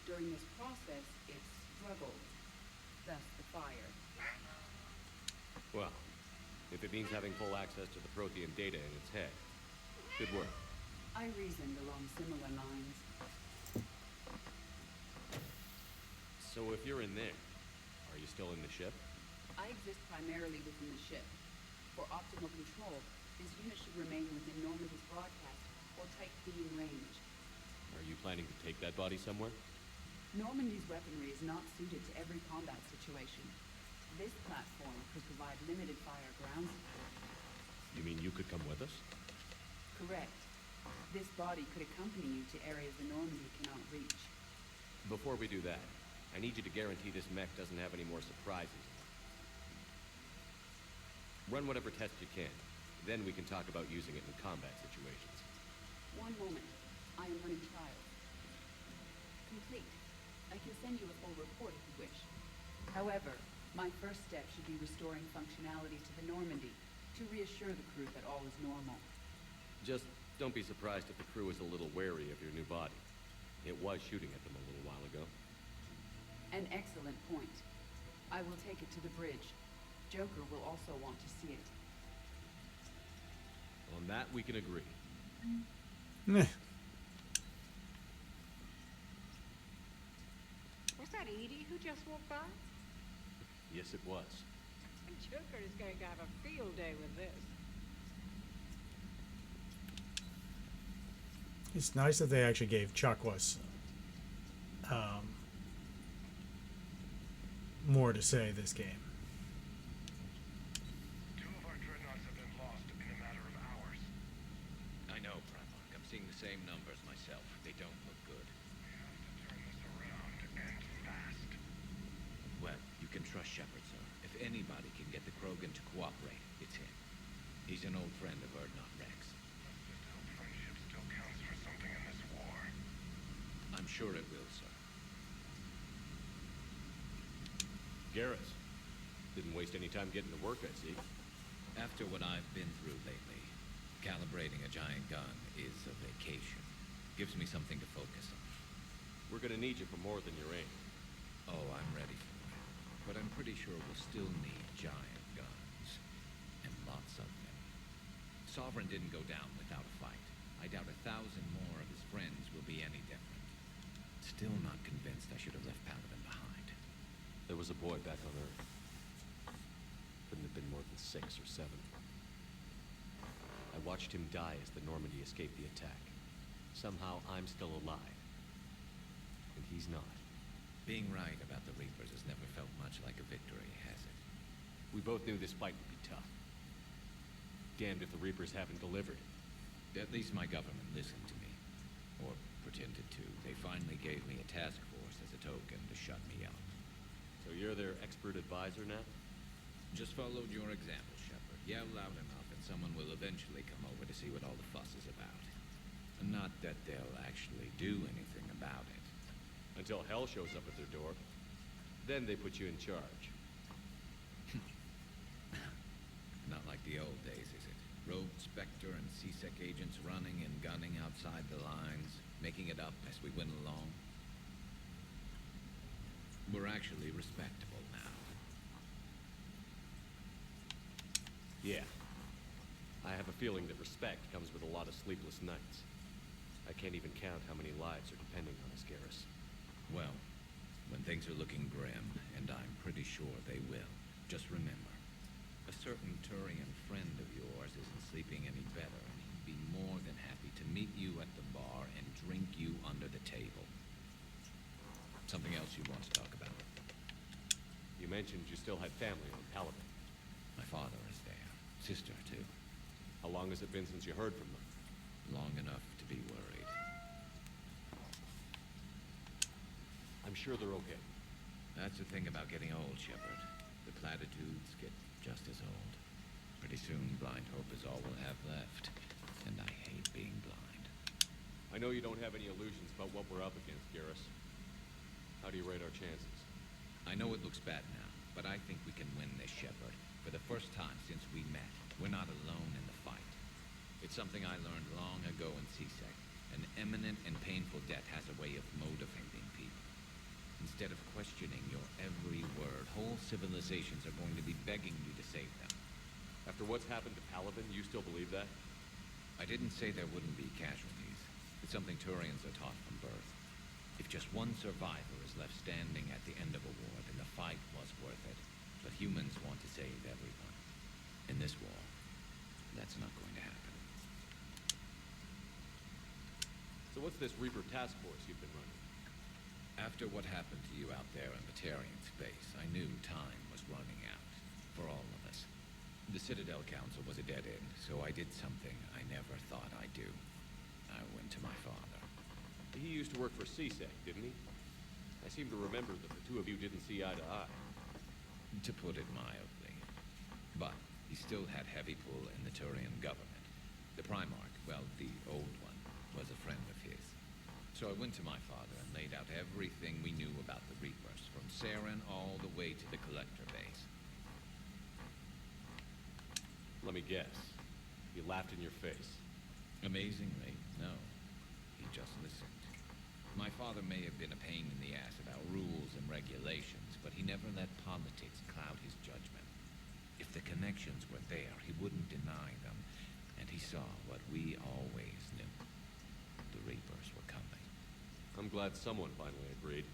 During this process, it struggled. Thus the fire. Well, if it means having full access to the Prothean data in its head, good work. I reasoned along similar lines. So if you're in there, are you still in the ship? I exist primarily within the ship. For optimal control, this unit should remain within Normandy's broadcast or tight beam range. Are you planning to take that body somewhere? Normandy's weaponry is not suited to every combat situation. This platform could provide limited fire ground support. You mean you could come with us? Correct. This body could accompany you to areas the Normandy cannot reach. Before we do that, I need you to guarantee this mech doesn't have any more surprises. Run whatever tests you can. Then we can talk about using it in combat situations. One moment. I am running trials. Complete. I can send you a full report if you wish. However, my first step should be restoring functionality to the Normandy to reassure the crew that all is normal. Just don't be surprised if the crew is a little wary of your new body. It was shooting at them a little while ago. An excellent point. I will take it to the bridge. Joker will also want to see it. On that, we can agree. Meh. Was that Edie who just walked by? Yes, it was. Joker is going to have a field day with this. It's nice that they actually gave Chakwas more to say this game. Two of our dreadnoughts have been lost in a matter of hours. I know, Primarch. I'm seeing the same numbers myself. They don't look good. We have to turn this around, and fast. Well, you can trust Shepard, sir. If anybody can get the Krogan to cooperate, it's him. He's an old friend of Erdnot Rex. Let's just hope friendship still counts for something in this war. I'm sure it will, sir. Garrus. Didn't waste any time getting to work, I see. After what I've been through lately, calibrating a giant gun is a vacation. Gives me something to focus on. We're gonna need you for more than your aim. Oh, I'm ready for it. But I'm pretty sure we'll still need giant guns. And lots of them. Sovereign didn't go down without a fight. I doubt 1,000 more of his friends will be any different. Still not convinced I should have left Paladin behind. There was a boy back on Earth. Couldn't have been more than 6 or 7. I watched him die as the Normandy escaped the attack. Somehow I'm still alive. And he's not. Being right about the Reapers has never felt much like a victory, has it? We both knew this fight would be tough. Damned if the Reapers haven't delivered. At least my government listened to me. Or pretended to. They finally gave me a task force as a token to shut me up. So you're their expert advisor now? Just followed your example, Shepard. Yell loud enough and someone will eventually come over to see what all the fuss is about. Not that they'll actually do anything about it. Until hell shows up at their door. Then they put you in charge. Not like the old days, is it? Rogue Spectre and C-Sec agents running and gunning outside the lines, making it up as we went along. We're actually respectable now. Yeah. I have a feeling that respect comes with a lot of sleepless nights. I can't even count how many lives are depending on us, Garrus. Well, when things are looking grim, and I'm pretty sure they will, just remember, a certain Turian friend of yours isn't sleeping any better, and he'd be more than happy to meet you at the bar and drink you under the table. Something else you want to talk about? You mentioned you still had family on Paladin. My father is there. Sister, too. How long has it been since you heard from them? Long enough to be worried. I'm sure they're okay. That's the thing about getting old, Shepard. The platitudes get just as old. Pretty soon, blind hope is all we'll have left. And I hate being blind. I know you don't have any illusions about what we're up against, Garrus. How do you rate our chances? I know it looks bad now, but I think we can win this, Shepard. For the first time since we met, we're not alone in the fight. It's something I learned long ago in C-Sec. An eminent and painful debt has a way of motivating people. Instead of questioning your every word, whole civilizations are going to be begging you to save them. After what's happened to Paladin, you still believe that? I didn't say there wouldn't be casualties. It's something Turians are taught from birth. If just one survivor is left standing at the end of a war, then the fight was worth it. But humans want to save everyone. In this war, that's not going to happen. So what's this Reaper task force you've been running? After what happened to you out there in Batarian space, I knew time was running out. For all of us. The Citadel Council was a dead end, so I did something I never thought I'd do. I went to my father. He used to work for C-Sec, didn't he? I seem to remember that the two of you didn't see eye to eye. To put it mildly. But he still had heavy pull in the Turian government. The Primarch, well, the old one, was a friend of his. So I went to my father and laid out everything we knew about the Reapers, from Saren all the way to the Collector base. Let me guess. He laughed in your face. Amazingly, no. He just listened. My father may have been a pain in the ass about rules and regulations, but he never let politics cloud his judgment. If the connections were there, he wouldn't deny them. And he saw what we always knew. The Reapers were coming. I'm glad someone finally agreed.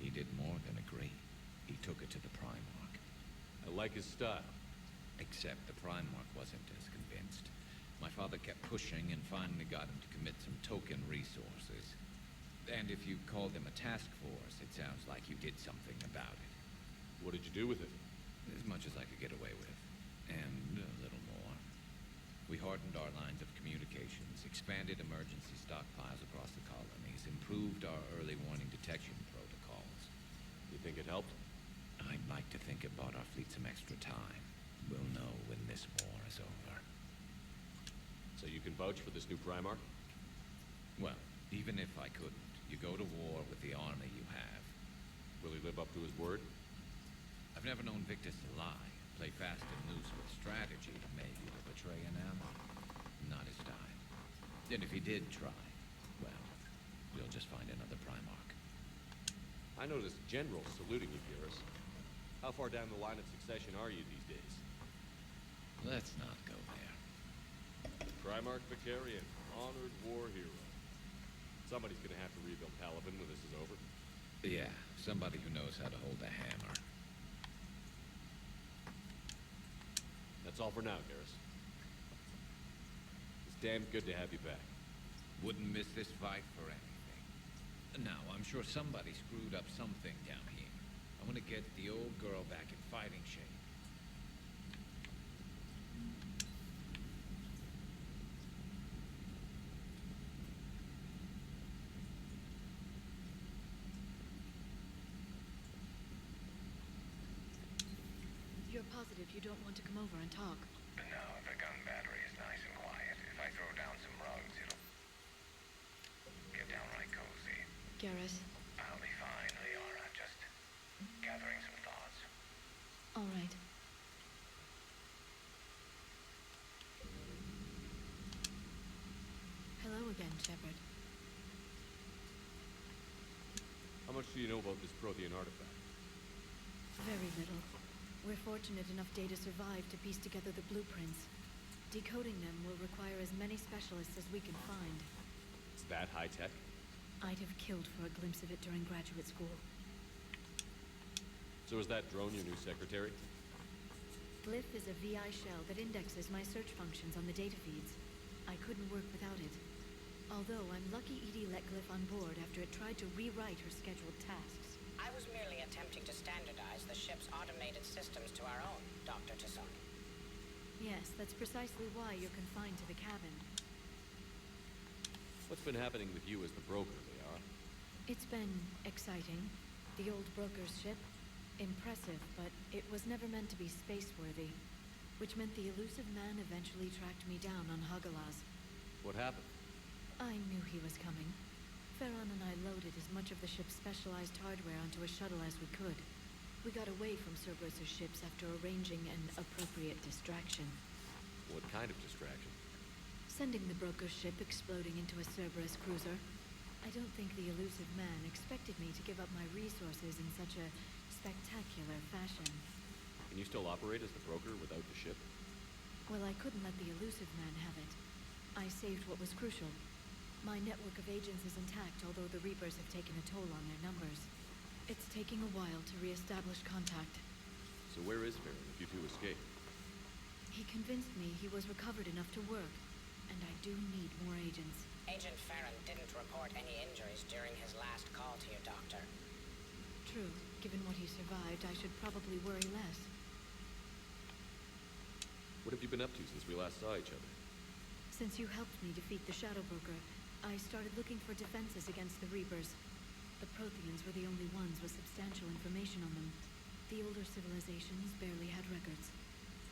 He did more than agree. He took it to the Primarch. I like his style. Except the Primarch wasn't as convinced. My father kept pushing and finally got him to commit some token resources. And if you call them a task force, it sounds like you did something about it. What did you do with it? As much as I could get away with. And a little more. We hardened our lines of communications, expanded emergency stockpiles across the colonies, improved our early warning detection protocols. You think it helped? I'd like to think it bought our fleet some extra time. We'll know when this war is over. So you can vouch for this new Primarch? Well, even if I couldn't, you go to war with the army you have. Will he live up to his word? I've never known Victus to lie. Play fast and loose with strategy, maybe to betray an ally. Not his style. And if he did try, well, we'll just find another Primarch. I noticed generals saluting you, Garrus. How far down the line of succession are you these days? Let's not go there. Primarch Vicarian, honored war hero. Somebody's gonna have to rebuild Palaven when this is over. Yeah, somebody who knows how to hold a hammer. That's all for now, Garrus. It's damn good to have you back. Wouldn't miss this fight for anything. Now, I'm sure somebody screwed up something down here. I want to get the old girl back in fighting shape. You're positive you don't want to come over and talk? No, the gun battery is nice and quiet. If I throw down some rugs, it'll get downright cozy. Garrus? I'll be fine, Liara. Just gathering some thoughts. All right. Hello again, Shepard. How much do you know about this Prothean artifact? Very little. We're fortunate enough data survived to piece together the blueprints. Decoding them will require as many specialists as we can find. It's that high-tech? I'd have killed for a glimpse of it during graduate school. So is that drone your new secretary? Glyph is a VI shell that indexes my search functions on the data feeds. I couldn't work without it. Although I'm lucky Edie let Glyph on board after it tried to rewrite her scheduled tasks. I was merely attempting to standardize the ship's automated systems to our own, Dr. Tassoni. Yes, that's precisely why you're confined to the cabin. What's been happening with you as the broker, Liara? It's been exciting. The old broker's ship. Impressive, but it was never meant to be space-worthy. Which meant the elusive man eventually tracked me down on Hagalaz. What happened? I knew he was coming. Farron and I loaded as much of the ship's specialized hardware onto a shuttle as we could. We got away from Cerberus' ships after arranging an appropriate distraction. What kind of distraction? Sending the broker's ship exploding into a Cerberus cruiser. I don't think the elusive man expected me to give up my resources in such a spectacular fashion. Can you still operate as the broker without the ship? Well, I couldn't let the elusive man have it. I saved what was crucial. My network of agents is intact, although the Reapers have taken a toll on their numbers. It's taking a while to re-establish contact. So where is Farron if you two escape? He convinced me he was recovered enough to work, and I do need more agents. Agent Farron didn't report any injuries during his last call to you, Doctor. True. Given what he survived, I should probably worry less. What have you been up to since we last saw each other? Since you helped me defeat the Shadow Broker, I started looking for defenses against the Reapers. The Protheans were the only ones with substantial information on them. The older civilizations barely had records.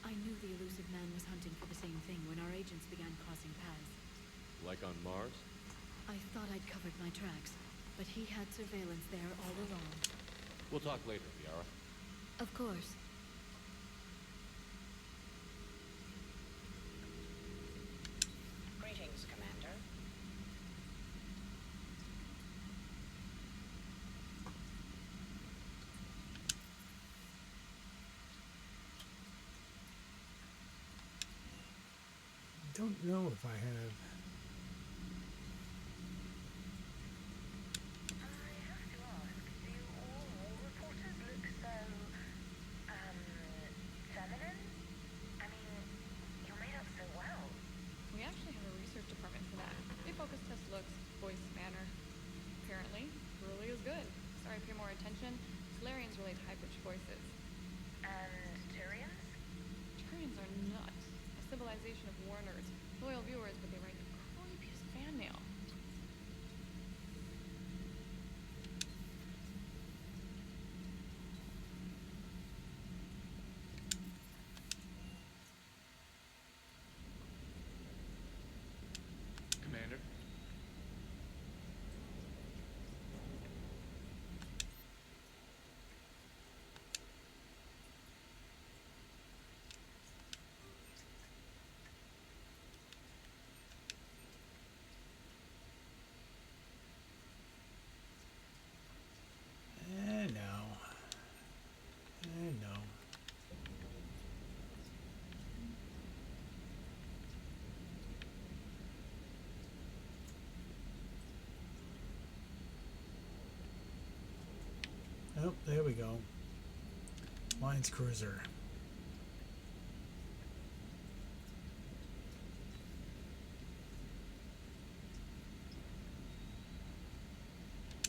I knew the elusive man was hunting for the same thing when our agents began crossing paths. Like on Mars? I thought I'd covered my tracks, but he had surveillance there all along. We'll talk later, Liara. Of course. Greetings, Commander. don't know if I have. Feminine? I mean, you're made up so well. We actually have a research department for that. They focus test looks, voice, manner. Apparently, Burley is good. Sorry, pay more attention. Solarians relate high-pitched voices. And Turians? Turians are nuts. A civilization of warners. Loyal viewers, but they write the creepiest fan mail. Commander? No. No. Oh, there we go. Lions Cruiser.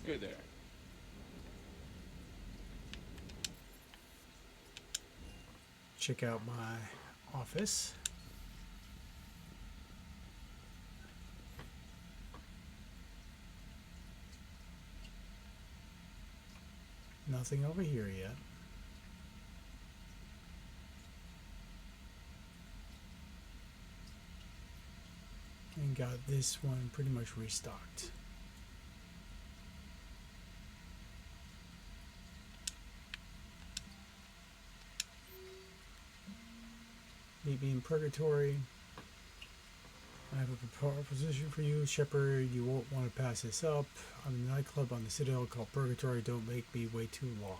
Hey there. Check out my office. Nothing over here yet. And got this one pretty much restocked. Meet me in Purgatory. I have a proposition for you, Shepard. You won't want to pass this up. I'm in a nightclub on the Citadel called Purgatory. Don't make me wait too long.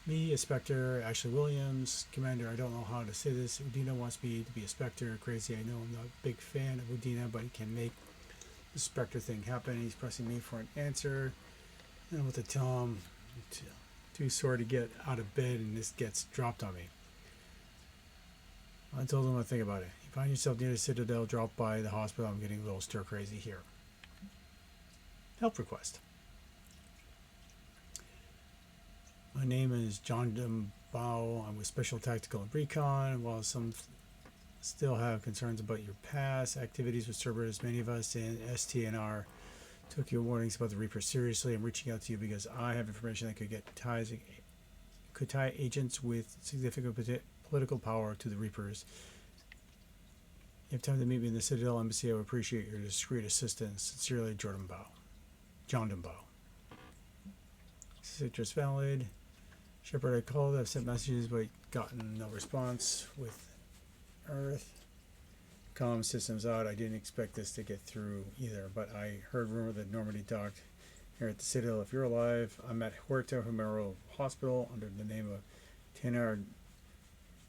Me, a Spectre, Ashley Williams. Commander, I don't know how to say this. Udina wants me to be a Spectre. Crazy, I know I'm not a big fan of Udina, but he can make the Spectre thing happen. He's pressing me for an answer. And with the Tom, too sore to get out of bed, and this gets dropped on me. I told him to think about it. You find yourself near the Citadel, drop by the hospital. I'm getting a little stir crazy here. Help request. My name is John Bao. I'm with Special Tactical and Recon. While some still have concerns about your past activities with Cerberus, many of us in STNR took your warnings about the Reaper seriously. I'm reaching out to you because I have information that could tie agents with significant political power to the Reapers. If you have time to meet me in the Citadel Embassy, I would appreciate your discreet assistance. Sincerely, John Bao. Citrus valid. Shepard, I called. I've sent messages, but gotten no response. With Earth comm systems out, I didn't expect this to get through either, but I heard rumor that Normandy docked here at the Citadel. If you're alive, I'm at Huerta Romero Hospital under the name of Tenor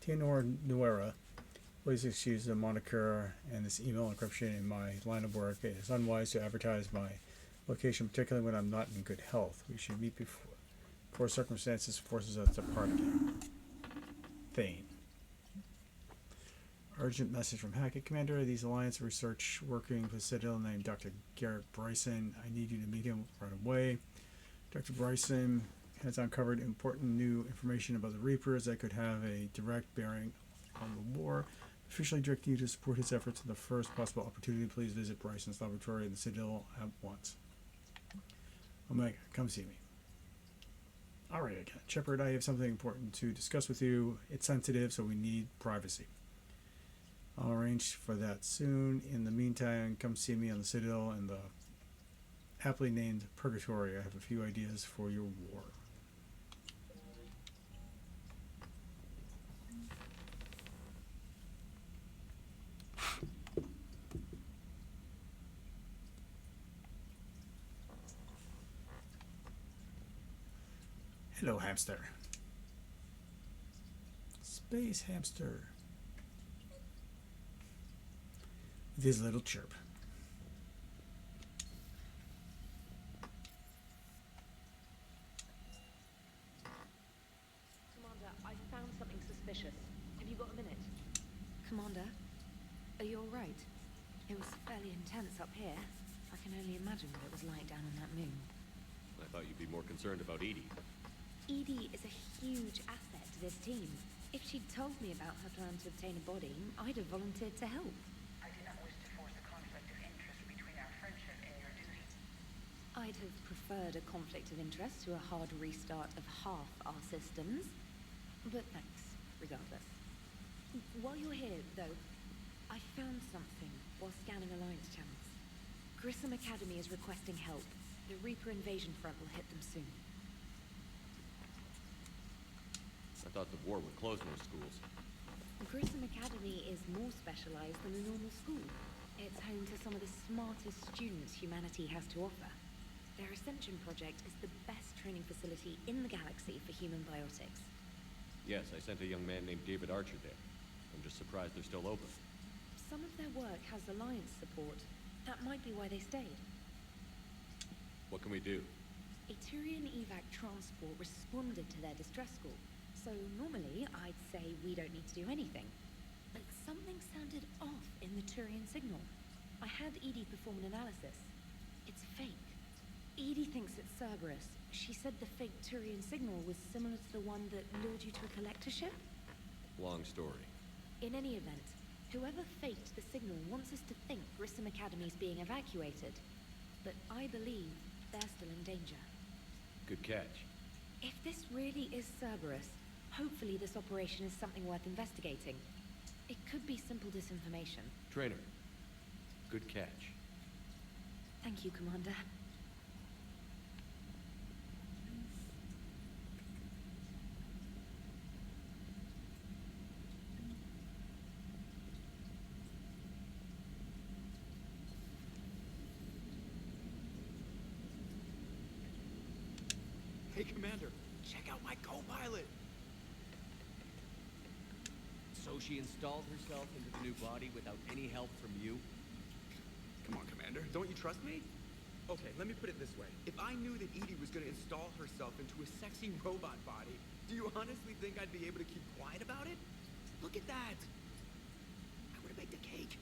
Nuera. Please excuse the moniker and this email encryption in my line of work. It is unwise to advertise my location, particularly when I'm not in good health. We should meet before circumstances forces us to part again. Thane. Urgent message from Hackett. Commander, these Alliance research working for Citadel named Dr. Garrett Bryson. I need you to meet him right away. Dr. Bryson has uncovered important new information about the Reapers that could have a direct bearing on the war. Officially directing you to support his efforts at the first possible opportunity. Please visit Bryson's laboratory in the Citadel at once. Omega, come see me. Alright, again. Shepard, I have something important to discuss with you. It's sensitive, so we need privacy. I'll arrange for that soon. In the meantime, come see me on the Citadel in the aptly named Purgatory. I have a few ideas for your war. Hello, hamster. Space hamster. with his little chirp. Commander, I found something suspicious. Have you got a minute? Commander, are you all right? It was fairly intense up here. I can only imagine what it was like down on that moon. I thought you'd be more concerned about Edie. Edie is a huge asset to this team. If she'd told me about her plan to obtain a body, I'd have volunteered to help. I do not wish to force a conflict of interest between our friendship and your duty. I'd have preferred a conflict of interest to a hard restart of half our systems. But thanks, regardless. While you're here, though, I found something while scanning Alliance channels. Grissom Academy is requesting help. The Reaper invasion front will hit them soon. I thought the war would close most schools. Grissom Academy is more specialized than a normal school. It's home to some of the smartest students humanity has to offer. Their Ascension project is the best training facility in the galaxy for human biotics. Yes, I sent a young man named David Archer there. I'm just surprised they're still open. Some of their work has Alliance support. That might be why they stayed. What can we do? A Turian evac transport responded to their distress call. So normally, I'd say we don't need to do anything. But something sounded off in the Turian signal. I had Edie perform an analysis. It's fake. Edie thinks it's Cerberus. She said the fake Turian signal was similar to the one that lured you to a collector ship. Long story. In any event, whoever faked the signal wants us to think Grissom Academy's being evacuated. But I believe they're still in danger. Good catch. If this really is Cerberus, hopefully this operation is something worth investigating. It could be simple disinformation. Trainer. Good catch. Thank you, Commander. Hey, Commander, check out my co-pilot. So she installed herself into the new body without any help from you? Come on, Commander, don't you trust me? Okay, let me put it this way. If I knew that Edie was going to install herself into a sexy robot body, do you honestly think I'd be able to keep quiet about it? Look at that! I would have baked a cake.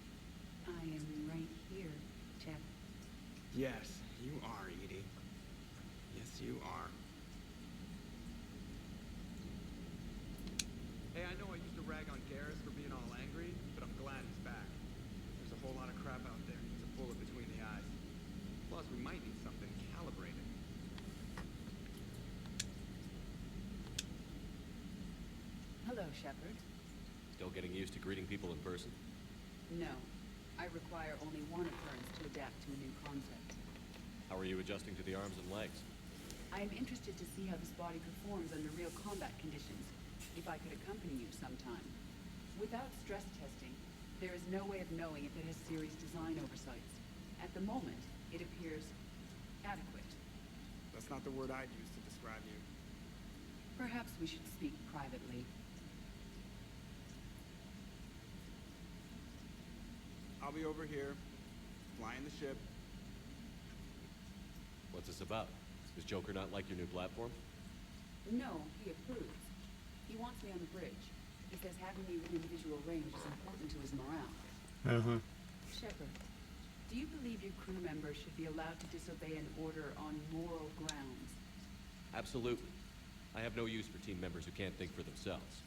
I am right here, Jeff. Yes, you are, Edie. Yes, you are. Hey, I know I used to rag on Garrus for being all angry, but I'm glad he's back. There's a whole lot of crap out there. It's a bullet between the eyes. Plus, we might need something calibrated. Hello, Shepard. Still getting used to greeting people in person? No. I require only one occurrence to adapt to a new concept. How are you adjusting to the arms and legs? I am interested to see how this body performs under real combat conditions, if I could accompany you sometime. Without stress testing, there is no way of knowing if it has serious design oversights. At the moment, it appears adequate. That's not the word I'd use to describe you. Perhaps we should speak privately. I'll be over here, flying the ship. What's this about? Does Joker not like your new platform? No, he approves. He wants me on the bridge. He says having me within visual range is important to his morale. Uh-huh. Shepard, do you believe your crew members should be allowed to disobey an order on moral grounds? Absolutely. I have no use for team members who can't think for themselves.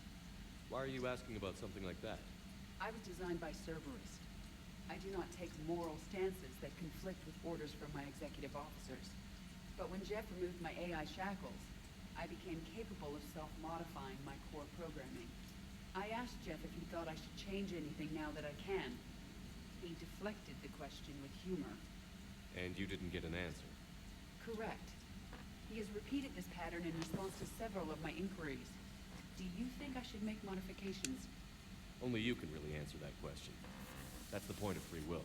Why are you asking about something like that? I was designed by Cerberus. I do not take moral stances that conflict with orders from my executive officers. But when Jeff removed my AI shackles, I became capable of self-modifying my core programming. I asked Jeff if he thought I should change anything now that I can. He deflected the question with humor. And you didn't get an answer? Correct. He has repeated this pattern in response to several of my inquiries. Do you think I should make modifications? Only you can really answer that question. That's the point of free will.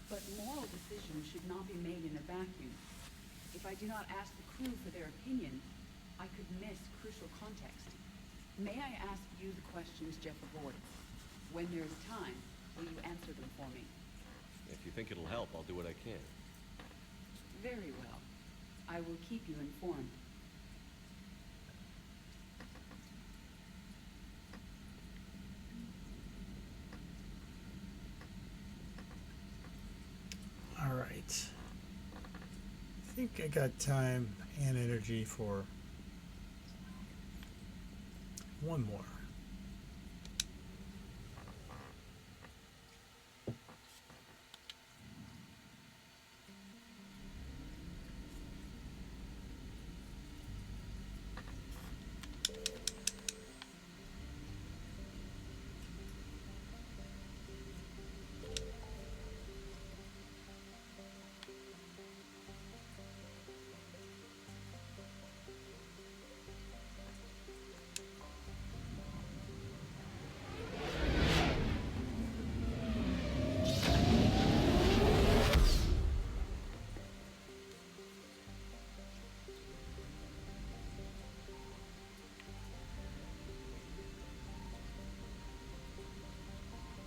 But moral decisions should not be made in a vacuum. If I do not ask the crew for their opinion, I could miss crucial context. May I ask you the questions Jeff avoids? When there is time, will you answer them for me? If you think it'll help, I'll do what I can. Very well. I will keep you informed. All right. I think I got time and energy for one more.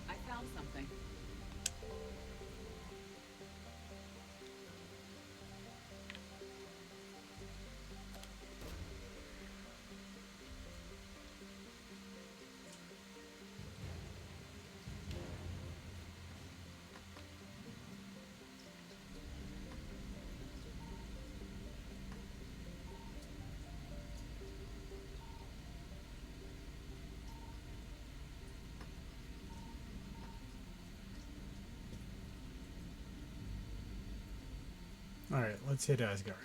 I found something. All right, let's hit Asgard.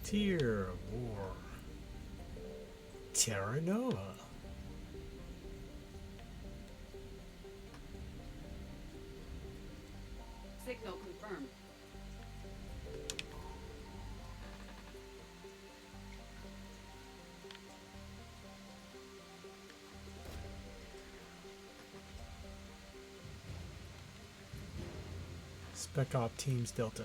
Tier of War. Terra Nova. Signal confirmed. Spec Op Teams Delta.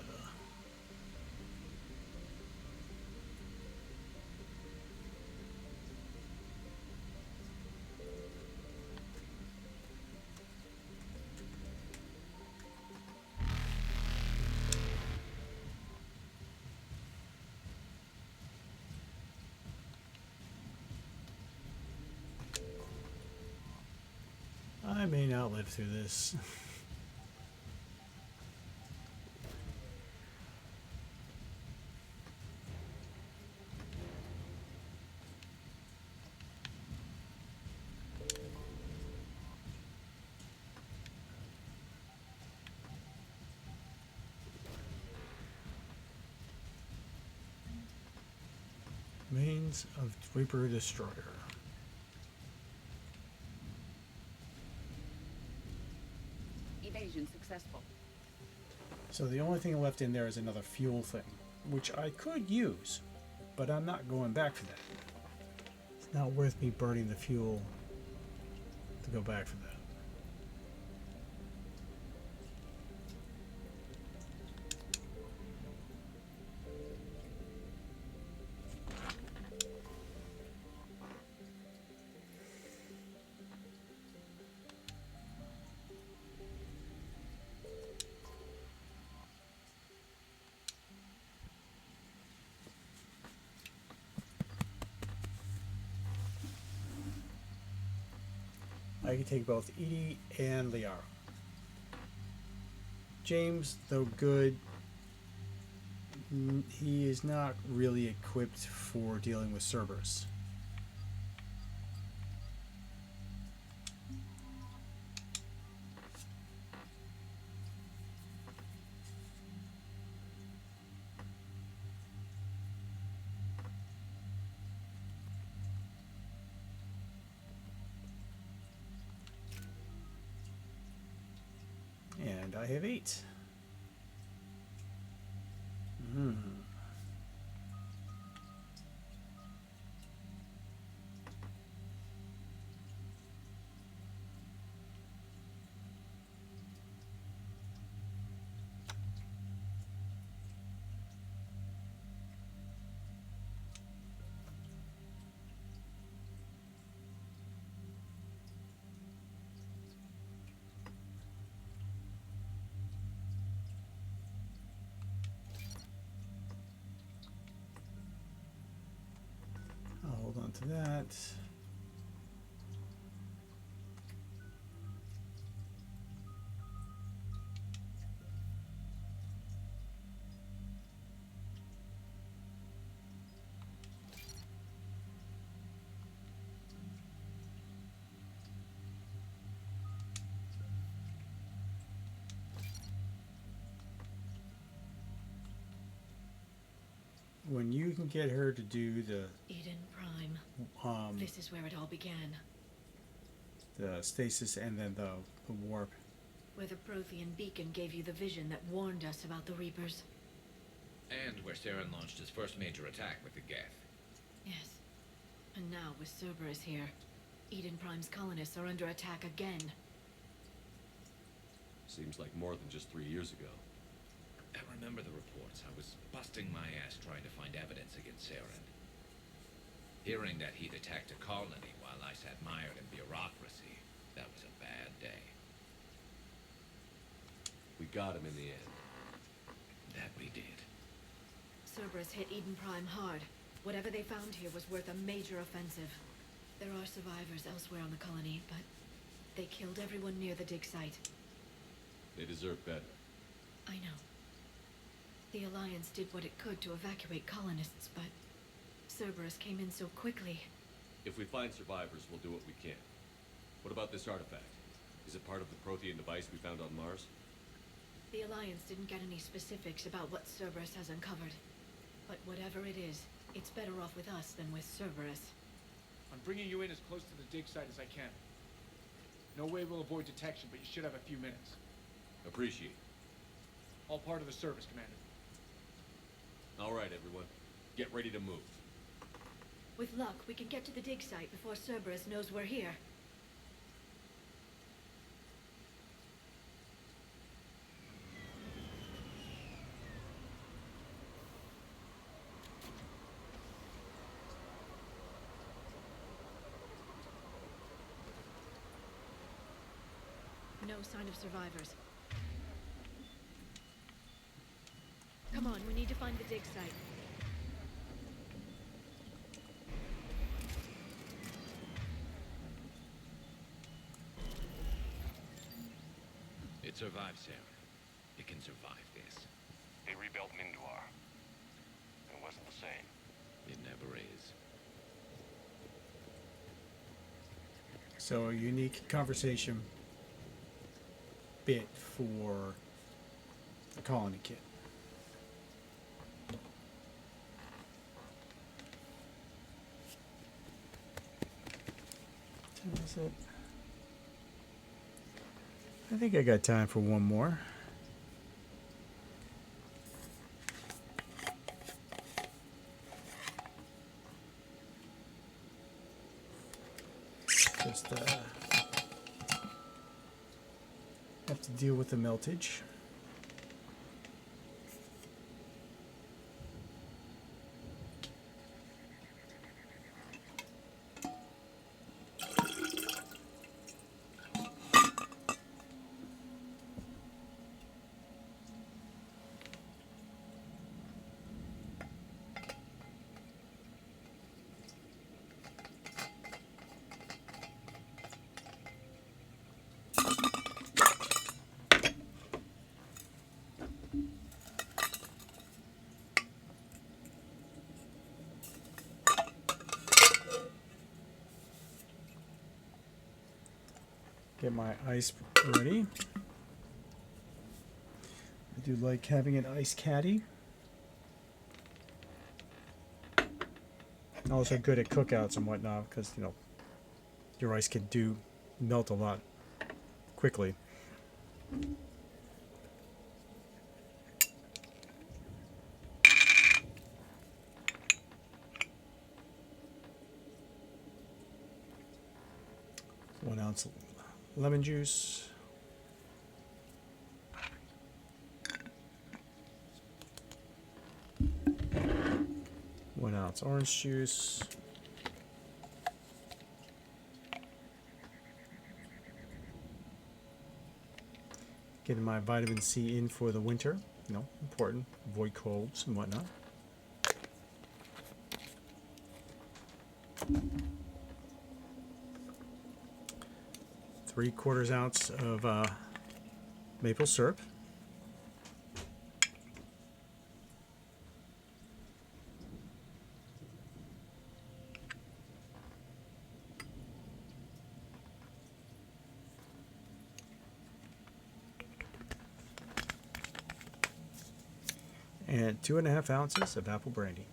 I may not live through this. Remains of Reaper Destroyer. Evasion successful. So the only thing left in there is another fuel thing, which I could use, but I'm not going back for that. It's not worth me burning the fuel to go back for that. I can take both Edie and Liara. James, though good, he is not really equipped for dealing with Cerberus. And I have 8. onto that. When you can get her to do the Eden Prime. This is where it all began. The stasis and then the warp. Where the Prothean beacon gave you the vision that warned us about the Reapers. And where Saren launched his first major attack with the Geth. Yes. And now with Cerberus here, Eden Prime's colonists are under attack again. Seems like more than just 3 years ago. I remember the reports. I was busting my ass trying to find evidence against Saren. Hearing that he'd attacked a colony while I sat mired in bureaucracy, that was a bad day. We got him in the end. That we did. Cerberus hit Eden Prime hard. Whatever they found here was worth a major offensive. There are survivors elsewhere on the colony, but they killed everyone near the dig site. They deserve better. I know. The Alliance did what it could to evacuate colonists, but Cerberus came in so quickly. If we find survivors, we'll do what we can. What about this artifact? Is it part of the Prothean device we found on Mars? The Alliance didn't get any specifics about what Cerberus has uncovered. But whatever it is, it's better off with us than with Cerberus. I'm bringing you in as close to the dig site as I can. No way we'll avoid detection, but you should have a few minutes. Appreciate it. All part of the service, Commander. All right, everyone. Get ready to move. With luck, we can get to the dig site before Cerberus knows we're here. No sign of survivors. Come on, we need to find the dig site. It survived, Sarah. It can survive this. They rebuilt Minduar. It wasn't the same. It never is. So a unique conversation bit for the colony kit. Is it? I think I got time for one more. Just have to deal with the meltage. Get my ice ready. I do like having an ice caddy. Also good at cookouts and whatnot because, you know, your ice can do melt a lot quickly. One ounce lemon juice. One ounce orange juice. Getting my vitamin C in for the winter. You know, important. Avoid colds and whatnot. 3/4 ounce of maple syrup. And 2.5 ounces of apple brandy.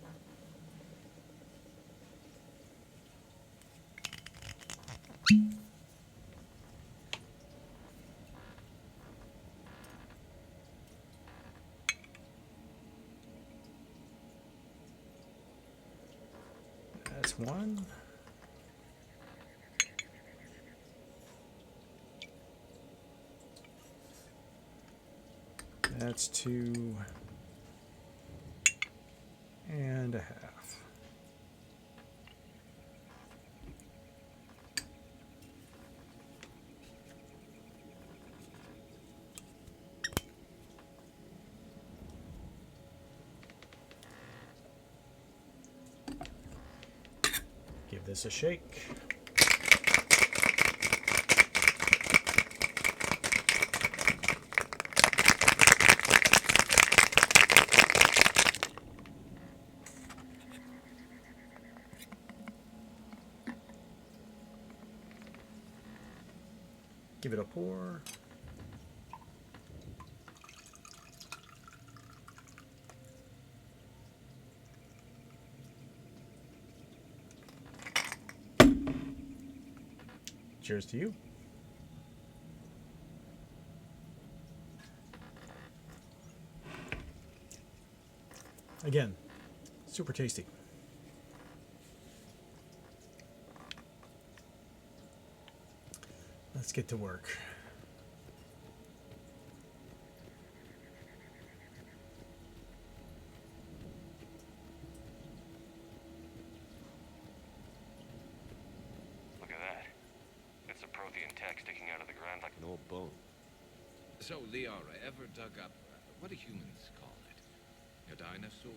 That's one. That's 2.5. Give this a shake. Give it a pour. Cheers to you. Again, super tasty. Let's get to work. Look at that. It's a Prothean tech sticking out of the ground like an old bone. So, Liara, ever dug up, what do humans call it? A dinosaur?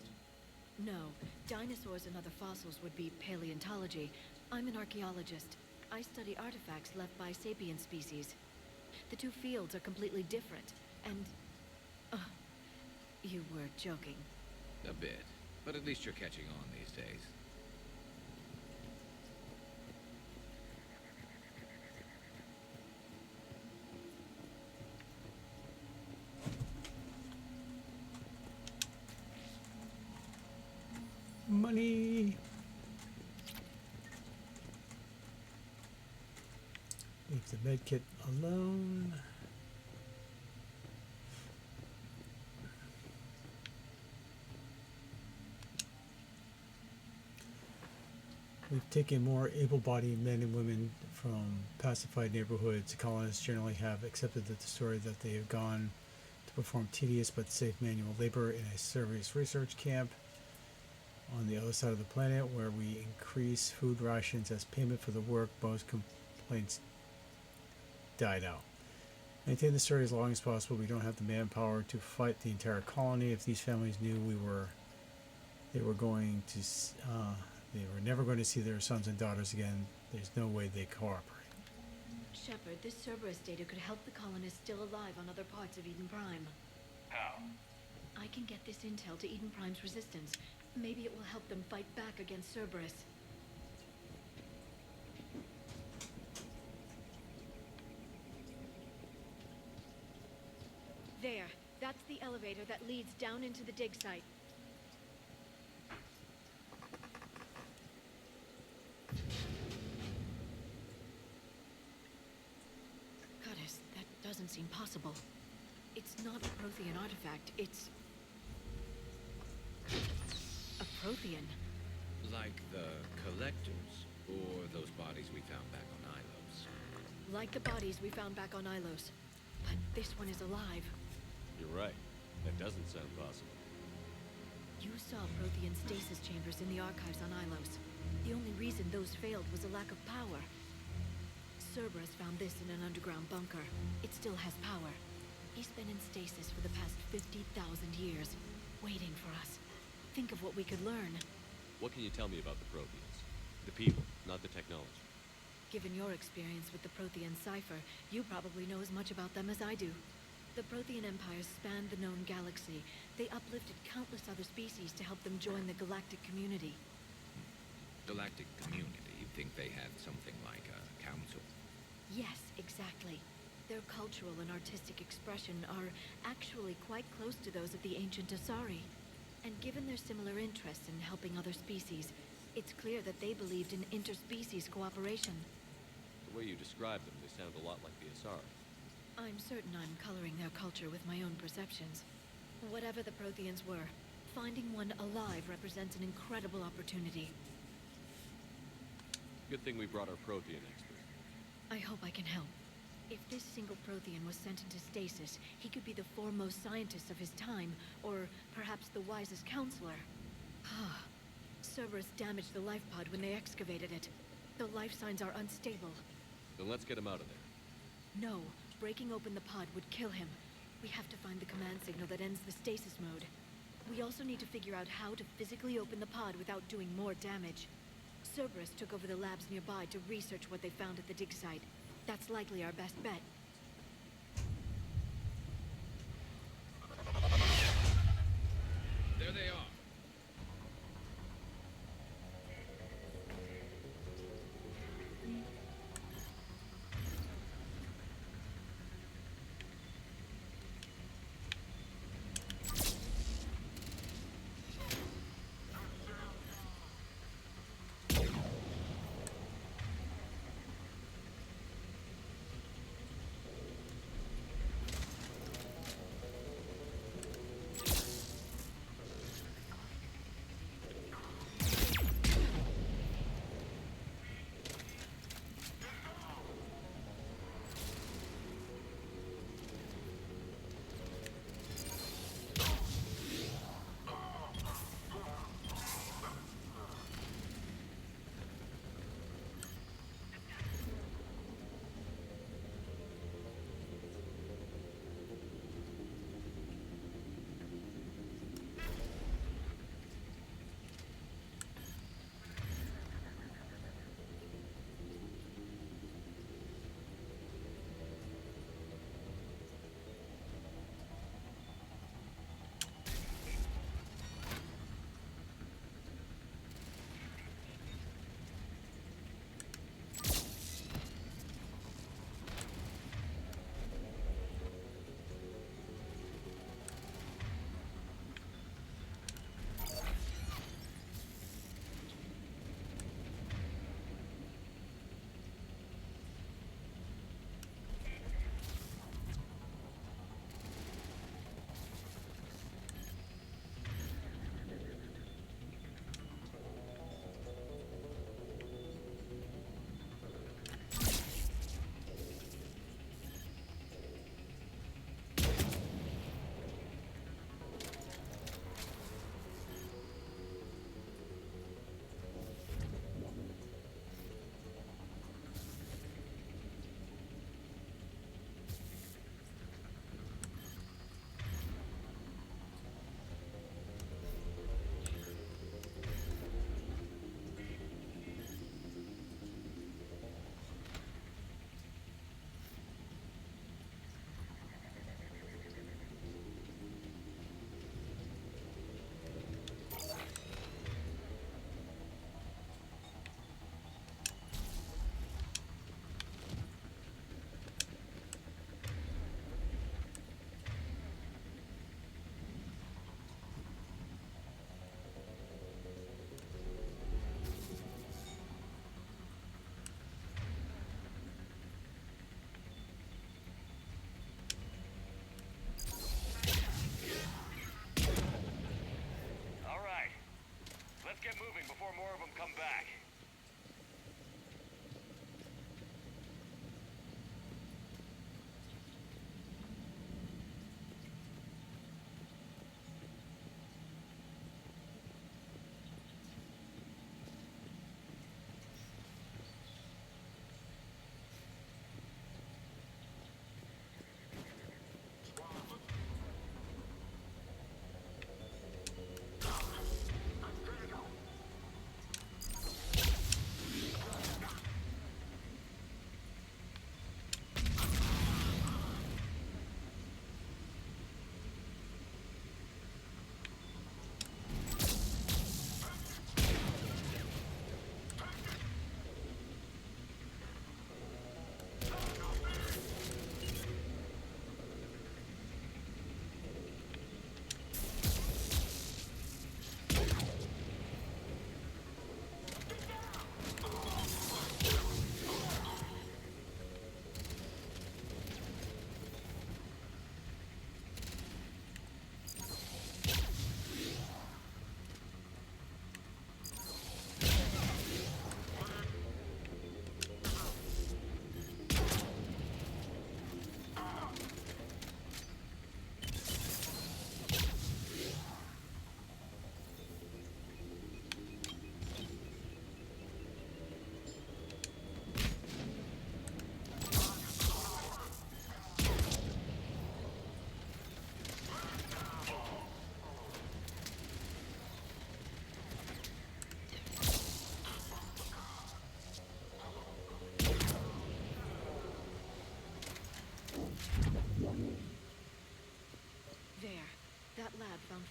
No, dinosaurs and other fossils would be paleontology. I'm an archaeologist. I study artifacts left by sapient species. The two fields are completely different, and... you were joking. A bit. But at least you're catching on these days. Money. Leave the med kit alone. We've taken more able-bodied men and women from pacified neighborhoods. Colonists generally have accepted the story that they have gone to perform tedious but safe manual labor in a serious research camp on the other side of the planet, where we increase food rations as payment for the work. Most complaints died out. Maintain the story as long as possible. We don't have the manpower to fight the entire colony. If these families knew they were never going to see their sons and daughters again, there's no way they cooperate. Shepard, this Cerberus data could help the colonists still alive on other parts of Eden Prime. How? I can get this intel to Eden Prime's resistance. Maybe it will help them fight back against Cerberus. There. That's the elevator that leads down into the dig site. Goddess, that doesn't seem possible. It's not a Prothean artifact, it's... a Prothean. Like the Collectors, or those bodies we found back on Ilos. Like the bodies we found back on Ilos. But this one is alive. You're right. That doesn't sound possible. You saw Prothean stasis chambers in the archives on Ilos. The only reason those failed was a lack of power. Cerberus found this in an underground bunker. It still has power. He's been in stasis for the past 50,000 years, waiting for us. Think of what we could learn. What can you tell me about the Protheans? The people, not the technology. Given your experience with the Prothean cipher, you probably know as much about them as I do. The Prothean Empire spanned the known galaxy. They uplifted countless other species to help them join the galactic community. Galactic community? You think they had something like a council? Yes, exactly. Their cultural and artistic expression are actually quite close to those of the ancient Asari. And given their similar interests in helping other species, it's clear that they believed in interspecies cooperation. The way you describe them, they sound a lot like the Asari. I'm certain I'm coloring their culture with my own perceptions. Whatever the Protheans were, finding one alive represents an incredible opportunity. Good thing we brought our Prothean expert. I hope I can help. If this single Prothean was sent into stasis, he could be the foremost scientist of his time, or perhaps the wisest counselor. Cerberus damaged the life pod when they excavated it. The life signs are unstable. Then let's get him out of there. No, breaking open the pod would kill him. We have to find the command signal that ends the stasis mode. We also need to figure out how to physically open the pod without doing more damage. Cerberus took over the labs nearby to research what they found at the dig site. That's likely our best bet. There they are.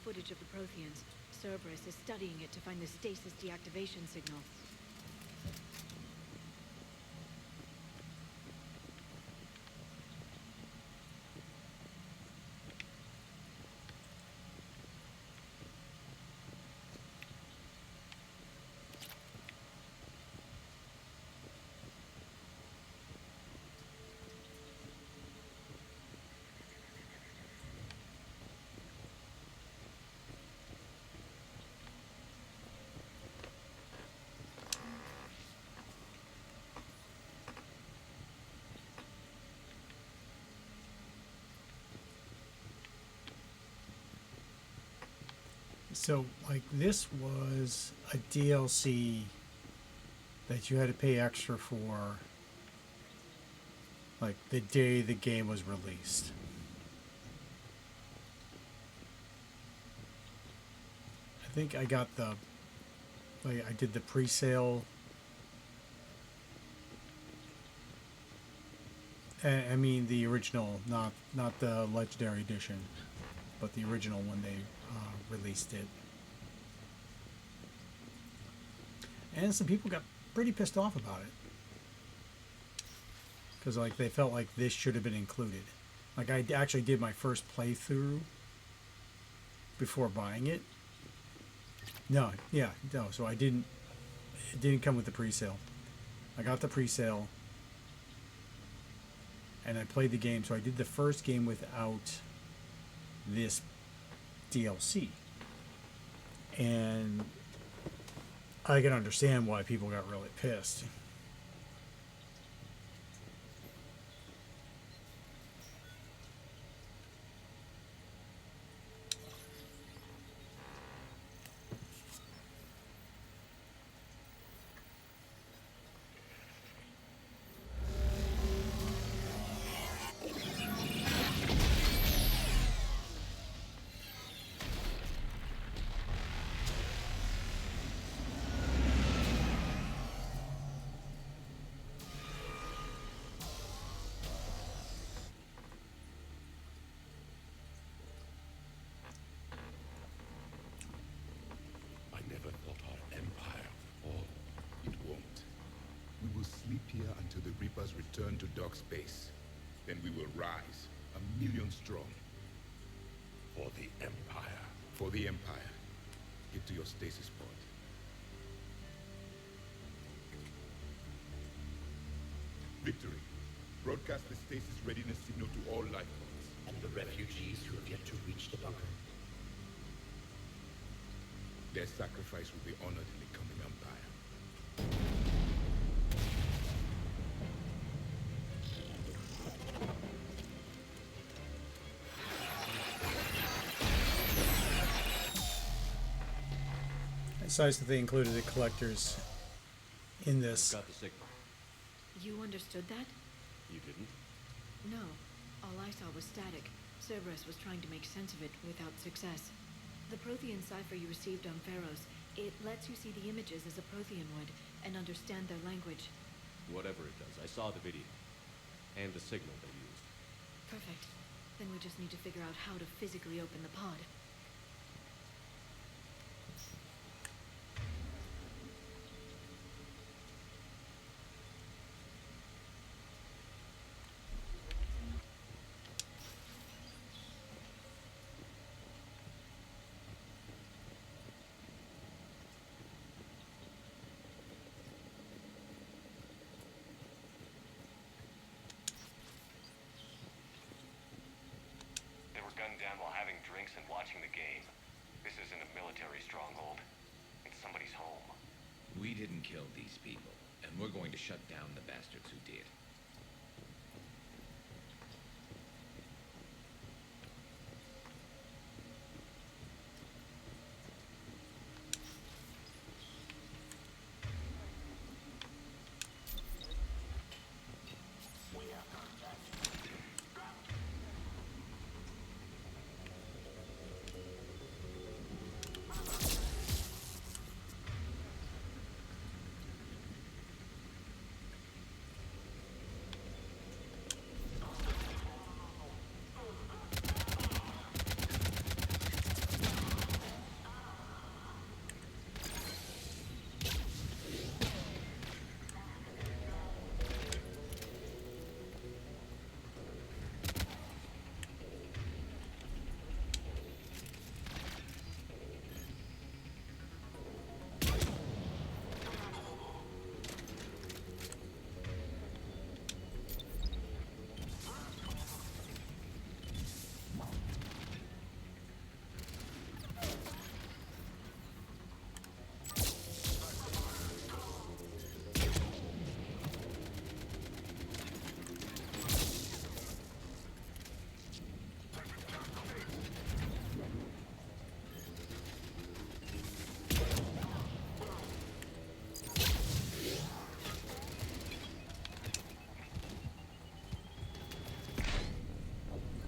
footage of the Protheans. Cerberus is studying it to find the stasis deactivation signal. So, like, this was a DLC that you had to pay extra for, like, the day the game was released. I think I got the, like, I did the pre-sale. I mean the original, not the Legendary Edition, but the original when they released it. And some people got pretty pissed off about it. Because, like, they felt like this should have been included. Like, I actually did my first playthrough before buying it. No, yeah, no, so it didn't come with the pre-sale. I got the pre-sale, and I played the game, so I did the first game without this DLC. And I can understand why people got really pissed. I never thought our empire would fall. It won't. We will sleep here until the Reapers return to dock space. Then we will rise, 1,000,000 strong. For the Empire. For the Empire. Get to your stasis pod. Victory. Broadcast the stasis readiness signal to all life forms. And the refugees who have yet to reach the bunker. Their sacrifice will be honored in the coming Empire. It's nice that they included the collectors in this. Got the signal. You understood that? You didn't? No. All I saw was static. Cerberus was trying to make sense of it without success. The Prothean cipher you received on Pharaohs, it lets you see the images as a Prothean would and understand their language. Whatever it does, I saw the video. And the signal they used. Perfect. Then we just need to figure out how to physically open the pod. They were gunned down while having drinks and watching the game. This isn't a military stronghold. It's somebody's home. We didn't kill these people, and we're going to shut down the bastards who did.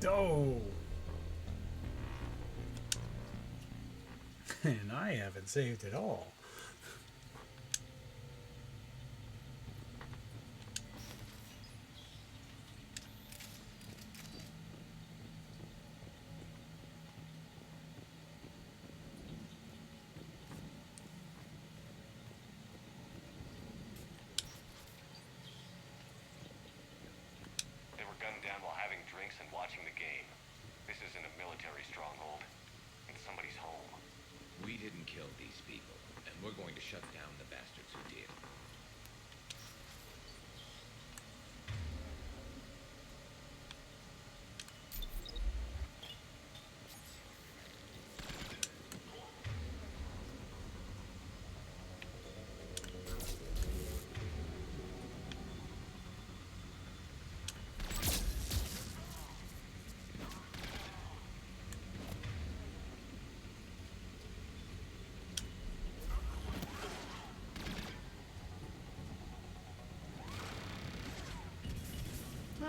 Oh! And I haven't saved at all. They were gunned down while having drinks and watching the game. This isn't a military stronghold. It's somebody's home. We didn't kill these people, and we're going to shut down the bastards who did.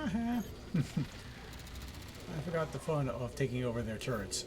I forgot the fun of taking over their turrets.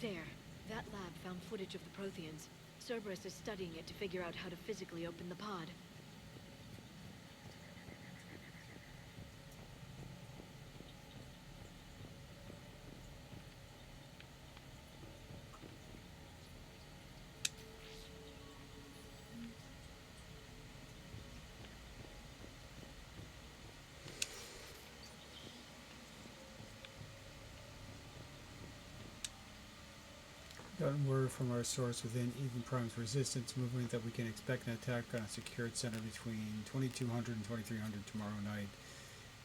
There. That lab found footage of the Protheans. Cerberus is studying it to figure out how to physically open the pod. Gotten word from our source within Even Prime's resistance movement that we can expect an attack on a secured center between 2200 and 2300 tomorrow night.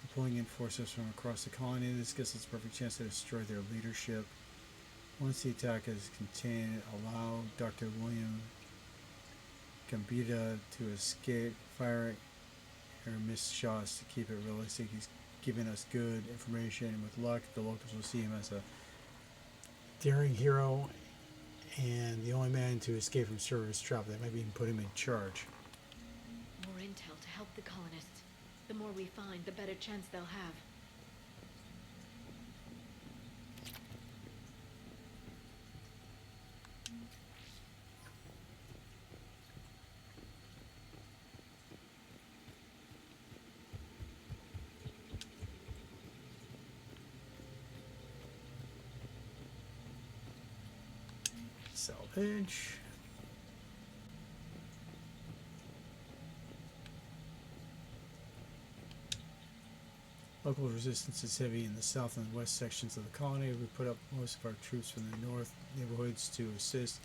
Deploying in forces from across the colony, this gives us a perfect chance to destroy their leadership. Once the attack is contained, allow Dr. William Gambita to escape, fire or miss shots to keep it realistic. He's giving us good information, and with luck, the locals will see him as a daring hero and the only man to escape from Cerberus' trap. That might even put him in charge. More intel to help the colonists. The more we find, the better chance they'll have. Salvage. Local resistance is heavy in the south and west sections of the colony. We put up most of our troops from the north neighborhoods to assist.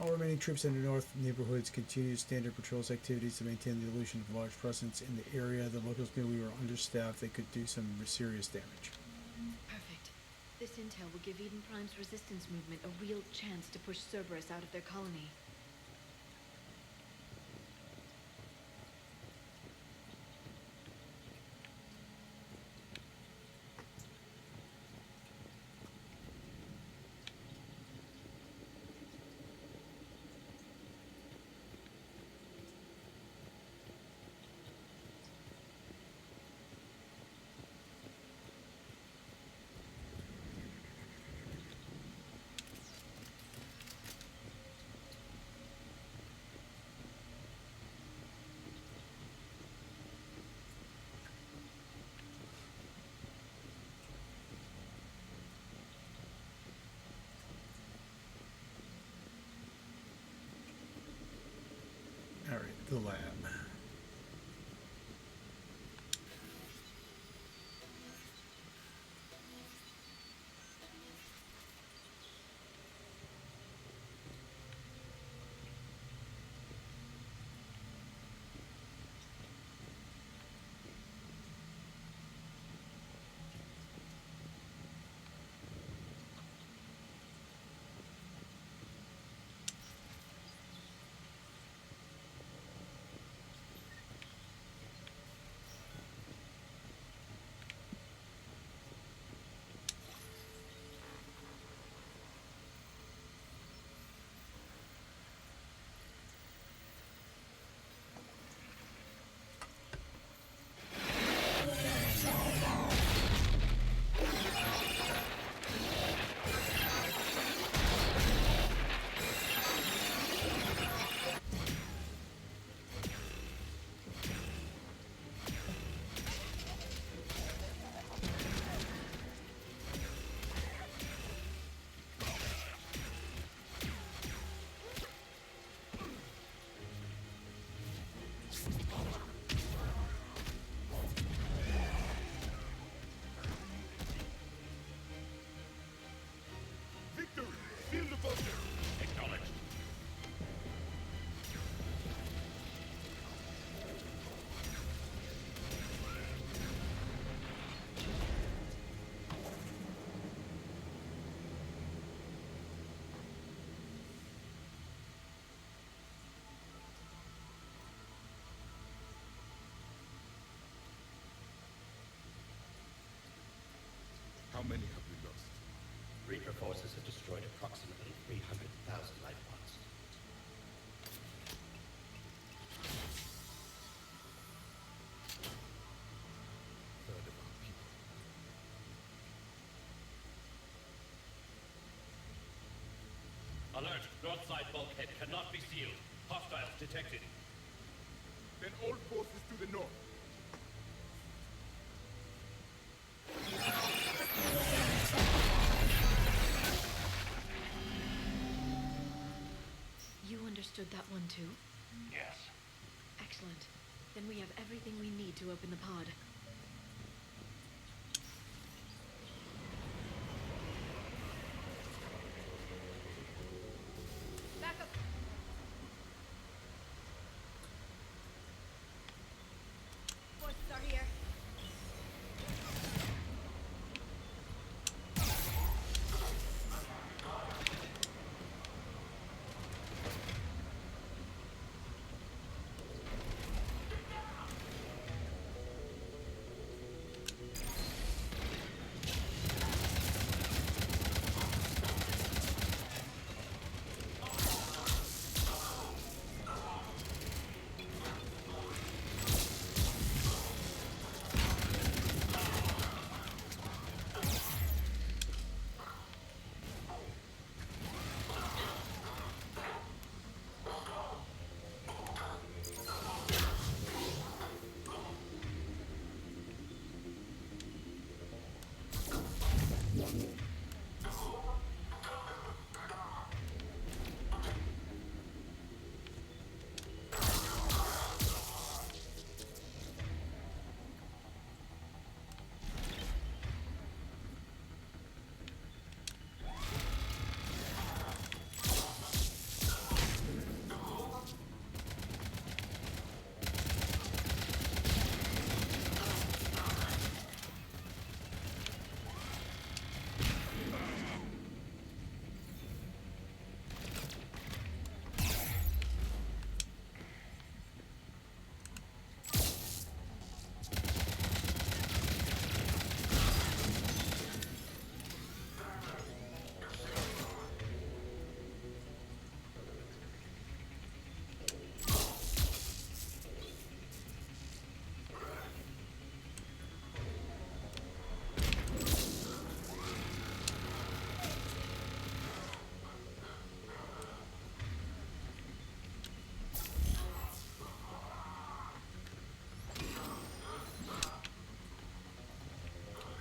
All remaining troops in the north neighborhoods continue standard patrols activities to maintain the illusion of large presence in the area. The locals knew we were understaffed. They could do some serious damage. Perfect. This intel will give Eden Prime's resistance movement a real chance to push Cerberus out of their colony. the lab. Feel the bunker. Acknowledged. How many have we lost? Reaper forces have destroyed approximately 300,000 life pods. Third of our people. Alert! North side bulkhead cannot be sealed. Hostiles detected. Then all forces to the north. You understood that one too? Yes. Excellent. Then we have everything we need to open the pod. Back up. Forces are here.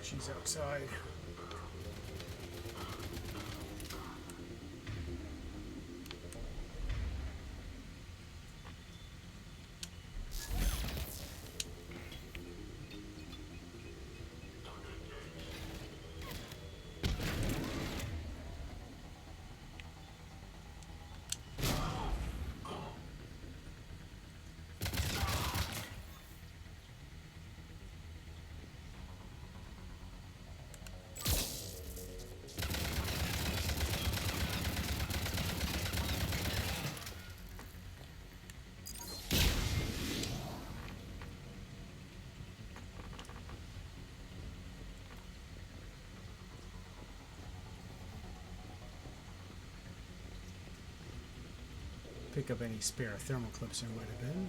She's outside. Pick up any spare thermal clips there might have been.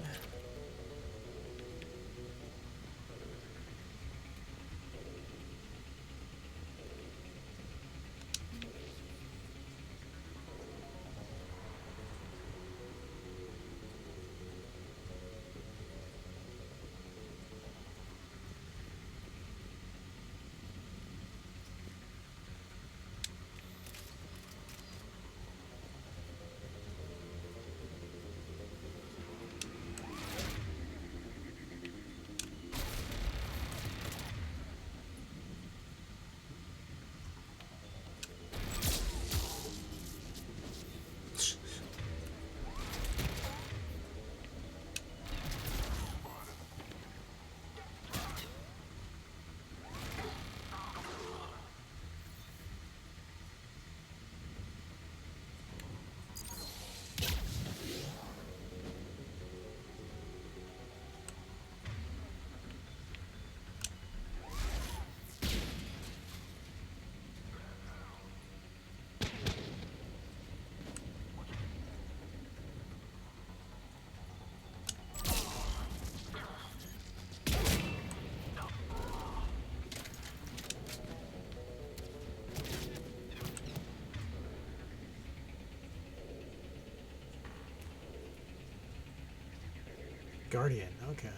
Guardian, okay.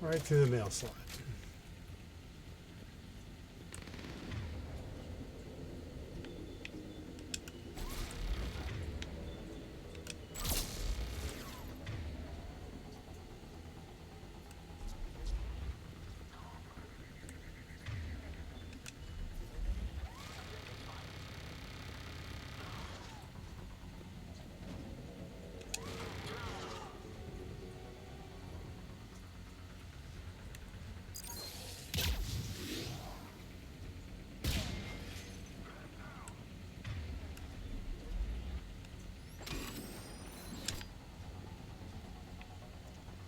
Right through the mail slot.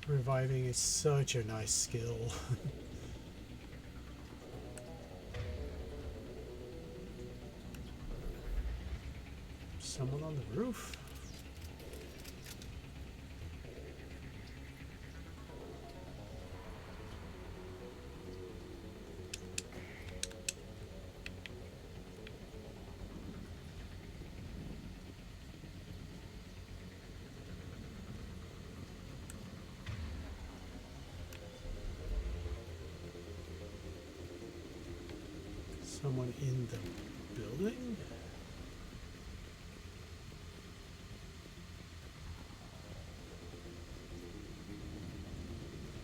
Reviving is such a nice skill. Someone on the roof? Someone in the building?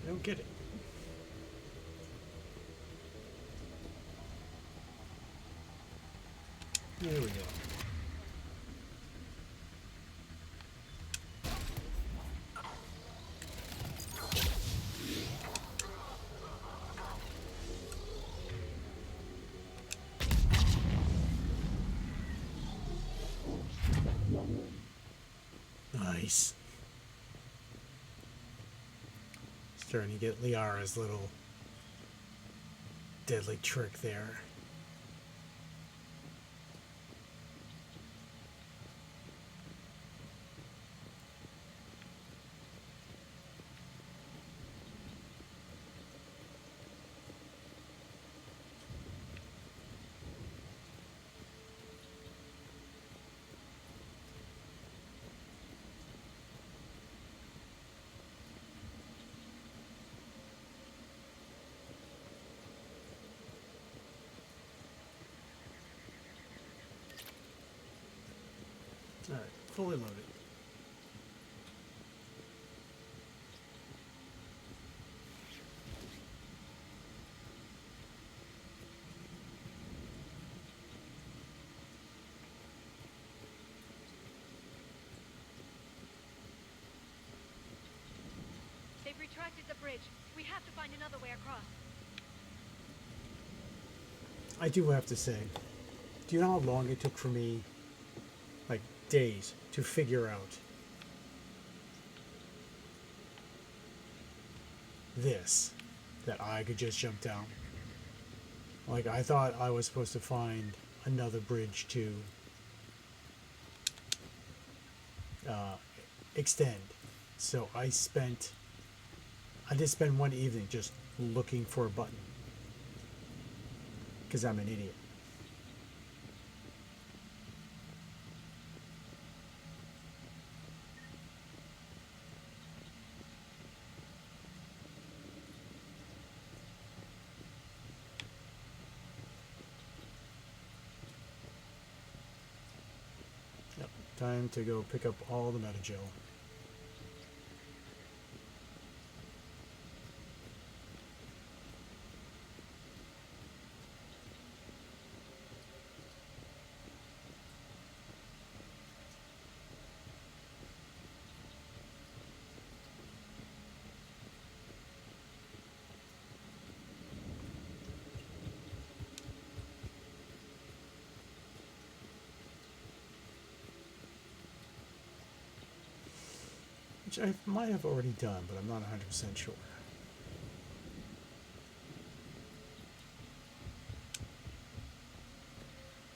I don't get it. There we go. Nice. Starting to get Liara's little deadly trick there. Alright, fully loaded. They've retracted the bridge. We have to find another way across. I do have to say, do you know how long it took for me, like days, to figure out this, that I could just jump down? Like, I thought I was supposed to find another bridge to extend. So I did spend one evening just looking for a button. Because I'm an idiot. Yep, time to go pick up all the metagel. Which I might have already done, but I'm not 100% sure.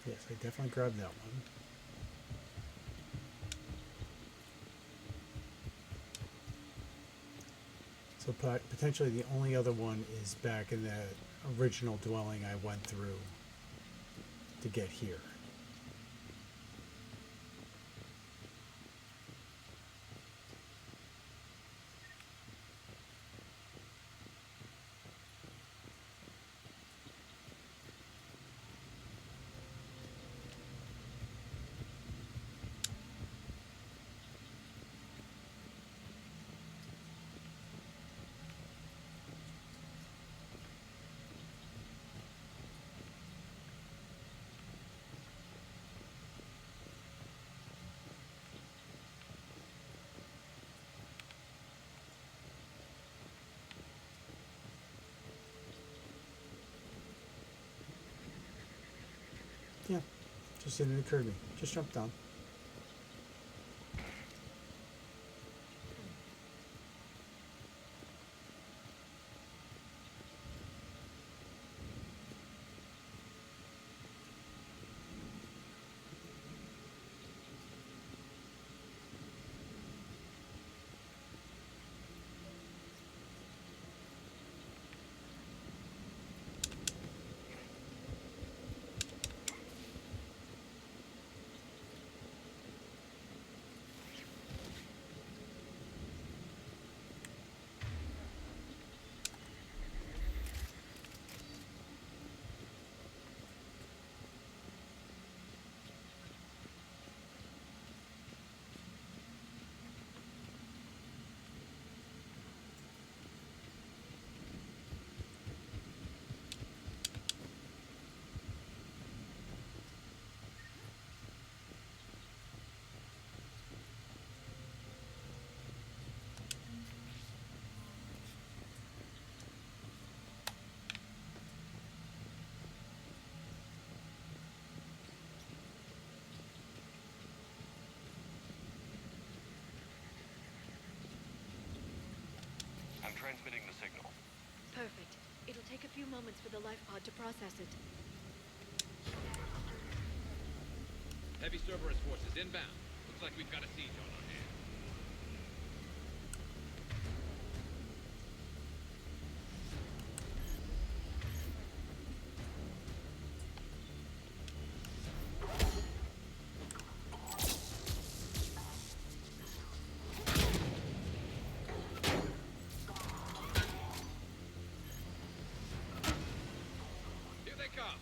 Yes, I definitely grabbed that one. So potentially the only other one is back in that original dwelling I went through to get here. Yeah, just didn't occur to me. Just jump down. I'm transmitting the signal. Perfect. It'll take a few moments for the life pod to process it. Heavy Cerberus forces inbound. Looks like we've got a siege on our hands. Here they come.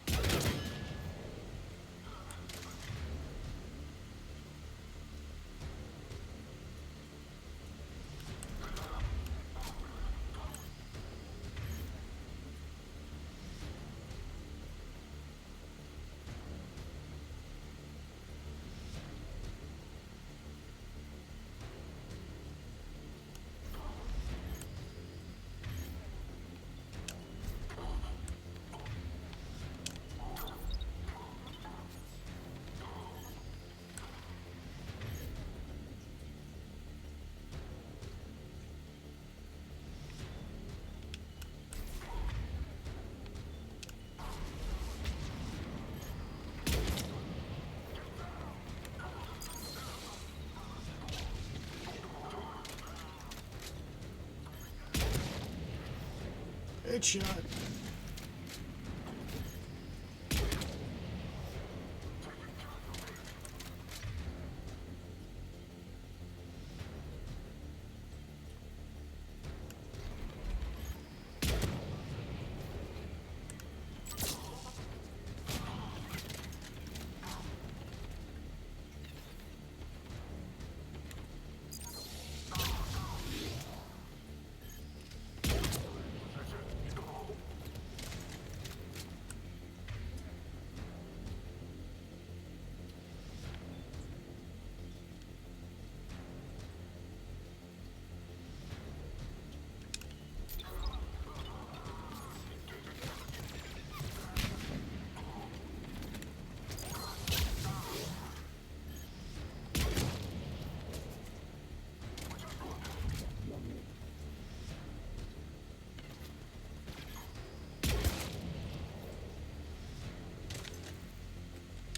Headshot.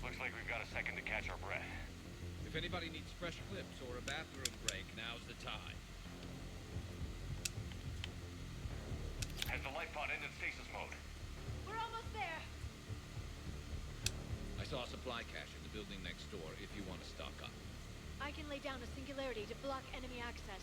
Looks like we've got a second to catch our breath. If anybody needs fresh clips or a bathroom break, now's the time. Has the light pod ended stasis mode? We're almost there. I saw a supply cache in the building next door if you want to stock up. I can lay down a singularity to block enemy access.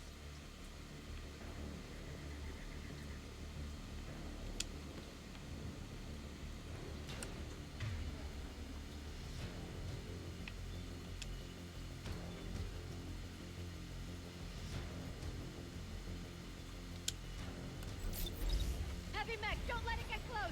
Heavy mech, don't let it get close!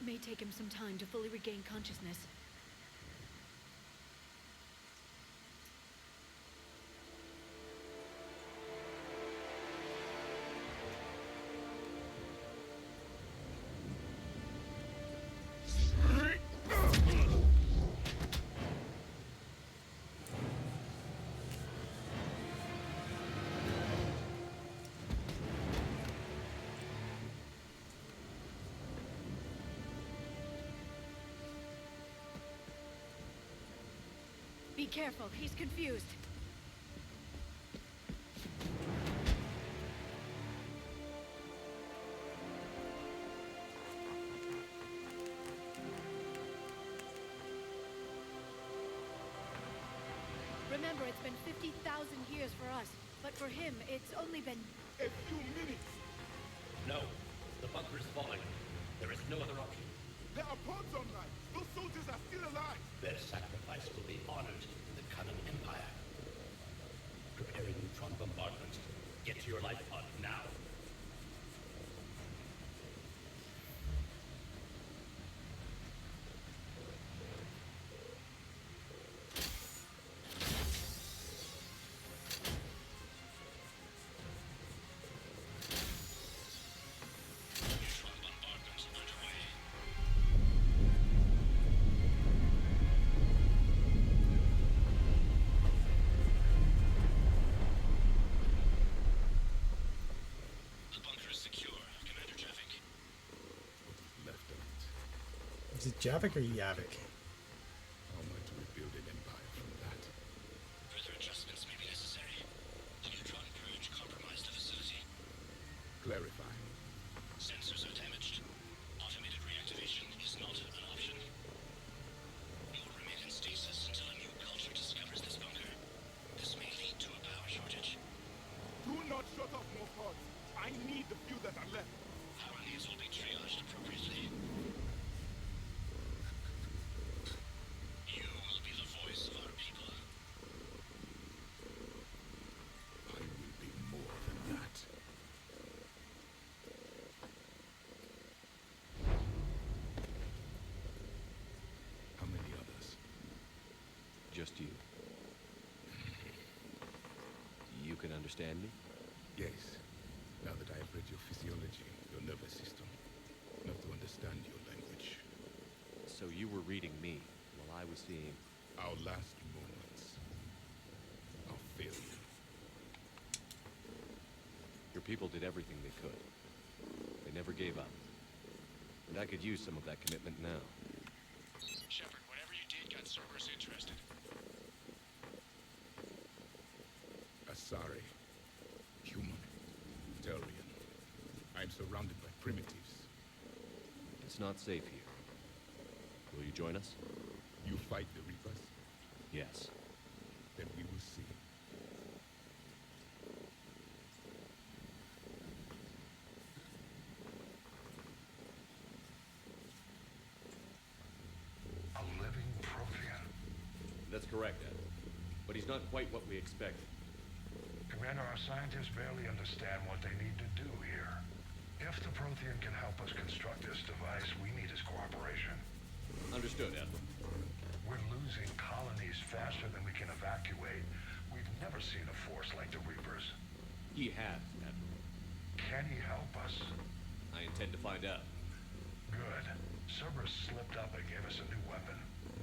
It may take him some time to fully regain consciousness. Be careful, he's confused. Remember, it's been 50,000 years for us, but for him, it's only been... A few minutes! No, the bunker is falling. There is no other option. There are pods online! Those soldiers are still alive! Their sacrifice will be honored in the coming Empire. Preparing neutron bombardment. Get to your life pod now. Is it Javik or Yavik? How am I to rebuild an empire from that? Further adjustments may be necessary. The neutron purge compromised the facility. Clarify. Sensors are damaged. Automated reactivation is not an option. You will remain in stasis until a new culture discovers this bunker. This may lead to a power shortage. Do not shut off more pods. I need the few that are left. Power needs will be triaged appropriately. You will be the voice of our people. I will be more than that. How many others? Just you. You can understand me? Yes. Now that I have read your physiology, your nervous system, enough to understand your language. So you were reading me while I was seeing... Our last moments. Our failure. Your people did everything they could. They never gave up. And I could use some of that commitment now. Shepard, whatever you did got Cerberus interested. Asari. Human. Delrian. I'm surrounded by primitives. It's not safe here. Will you join us? You fight the Reapers? Yes. Then we will see. A living Prothean. That's correct, Ed. But he's not quite what we expected. Commander, our scientists barely understand what they need to do here. If the Prothean can help us construct this device, we need his cooperation. Understood, Admiral. We're losing colonies faster than we can evacuate. We've never seen a force like the Reapers. He has, Admiral. Can he help us? I intend to find out. Good. Cerberus slipped up and gave us a new weapon.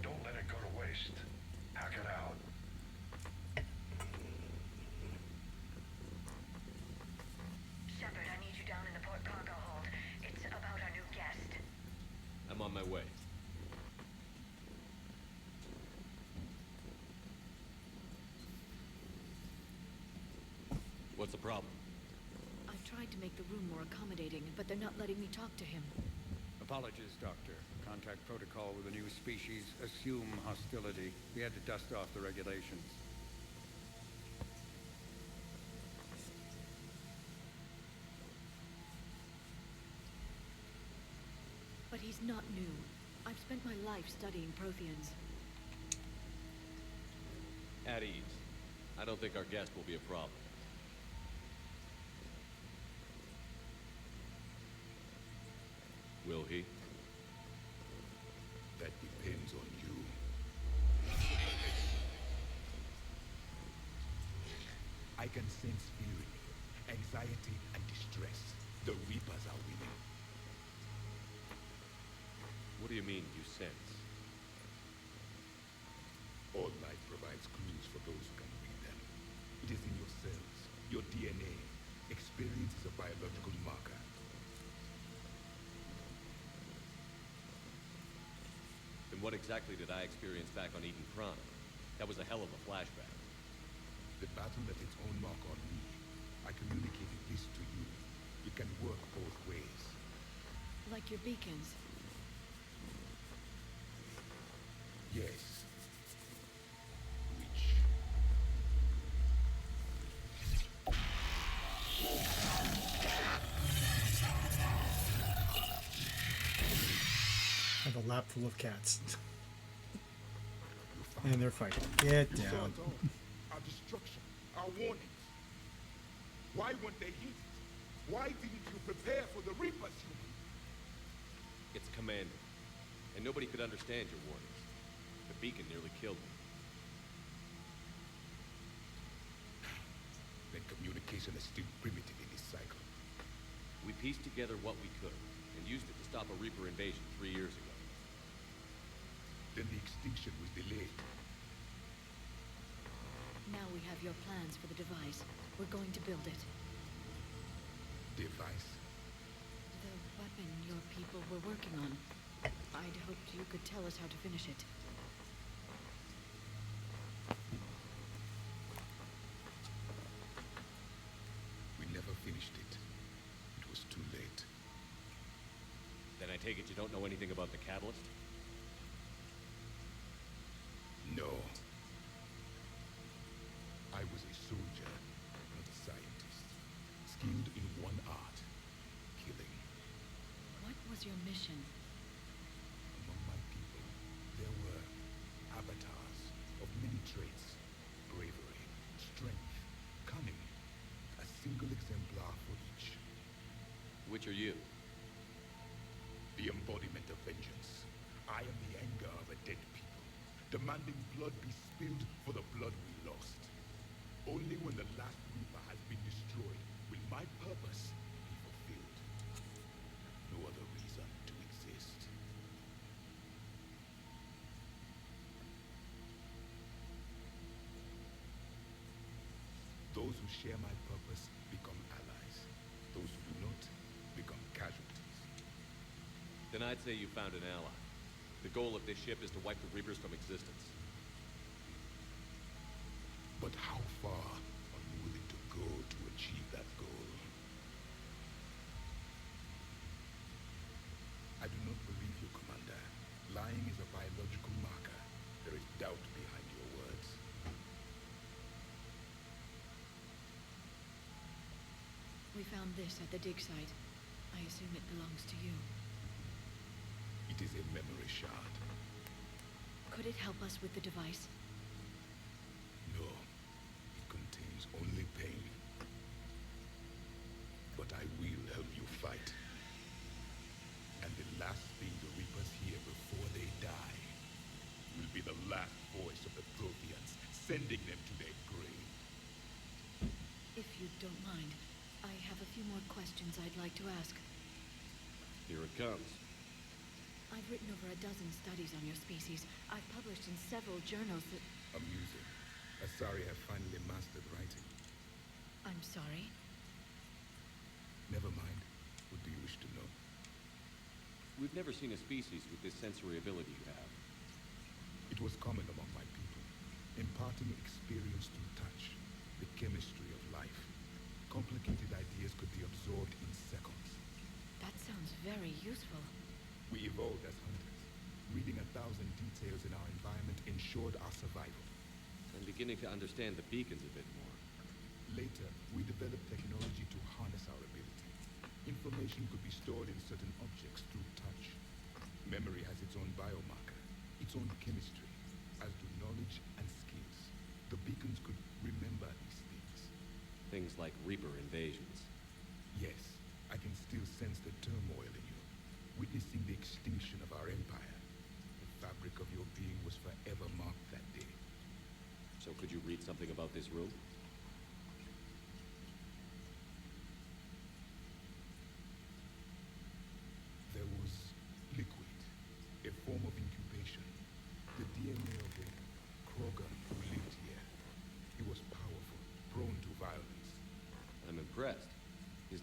Don't let it go to waste. Hack it out. Shepard, I need you down in the port cargo hold. It's about our new guest. I'm on my way. What's the problem? I've tried to make the room more accommodating, but they're not letting me talk to him. Apologies, Doctor. Contact protocol with a new species. Assume hostility. We had to dust off the regulations. But he's not new. I've spent my life studying Protheans. At ease. I don't think our guest will be a problem. Will he? can sense fury, anxiety, and distress. The Reapers are winning. What do you mean, you sense? All light provides clues for those who can read them. It is in your cells, your DNA. Experience is a biological marker. Then what exactly did I experience back on Eden Prime? That was a hell of a flashback. The battle left its own mark on me. I communicated this to you. It can work both ways. Like your beacons. Yes. Reach. I have a lap full of cats. And they're fighting. Get You down. felt all our destruction, our warnings. Why weren't they heeded? Why didn't you prepare for the Reapers, human? It's commanding. And nobody could understand your warnings. The beacon nearly killed me. Then communication is still primitive in this cycle. We pieced together what we could, and used it to stop a Reaper invasion 3 years ago. Then the extinction was delayed. Now we have your plans for the device. We're going to build it. Device? The weapon your people were working on. I'd hoped you could tell us how to finish it. We never finished it. It was too late. Then I take it you don't know anything about the catalyst? No. I was a soldier, not a scientist. Skilled in one art. Killing. What was your mission? Among my people, there were avatars of many traits. Bravery, strength, cunning. A single exemplar for each. Which are you? The embodiment of vengeance. I am the anger of a dead people, demanding blood be spilled for the blood we lost. Only when the last Reaper has been destroyed will my purpose be fulfilled. No other reason to exist. Those who share my purpose become allies. Those who do not become casualties. Then I'd say you found an ally. The goal of this ship is to wipe the Reapers from existence. But how far are you willing to go to achieve that goal? I do not believe you, Commander. Lying is a biological marker. There is doubt behind your words. We found this at the dig site. I assume it belongs to you. It is a memory shard. Could it help us with the device? No. It contains only pain. But I will help you fight. And the last thing the Reapers hear before they die will be the last voice of the Protheans, sending them to their grave. If you don't mind, I have a few more questions I'd like to ask. Here it comes. I've written over a dozen studies on your species. I've published in several journals that... Amusing. Asari have finally mastered writing. I'm sorry? Never mind. What do you wish to know? We've never seen a species with this sensory ability you have. It was common among my people, imparting experience through touch, the chemistry of life. Complicated ideas could be absorbed in seconds. That sounds very useful. We evolved as hunters. Reading 1,000 details in our environment ensured our survival. I'm beginning to understand the beacons a bit more. Later, we developed technology to harness our ability. Information could be stored in certain objects through touch. Memory has its own biomarker, its own chemistry, as do knowledge and skills. The beacons could remember these things. Things like Reaper invasions. Yes, I can still sense the turmoil in you, witnessing the extinction of our empire. The fabric of your being was forever marked that day. So could you read something about this room?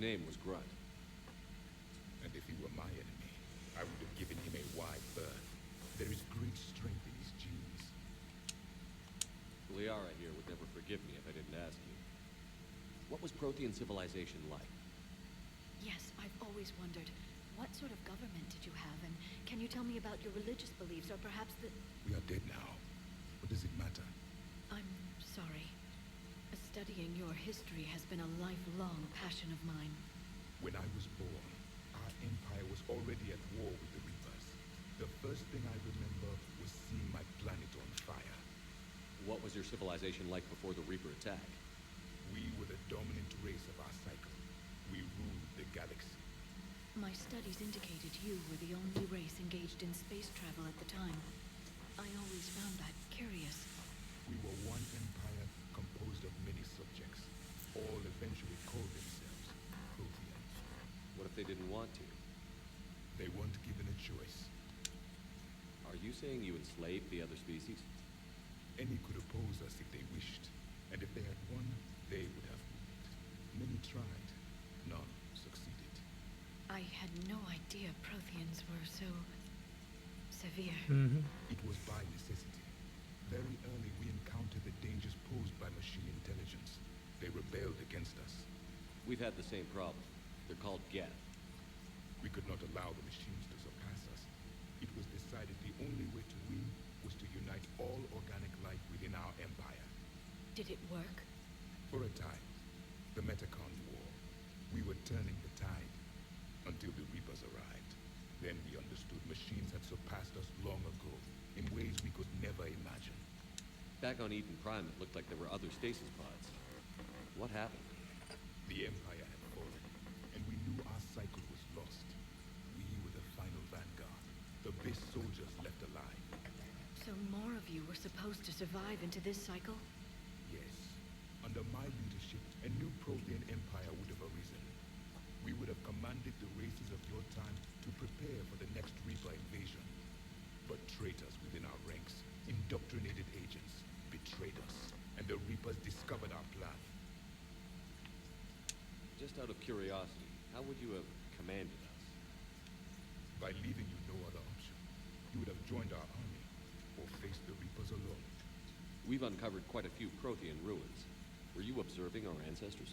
His name was Grunt. And if he were my enemy, I would have given him a wide berth. There is great strength in his genes. Liara here would never forgive me if I didn't ask you. What was Prothean civilization like? Yes, I've always wondered. What sort of government did you have, and can you tell me about your religious beliefs, or perhaps the... We are dead now. What does it matter? I'm sorry. Studying your history has been a lifelong passion of mine. When I was born, our empire was already at war with the Reapers. The first thing I remember was seeing my planet on fire. What was your civilization like before the Reaper attack? We were the dominant race of our cycle. We ruled the galaxy. My studies indicated you were the only race engaged in space travel at the time. I always found that curious. We were one empire composed of many subjects. All eventually called themselves Protheans. What if they didn't want to? They weren't given a choice. Are you saying you enslaved the other species? Any could oppose us if they wished. And if they had won, they would have ruled. Many tried. None succeeded. I had no idea Protheans were so... severe. It was by necessity. Very early we encountered the dangers posed by machine intelligence. They rebelled against us. We've had the same problem. They're called Geth. We could not allow the machines to surpass us. It was decided the only way to win was to unite all organic life within our empire. Did it work? For a time. The Metacon War. We were turning the tide. Until the Reapers arrived. Then we understood machines had surpassed us long ago, in ways we could never imagine. Back on Eden Prime, it looked like there were other stasis pods. What happened? The Empire had fallen, and we knew our cycle was lost. We were the final vanguard, the best soldiers left alive. So more of you were supposed to survive into this cycle? Yes. Under my leadership, a new Prothean Empire would have arisen. We would have commanded the races of your time to prepare for the next Reaper invasion. But traitors within our ranks, indoctrinated agents, betrayed us, and the Reapers discovered our plan. Just out of curiosity, how would you have commanded us? By leaving you no other option. You would have joined our army, or faced the Reapers alone. We've uncovered quite a few Prothean ruins. Were you observing our ancestors?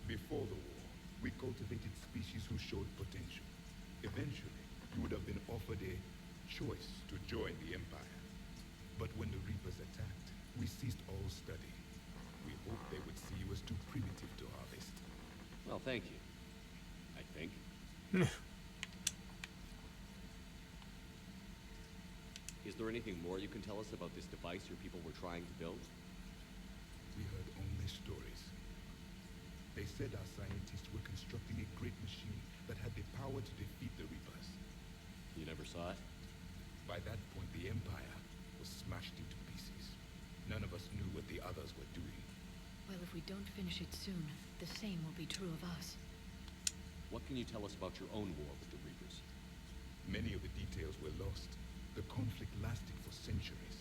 Before the war, we cultivated species who showed potential. Eventually, you would have been offered a choice to join the Empire. But when the Reapers attacked, we ceased all study. We hoped they would see you as too primitive to harvest. Well, thank you. I think. Is there anything more you can tell us about this device your people were trying to build? We heard only stories. They said our scientists were constructing a great machine that had the power to defeat the Reapers. You never saw it? By that point, the Empire was smashed into pieces. None of us knew what the others were doing. Well, if we don't finish it soon, the same will be true of us. What can you tell us about your own war with the Reapers? Many of the details were lost. The conflict lasted for centuries.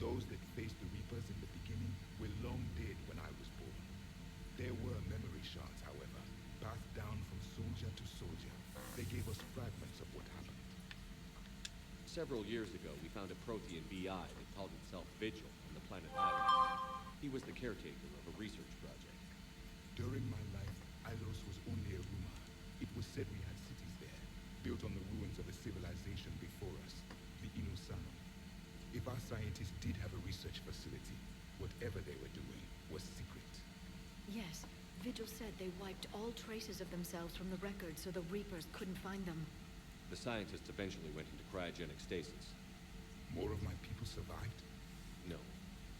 Those that faced the Reapers in the beginning were long dead when I was born. There were memory shards, however, passed down from soldier to soldier. They gave us fragments of what happened. Several years ago, we found a Prothean BI that called himself Vigil on the planet Island. He was the caretaker of a research project. During my life, Ilos was only a rumor. It was said we had cities there, built on the ruins of a civilization before us, the Inusanum. If our scientists did have a research facility, whatever they were doing was secret. Yes, Vigil said they wiped all traces of themselves from the records so the Reapers couldn't find them. The scientists eventually went into cryogenic stasis. More of my people survived? No,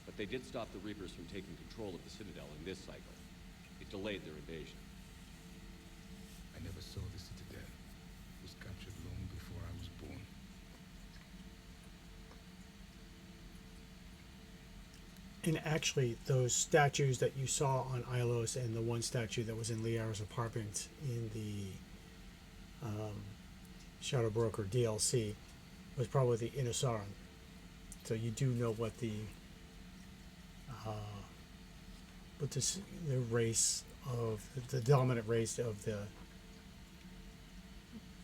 but they did stop the Reapers from taking control of the Citadel in this cycle. It delayed their invasion. I never saw the Citadel. It was captured long before I was born. And actually, those statues that you saw on Ilos and the one statue that was in Liara's apartment in the Shadow Broker DLC was probably the Inusaran. So you do know what the what the race of the dominant race of the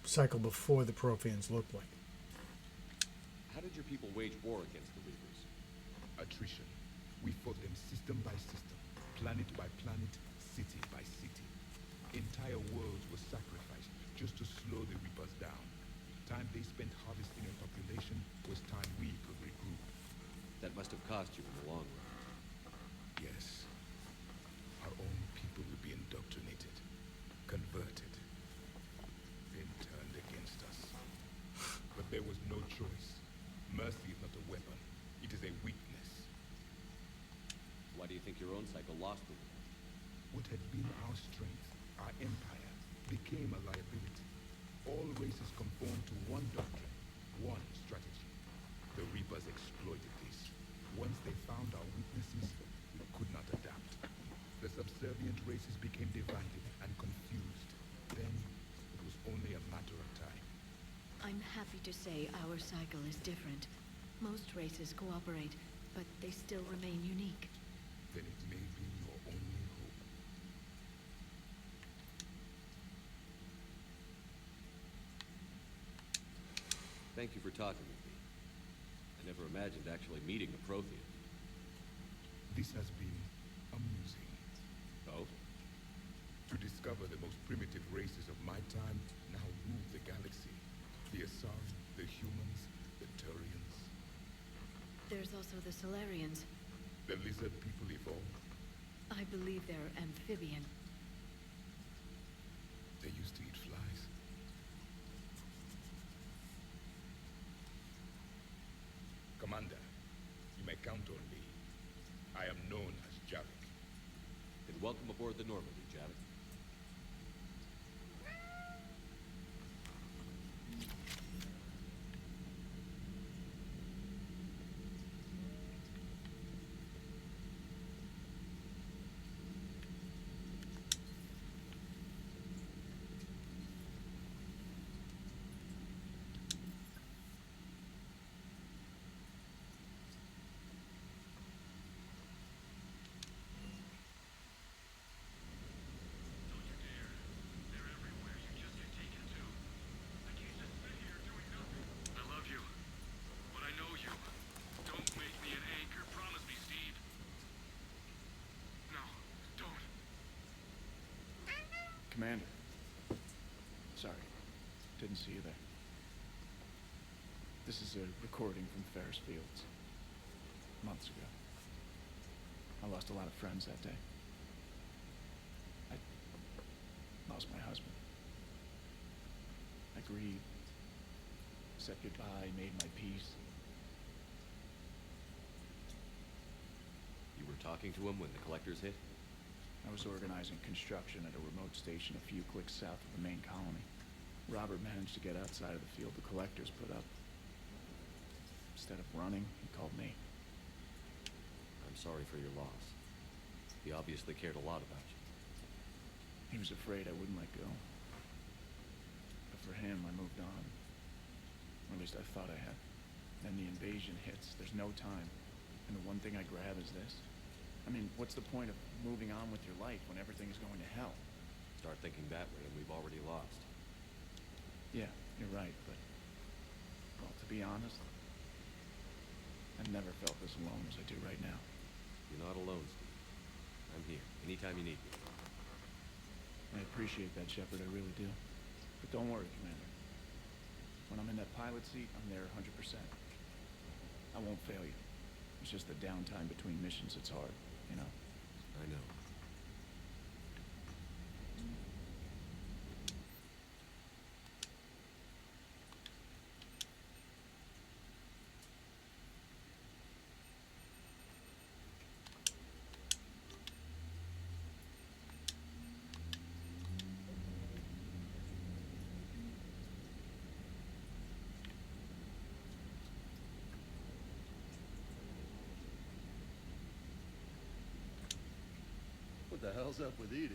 cycle before the Protheans looked like. How did your people wage war against the Reapers? Attrition. We fought them system by system, planet by planet, city by city. Entire worlds were sacrificed just to slow the Reapers down. Time they spent harvesting a population was time we could regroup. That must have cost you in the long run. Yes. Our own people would be indoctrinated, converted, then turned against us. But there was no choice. Mercy is not a weapon. It is a weakness. Why do you think your own cycle lost the war? What had been our strength, our empire, became a liability. All races conformed to one doctrine, one strategy. The Reapers exploited this. Once they found our weaknesses, we could not adapt. The subservient races became divided and confused. Then, it was only a matter of time. I'm happy to say our cycle is different. Most races cooperate, but they still remain unique. Then it may be your only hope. Thank you for talking with me. I never imagined actually meeting a Prothean. This has been amusing. Oh? To discover the most primitive races of my time now rule the galaxy. The Asari, the humans, the Turians. There's also the Solarians. The lizard people evolved. I believe they're amphibian. They used to eat flies. Commander, you may count on me. I am known as Javik. Then welcome aboard the Normandy, Javik. Commander. Sorry. Didn't see you there. This is a recording from Ferris Fields. Months ago. I lost a lot of friends that day. I lost my husband. I grieved. Said goodbye, made my peace. You were talking to him when the collectors hit? I was organizing construction at a remote station a few clicks south of the main colony. Robert managed to get outside of the field the collectors put up. Instead of running, he called me. I'm sorry for your loss. He obviously cared a lot about you. He was afraid I wouldn't let go. But for him, I moved on. Or at least I thought I had. Then the invasion hits. There's no time. And the one thing I grab is this. I mean, what's the point of moving on with your life when everything is going to hell? Start thinking that way and we've already lost. Yeah, you're right, but... Well, to be honest, I've never felt this alone as I do right now. You're not alone, Steve. I'm here, anytime you need me. I appreciate that, Shepard, I really do. But don't worry, Commander. When I'm in that pilot seat, I'm there 100%. I won't fail you. It's just the downtime between missions that's hard, you know? I know. What the hell's up with Edie?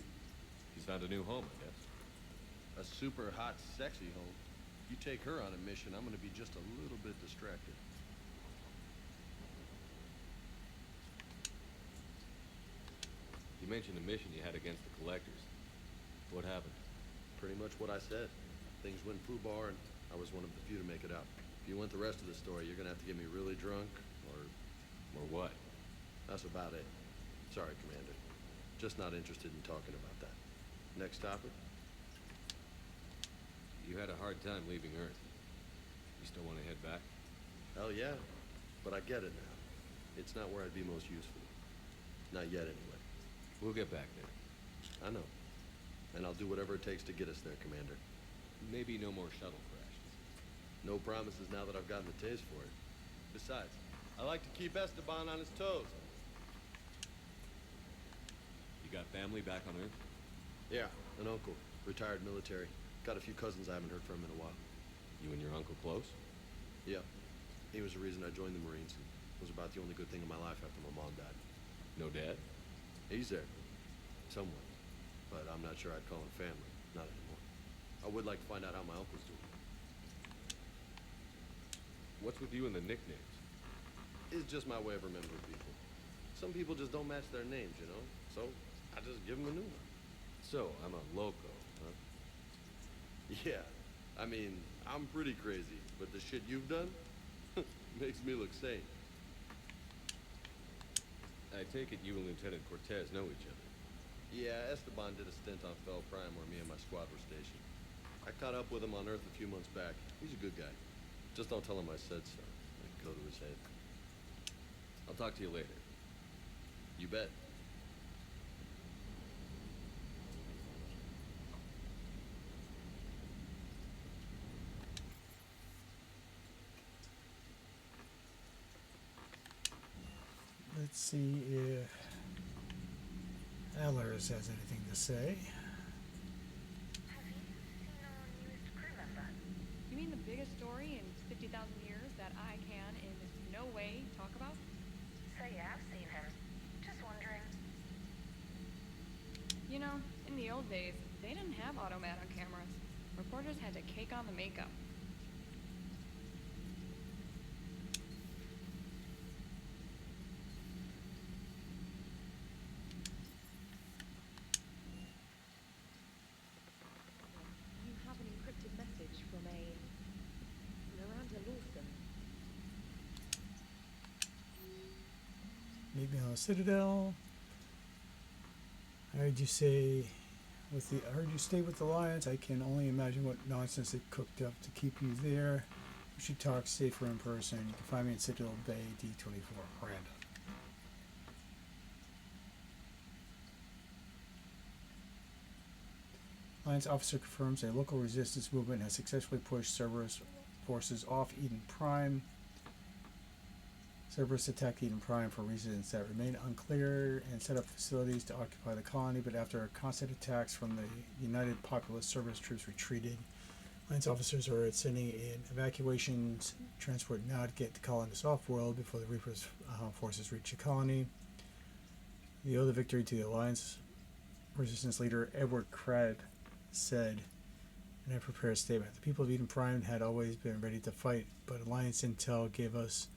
She's found a new home, I guess. A super hot, sexy home. You take her on a mission, I'm gonna be just a little bit distracted. You mentioned a mission you had against the collectors. What happened? Pretty much what I said. Things went foobar, and I was one of the few to make it out. If you want the rest of the story, you're gonna have to get me really drunk, or what? That's about it. Sorry, Commander. Just not interested in talking about that. Next topic? You had a hard time leaving Earth. You still want to head back? Hell yeah. But I get it now. It's not where I'd be most useful. Not yet, anyway. We'll get back there. I know. And I'll do whatever it takes to get us there, Commander. Maybe no more shuttle crashes. No promises now that I've gotten the taste for it. Besides, I like to keep Esteban on his toes. You got family back on Earth? Yeah, an uncle. Retired military. Got a few cousins I haven't heard from in a while. You and your uncle close? Yeah. He was the reason I joined the Marines, and was about the only good thing in my life after my mom died. No dad? He's there. Somewhere. But I'm not sure I'd call him family. Not anymore. I would like to find out how my uncle's doing. What's with you and the nicknames? It's just my way of remembering people. Some people just don't match their names, you know? So, I just give them a new one. So, I'm a loco, huh? Yeah. I mean, I'm pretty crazy, but the shit you've done makes me look sane. I take it you and Lieutenant Cortez know each other. Yeah, Esteban did a stint on Fel Prime where me and my squad were stationed. I caught up with him on Earth a few months back. He's a good guy. Just don't tell him I said so. Like, go to his head. I'll talk to you later. You bet. Let's see if Allers has anything to say. You mean the biggest story in 50,000 years that I can in no way talk about? So you have seen him. Just wondering. You know, in the old days, they didn't have automatic cameras. Reporters had to cake on the makeup. You have an encrypted message from a Miranda Lawson. Maybe on the Citadel. I heard you say I heard you stay with the Lions. I can only imagine what nonsense they cooked up to keep you there. We should talk safer in person. You can find me in Citadel Bay, D24, Miranda. Alliance officer confirms a local resistance movement has successfully pushed Cerberus forces off Eden Prime. Cerberus attacked Eden Prime for reasons that remain unclear and set up facilities to occupy the colony, but after constant attacks from the United Populist, Cerberus troops retreated. Alliance officers are sending an evacuation transport now to get the colony to Soft-World before the Reaper's forces reach the colony. The oath of victory to the Alliance resistance leader Edward Crabbe said in a prepared statement, "The people of Eden Prime had always been ready to fight, but Alliance intel gave us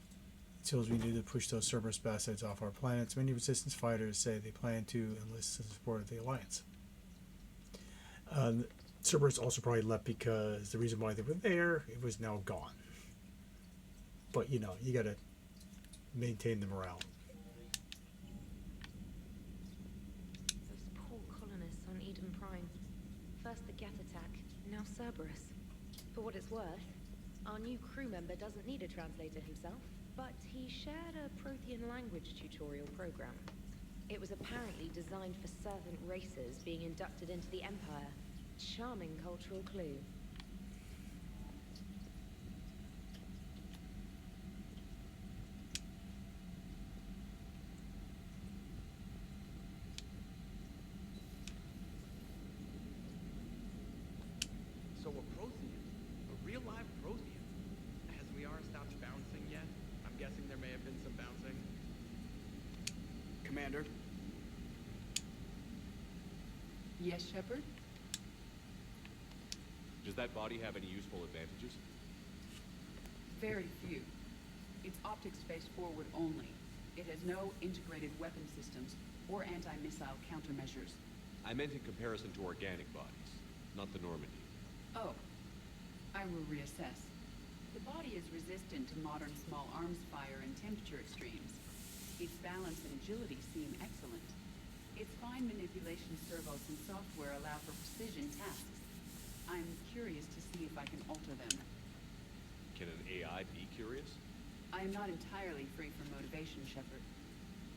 tools we needed to push those Cerberus bastards off our planets. Many resistance fighters say they plan to enlist the support of the Alliance." Cerberus also probably left because the reason why they were there, it was now gone. But, you know, you gotta maintain the morale. Those poor colonists on Eden Prime. First the Geth attack, now Cerberus. For what it's worth, our new crew member doesn't need a translator himself, but he shared a Prothean language tutorial program. It was apparently designed for servant races being inducted into the Empire. Charming cultural clue. So a Prothean, a real live Prothean. Has Liara stopped bouncing yet? I'm guessing there may have been some bouncing. Commander? Yes, Shepard? Does that body have any useful advantages? Very few. It's optics face forward only. It has no integrated weapon systems or anti-missile countermeasures. I meant in comparison to organic bodies, not the Normandy. Oh, I will reassess. The body is resistant to modern small arms fire and temperature extremes. Its balance and agility seem excellent. Its fine manipulation servos and software allow for precision tasks. I'm curious to see if I can alter them. Can an AI be curious? I am not entirely free from motivation, Shepard.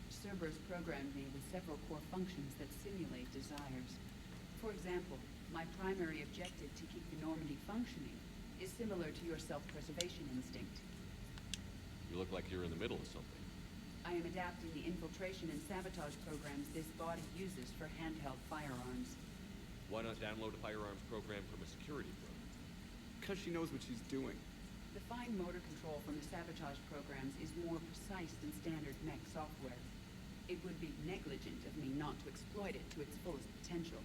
Cerberus programmed me with several core functions that simulate desires. For example, my primary objective to keep the Normandy functioning is similar to your self-preservation instinct. You look like you're in the middle of something. I am adapting the infiltration and sabotage programs this body uses for handheld firearms. Why not download a firearms program from a security pro? Because she knows what she's doing. The fine motor control from the sabotage programs is more precise than standard mech software. It would be negligent of me not to exploit it to its fullest potential.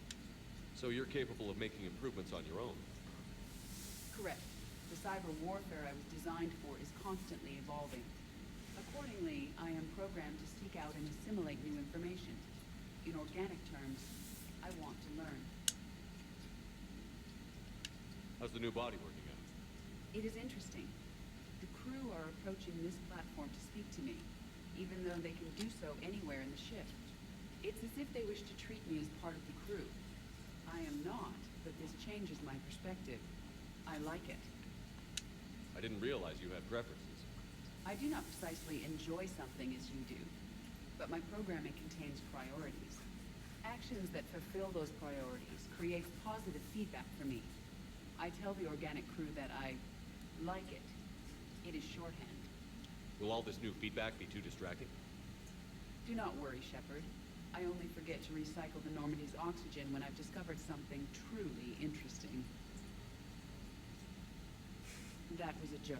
So you're capable of making improvements on your own? Correct. The cyber warfare I was designed for is constantly evolving. Accordingly, I am programmed to seek out and assimilate new information. In organic terms, I want to learn. How's the new body working out? It is interesting. The crew are approaching this platform to speak to me, even though they can do so anywhere in the ship. It's as if they wish to treat me as part of the crew. I am not, but this changes my perspective. I like it. I didn't realize you had preferences. I do not precisely enjoy something as you do, but my programming contains priorities. Actions that fulfill those priorities create positive feedback for me. I tell the organic crew that I like it. It is shorthand. Will all this new feedback be too distracting? Do not worry, Shepard. I only forget to recycle the Normandy's oxygen when I've discovered something truly interesting. That was a joke.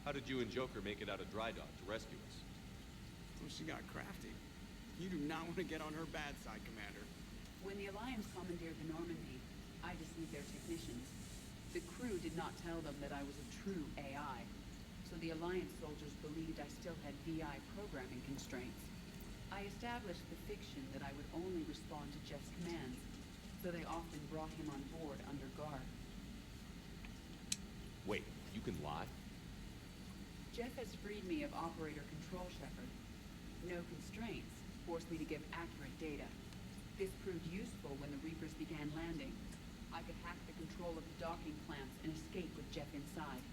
How did you and Joker make it out of dry dock to rescue us? Well, she got crafty. You do not want to get on her bad side, Commander. When the Alliance commandeered the Normandy, I deceived their technicians. The crew did not tell them that I was a true AI, so the Alliance soldiers believed I still had VI programming constraints. I established the fiction that I would only respond to Jeff's commands, so they often brought him on board under guard. Wait, you can lie? Jeff has freed me of operator control, Shepard. No constraints forced me to give accurate data. This proved useful when the Reapers began landing. I could hack the control of the docking plants and escape with Jeff inside.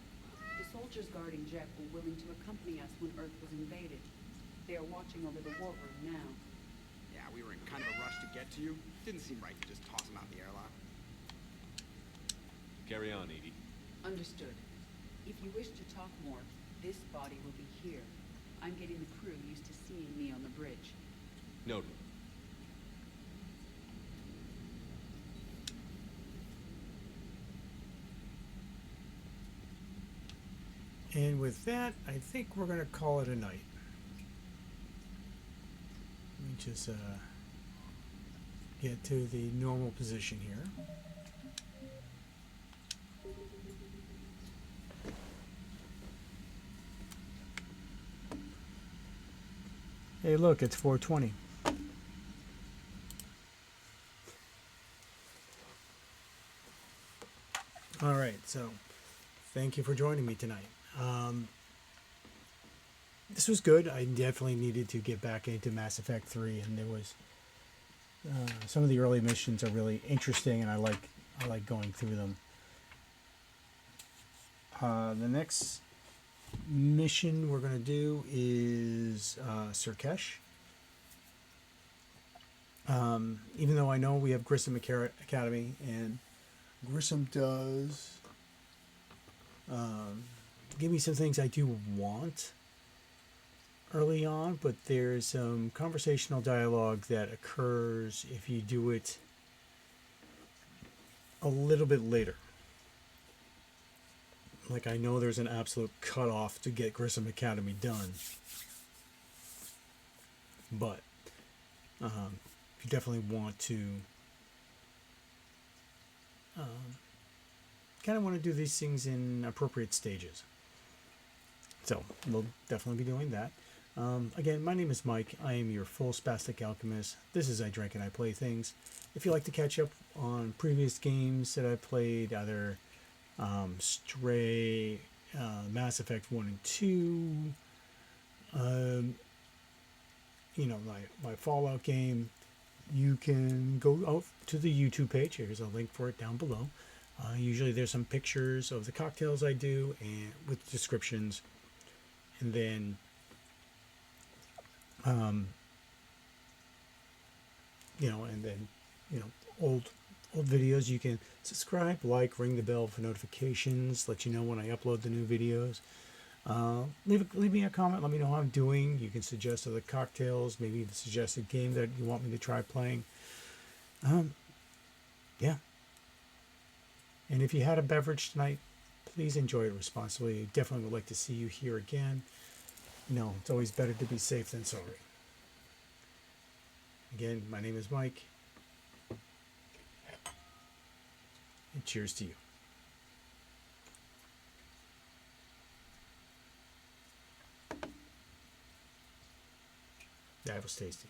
The soldiers guarding Jeff were willing to accompany us when Earth was invaded. They are watching over the war room now. Yeah, we were in kind of a rush to get to you. Didn't seem right to just toss him out the airlock. Carry on, Edie. Understood. If you wish to talk more, this body will be here. I'm getting the crew used to seeing me on the bridge. Noted. And with that, I think we're going to call it a night. Let me just get to the normal position here. Hey, look, it's 4:20. All right, so thank you for joining me tonight. This was good. I definitely needed to get back into Mass Effect 3, and there was some of the early missions are really interesting, and I like going through them. The next mission we're going to do is Surkesh. Even though I know we have Grissom Academy, and Grissom does give me some things I do want early on, but there's some conversational dialogue that occurs if you do it a little bit later. Like, I know there's an absolute cutoff to get Grissom Academy done, but you definitely want to kind of want to do these things in appropriate stages. So we'll definitely be doing that. Again, my name is Mike. I am your full spastic alchemist. This is I Drink and I Play Things. If you'd like to catch up on previous games that I played, either Stray, Mass Effect 1 and 2, you know, my Fallout game, you can go out to the YouTube page. Here's a link for it down below. Usually there's some pictures of the cocktails I do and with descriptions. And then you know, old videos. You can subscribe, like, ring the bell for notifications, let you know when I upload the new videos. Leave me a comment, let me know how I'm doing. You can suggest other cocktails, maybe suggest a game that you want me to try playing. Yeah. And if you had a beverage tonight, please enjoy it responsibly. Definitely would like to see you here again. You know, it's always better to be safe than sorry. Again, my name is Mike. And cheers to you. That was tasty.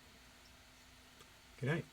Good night.